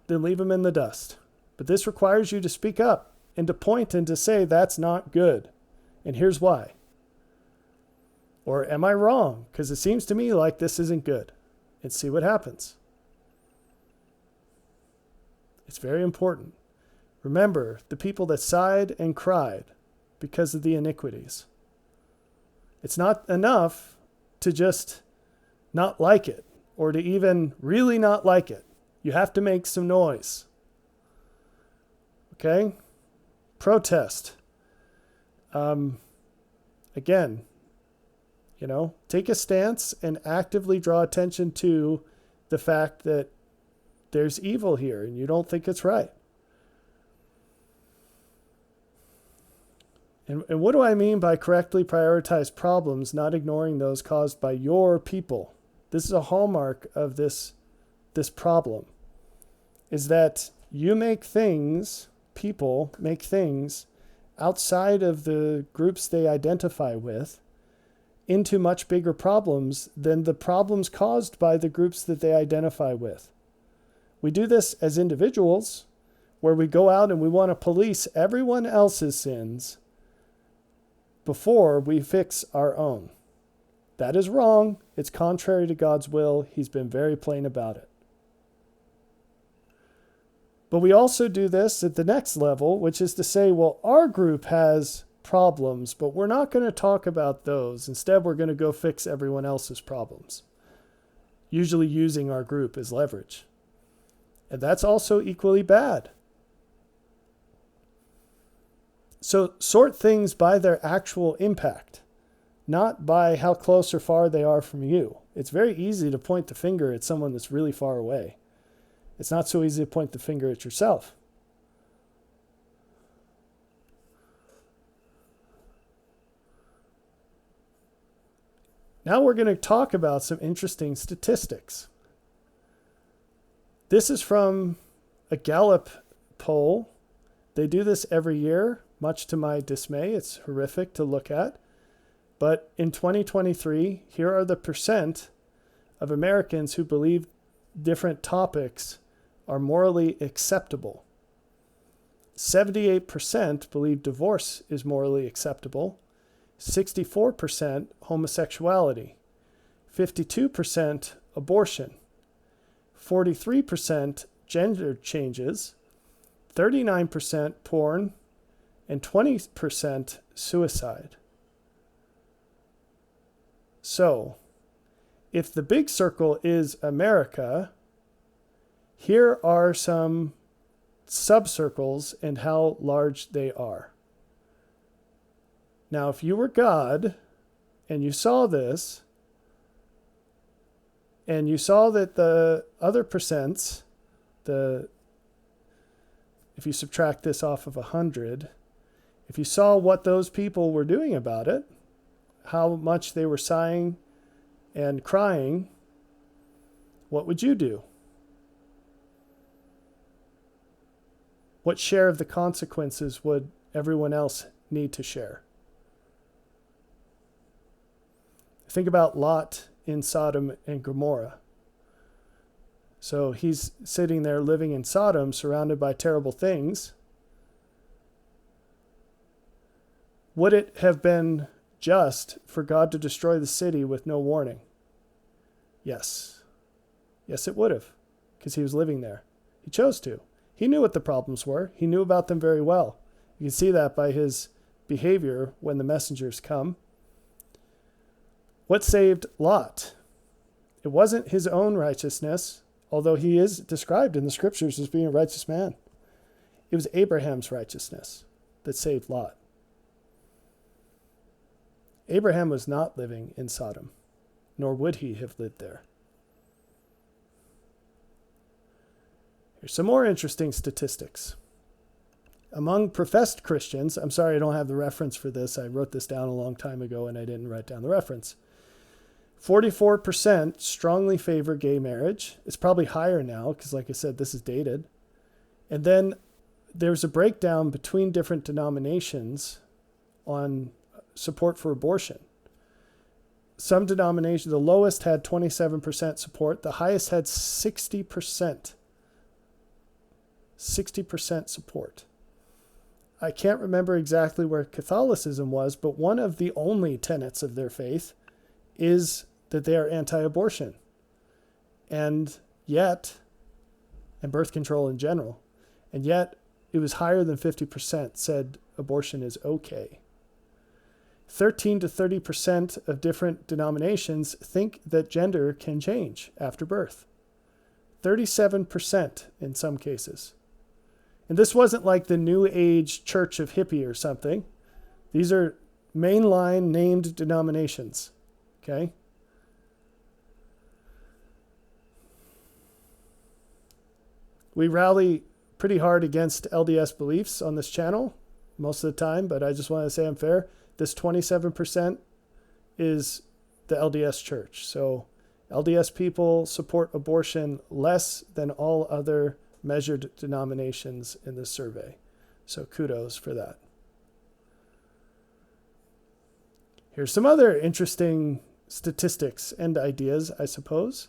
then leave them in the dust. But this requires you to speak up and to point and to say, that's not good. And here's why. Or am I wrong? Because it seems to me like this isn't good. And see what happens. It's very important. Remember the people that sighed and cried because of the iniquities. It's not enough to just not like it or to even really not like it. You have to make some noise. Okay? Protest. Again, take a stance and actively draw attention to the fact that there's evil here and you don't think it's right. And what do I mean by correctly prioritize problems, not ignoring those caused by your people? This is a hallmark of this problem, is that you people make things outside of the groups they identify with into much bigger problems than the problems caused by the groups that they identify with. We do this as individuals, where we go out and we want to police everyone else's sins before we fix our own. That is wrong. It's contrary to God's will. He's been very plain about it. But we also do this at the next level, which is to say, well, our group has problems, but we're not going to talk about those. Instead, we're going to go fix everyone else's problems, usually using our group as leverage. And that's also equally bad. So sort things by their actual impact, not by how close or far they are from you. It's very easy to point the finger at someone that's really far away. It's not so easy to point the finger at yourself. Now we're going to talk about some interesting statistics. This is from a Gallup poll. They do this every year, much to my dismay. It's horrific to look at. But in 2023, here are the percent of Americans who believe different topics are morally acceptable. 78% believe divorce is morally acceptable. 64% homosexuality. 52% abortion. 43% gender changes, 39% porn, and 20% suicide. So, if the big circle is America, here are some subcircles and how large they are. Now, if you were God and you saw this, and you saw that the other percents, if you subtract this off of 100, if you saw what those people were doing about it, how much they were sighing and crying, what would you do? What share of the consequences would everyone else need to share? Think about Lot in Sodom and Gomorrah. So he's sitting there living in Sodom, surrounded by terrible things. Would it have been just for God to destroy the city with no warning? Yes. Yes, it would have, because he was living there. He chose to. He knew what the problems were. He knew about them very well. You can see that by his behavior when the messengers come. What saved Lot? It wasn't his own righteousness, although he is described in the scriptures as being a righteous man. It was Abraham's righteousness that saved Lot. Abraham was not living in Sodom, nor would he have lived there. Here's some more interesting statistics. Among professed Christians, I'm sorry I don't have the reference for this. I wrote this down a long time ago and I didn't write down the reference. 44% strongly favor gay marriage. It's probably higher now because, like I said, this is dated. And then there's a breakdown between different denominations on support for abortion. Some denominations, the lowest had 27% support. The highest had 60%. 60% support. I can't remember exactly where Catholicism was, but one of the only tenets of their faith is that they are anti-abortion. And birth control in general. And yet, it was higher than 50% said abortion is okay. 13 to 30% of different denominations think that gender can change after birth. 37% in some cases. And this wasn't like the New Age Church of Hippie or something. These are mainline named denominations. Okay? We rally pretty hard against LDS beliefs on this channel most of the time, but I just want to say I'm fair. This 27% is the LDS Church. So LDS people support abortion less than all other measured denominations in this survey. So kudos for that. Here's some other interesting statistics and ideas, I suppose.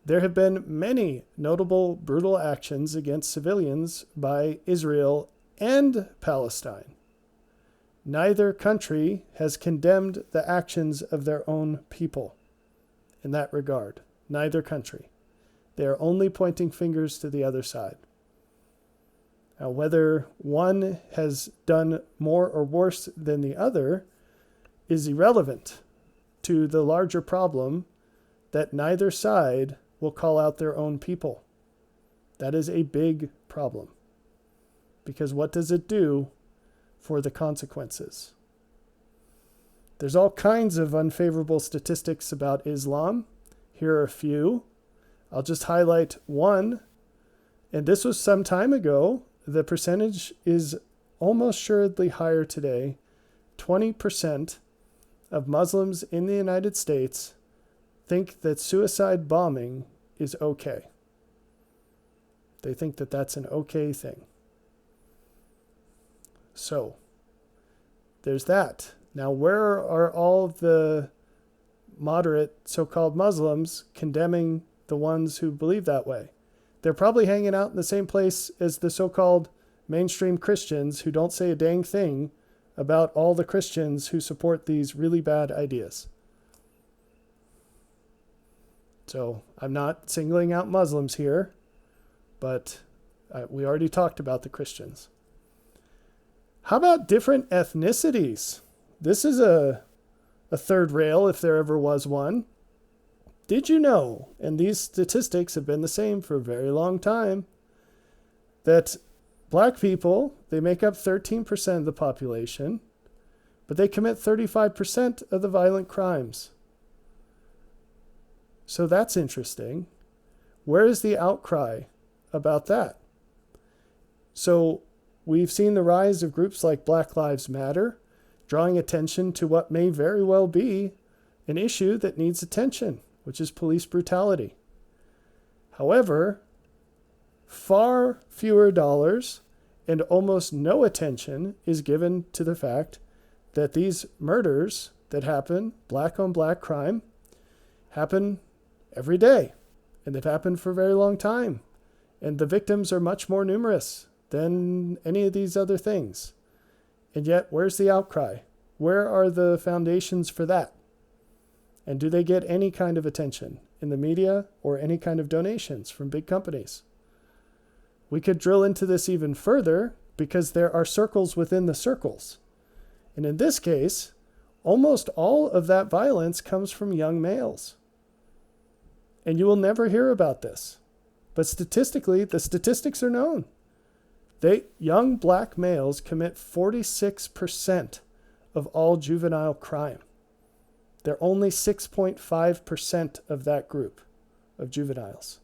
There have been many notable brutal actions against civilians by Israel and Palestine. Neither country has condemned the actions of their own people in that regard. Neither country. They are only pointing fingers to the other side. Now, whether one has done more or worse than the other is irrelevant to the larger problem that neither side will call out their own people. That is a big problem. Because what does it do for the consequences? There's all kinds of unfavorable statistics about Islam. Here are a few. I'll just highlight one. And this was some time ago. The percentage is almost assuredly higher today. 20% of Muslims in the United States think that suicide bombing is okay. They think that that's an okay thing. So, there's that. Now, where are all the moderate so-called Muslims condemning the ones who believe that way? They're probably hanging out in the same place as the so-called mainstream Christians who don't say a dang thing about all the Christians who support these really bad ideas. So I'm not singling out Muslims here, but we already talked about the Christians. How about different ethnicities? This is a third rail, if there ever was one. Did you know, and these statistics have been the same for a very long time, that black people, they make up 13% of the population, but they commit 35% of the violent crimes. So that's interesting. Where is the outcry about that? So we've seen the rise of groups like Black Lives Matter, drawing attention to what may very well be an issue that needs attention, which is police brutality. However, far fewer dollars and almost no attention is given to the fact that these murders that happen, black on black crime, happen every day. And they've happened for a very long time. And the victims are much more numerous than any of these other things. And yet, where's the outcry? Where are the foundations for that? And do they get any kind of attention in the media or any kind of donations from big companies? We could drill into this even further because there are circles within the circles. And in this case, almost all of that violence comes from young males. And you will never hear about this. But statistically, the statistics are known. Young black males commit 46% of all juvenile crime. They're only 6.5% of that group of juveniles.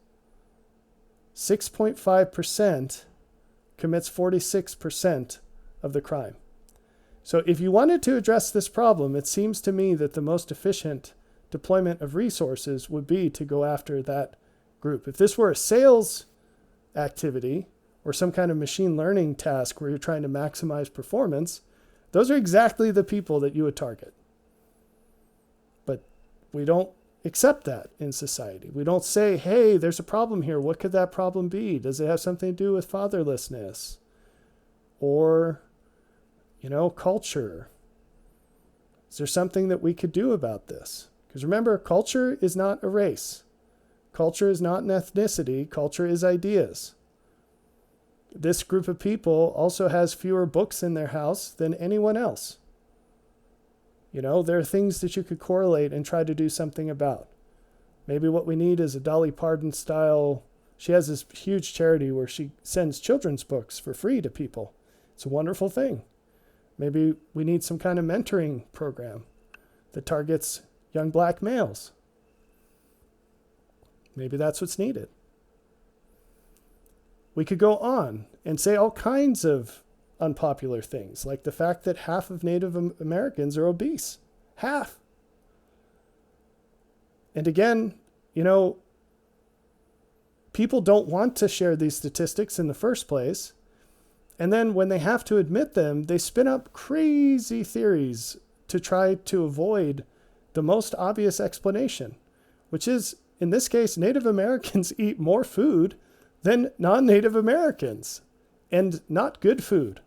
6.5% commits 46% of the crime. So if you wanted to address this problem, it seems to me that the most efficient deployment of resources would be to go after that group. If this were a sales activity or some kind of machine learning task where you're trying to maximize performance, those are exactly the people that you would target. But we don't accept that in society. We don't say, hey, there's a problem here. What could that problem be? Does it have something to do with fatherlessness? Or, culture? Is there something that we could do about this? Because remember, culture is not a race. Culture is not an ethnicity. Culture is ideas. This group of people also has fewer books in their house than anyone else. There are things that you could correlate and try to do something about. Maybe what we need is a Dolly Parton style. She has this huge charity where she sends children's books for free to people. It's a wonderful thing. Maybe we need some kind of mentoring program that targets young black males. Maybe that's what's needed. We could go on and say all kinds of unpopular things, like the fact that half of Native Americans are obese. Half. And again, people don't want to share these statistics in the first place. And then when they have to admit them, they spin up crazy theories to try to avoid the most obvious explanation, which is, in this case, Native Americans eat more food than non-Native Americans, and not good food.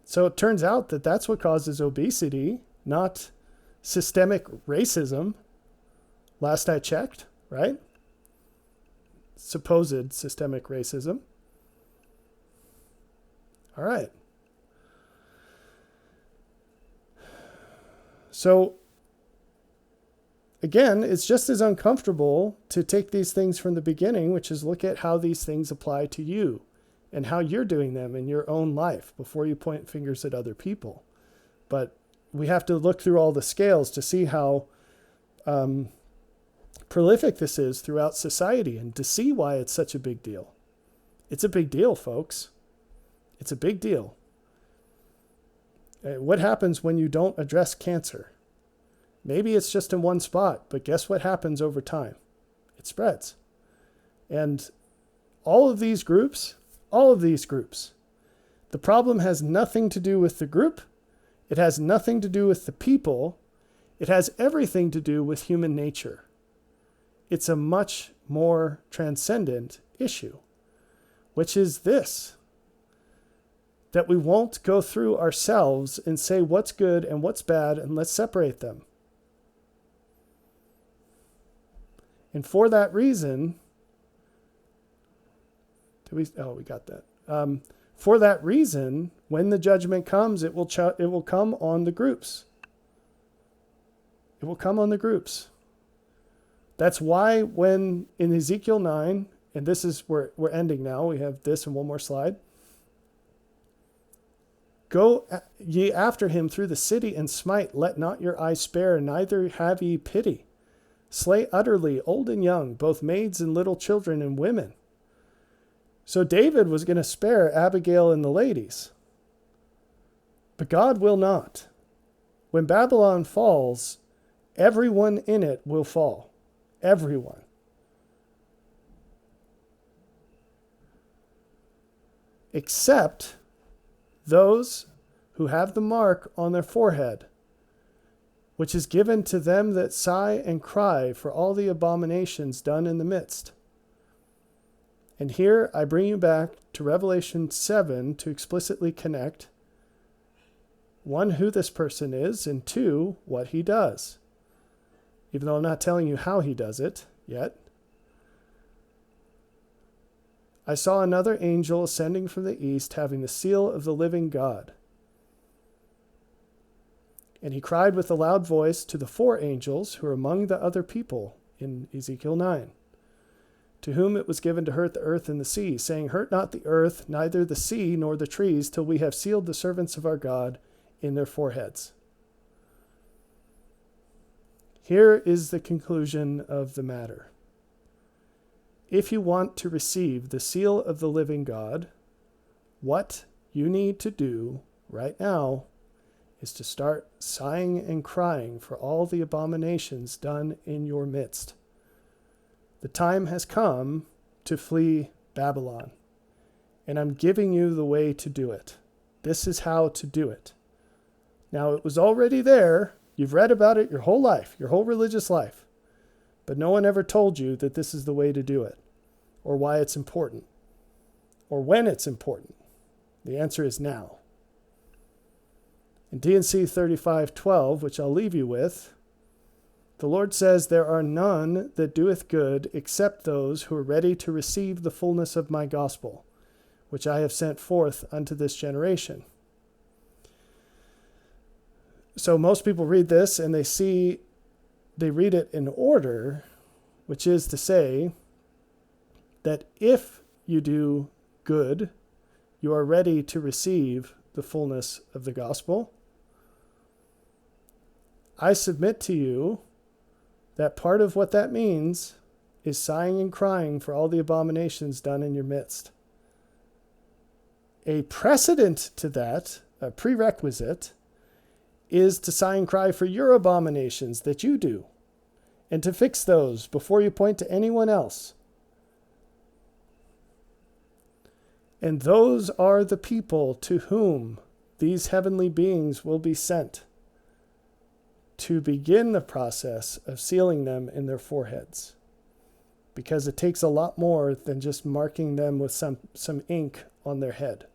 So it turns out that that's what causes obesity, not systemic racism. Last I checked, right? Supposed systemic racism. All right. So again, it's just as uncomfortable to take these things from the beginning, which is look at how these things apply to you and how you're doing them in your own life before you point fingers at other people. But we have to look through all the scales to see how prolific this is throughout society and to see why it's such a big deal. It's a big deal, folks. It's a big deal. What happens when you don't address cancer? Maybe it's just in one spot, but guess what happens over time? It spreads. And all of these groups, the problem has nothing to do with the group. It has nothing to do with the people. It has everything to do with human nature. It's a much more transcendent issue, which is this: that we won't go through ourselves and say what's good and what's bad and let's separate them. And for that reason, We got that. For that reason, when the judgment comes, it will come on the groups. It will come on the groups. That's why when in Ezekiel 9, and this is where we're ending now, we have this and one more slide. Go ye after him through the city and smite, let not your eye spare, neither have ye pity. Slay utterly old and young, both maids and little children and women. So David was going to spare Abigail and the ladies. But God will not. When Babylon falls, everyone in it will fall. Everyone. Except those who have the mark on their forehead, which is given to them that sigh and cry for all the abominations done in the midst. And here I bring you back to Revelation 7 to explicitly connect, 1, who this person is, and 2, what he does. Even though I'm not telling you how he does it yet. I saw another angel ascending from the east, having the seal of the living God. And he cried with a loud voice to the 4 angels who are among the other people in Ezekiel 9, to whom it was given to hurt the earth and the sea, saying, Hurt not the earth, neither the sea nor the trees, till we have sealed the servants of our God in their foreheads. Here is the conclusion of the matter. If you want to receive the seal of the living God, what you need to do right now is to start sighing and crying for all the abominations done in your midst. The time has come to flee Babylon, and I'm giving you the way to do it. This is how to do it. Now, it was already there. You've read about it your whole life, your whole religious life, but no one ever told you that this is the way to do it, or why it's important, or when it's important. The answer is now. In D&C 35:12, which I'll leave you with, the Lord says, There are none that doeth good except those who are ready to receive the fullness of my gospel, which I have sent forth unto this generation. So most people read this and they read it in order, which is to say that if you do good, you are ready to receive the fullness of the gospel. I submit to you that part of what that means is sighing and crying for all the abominations done in your midst. A precedent to that, a prerequisite, is to sigh and cry for your abominations that you do, and to fix those before you point to anyone else. And those are the people to whom these heavenly beings will be sent to begin the process of sealing them in their foreheads. Because it takes a lot more than just marking them with some ink on their head.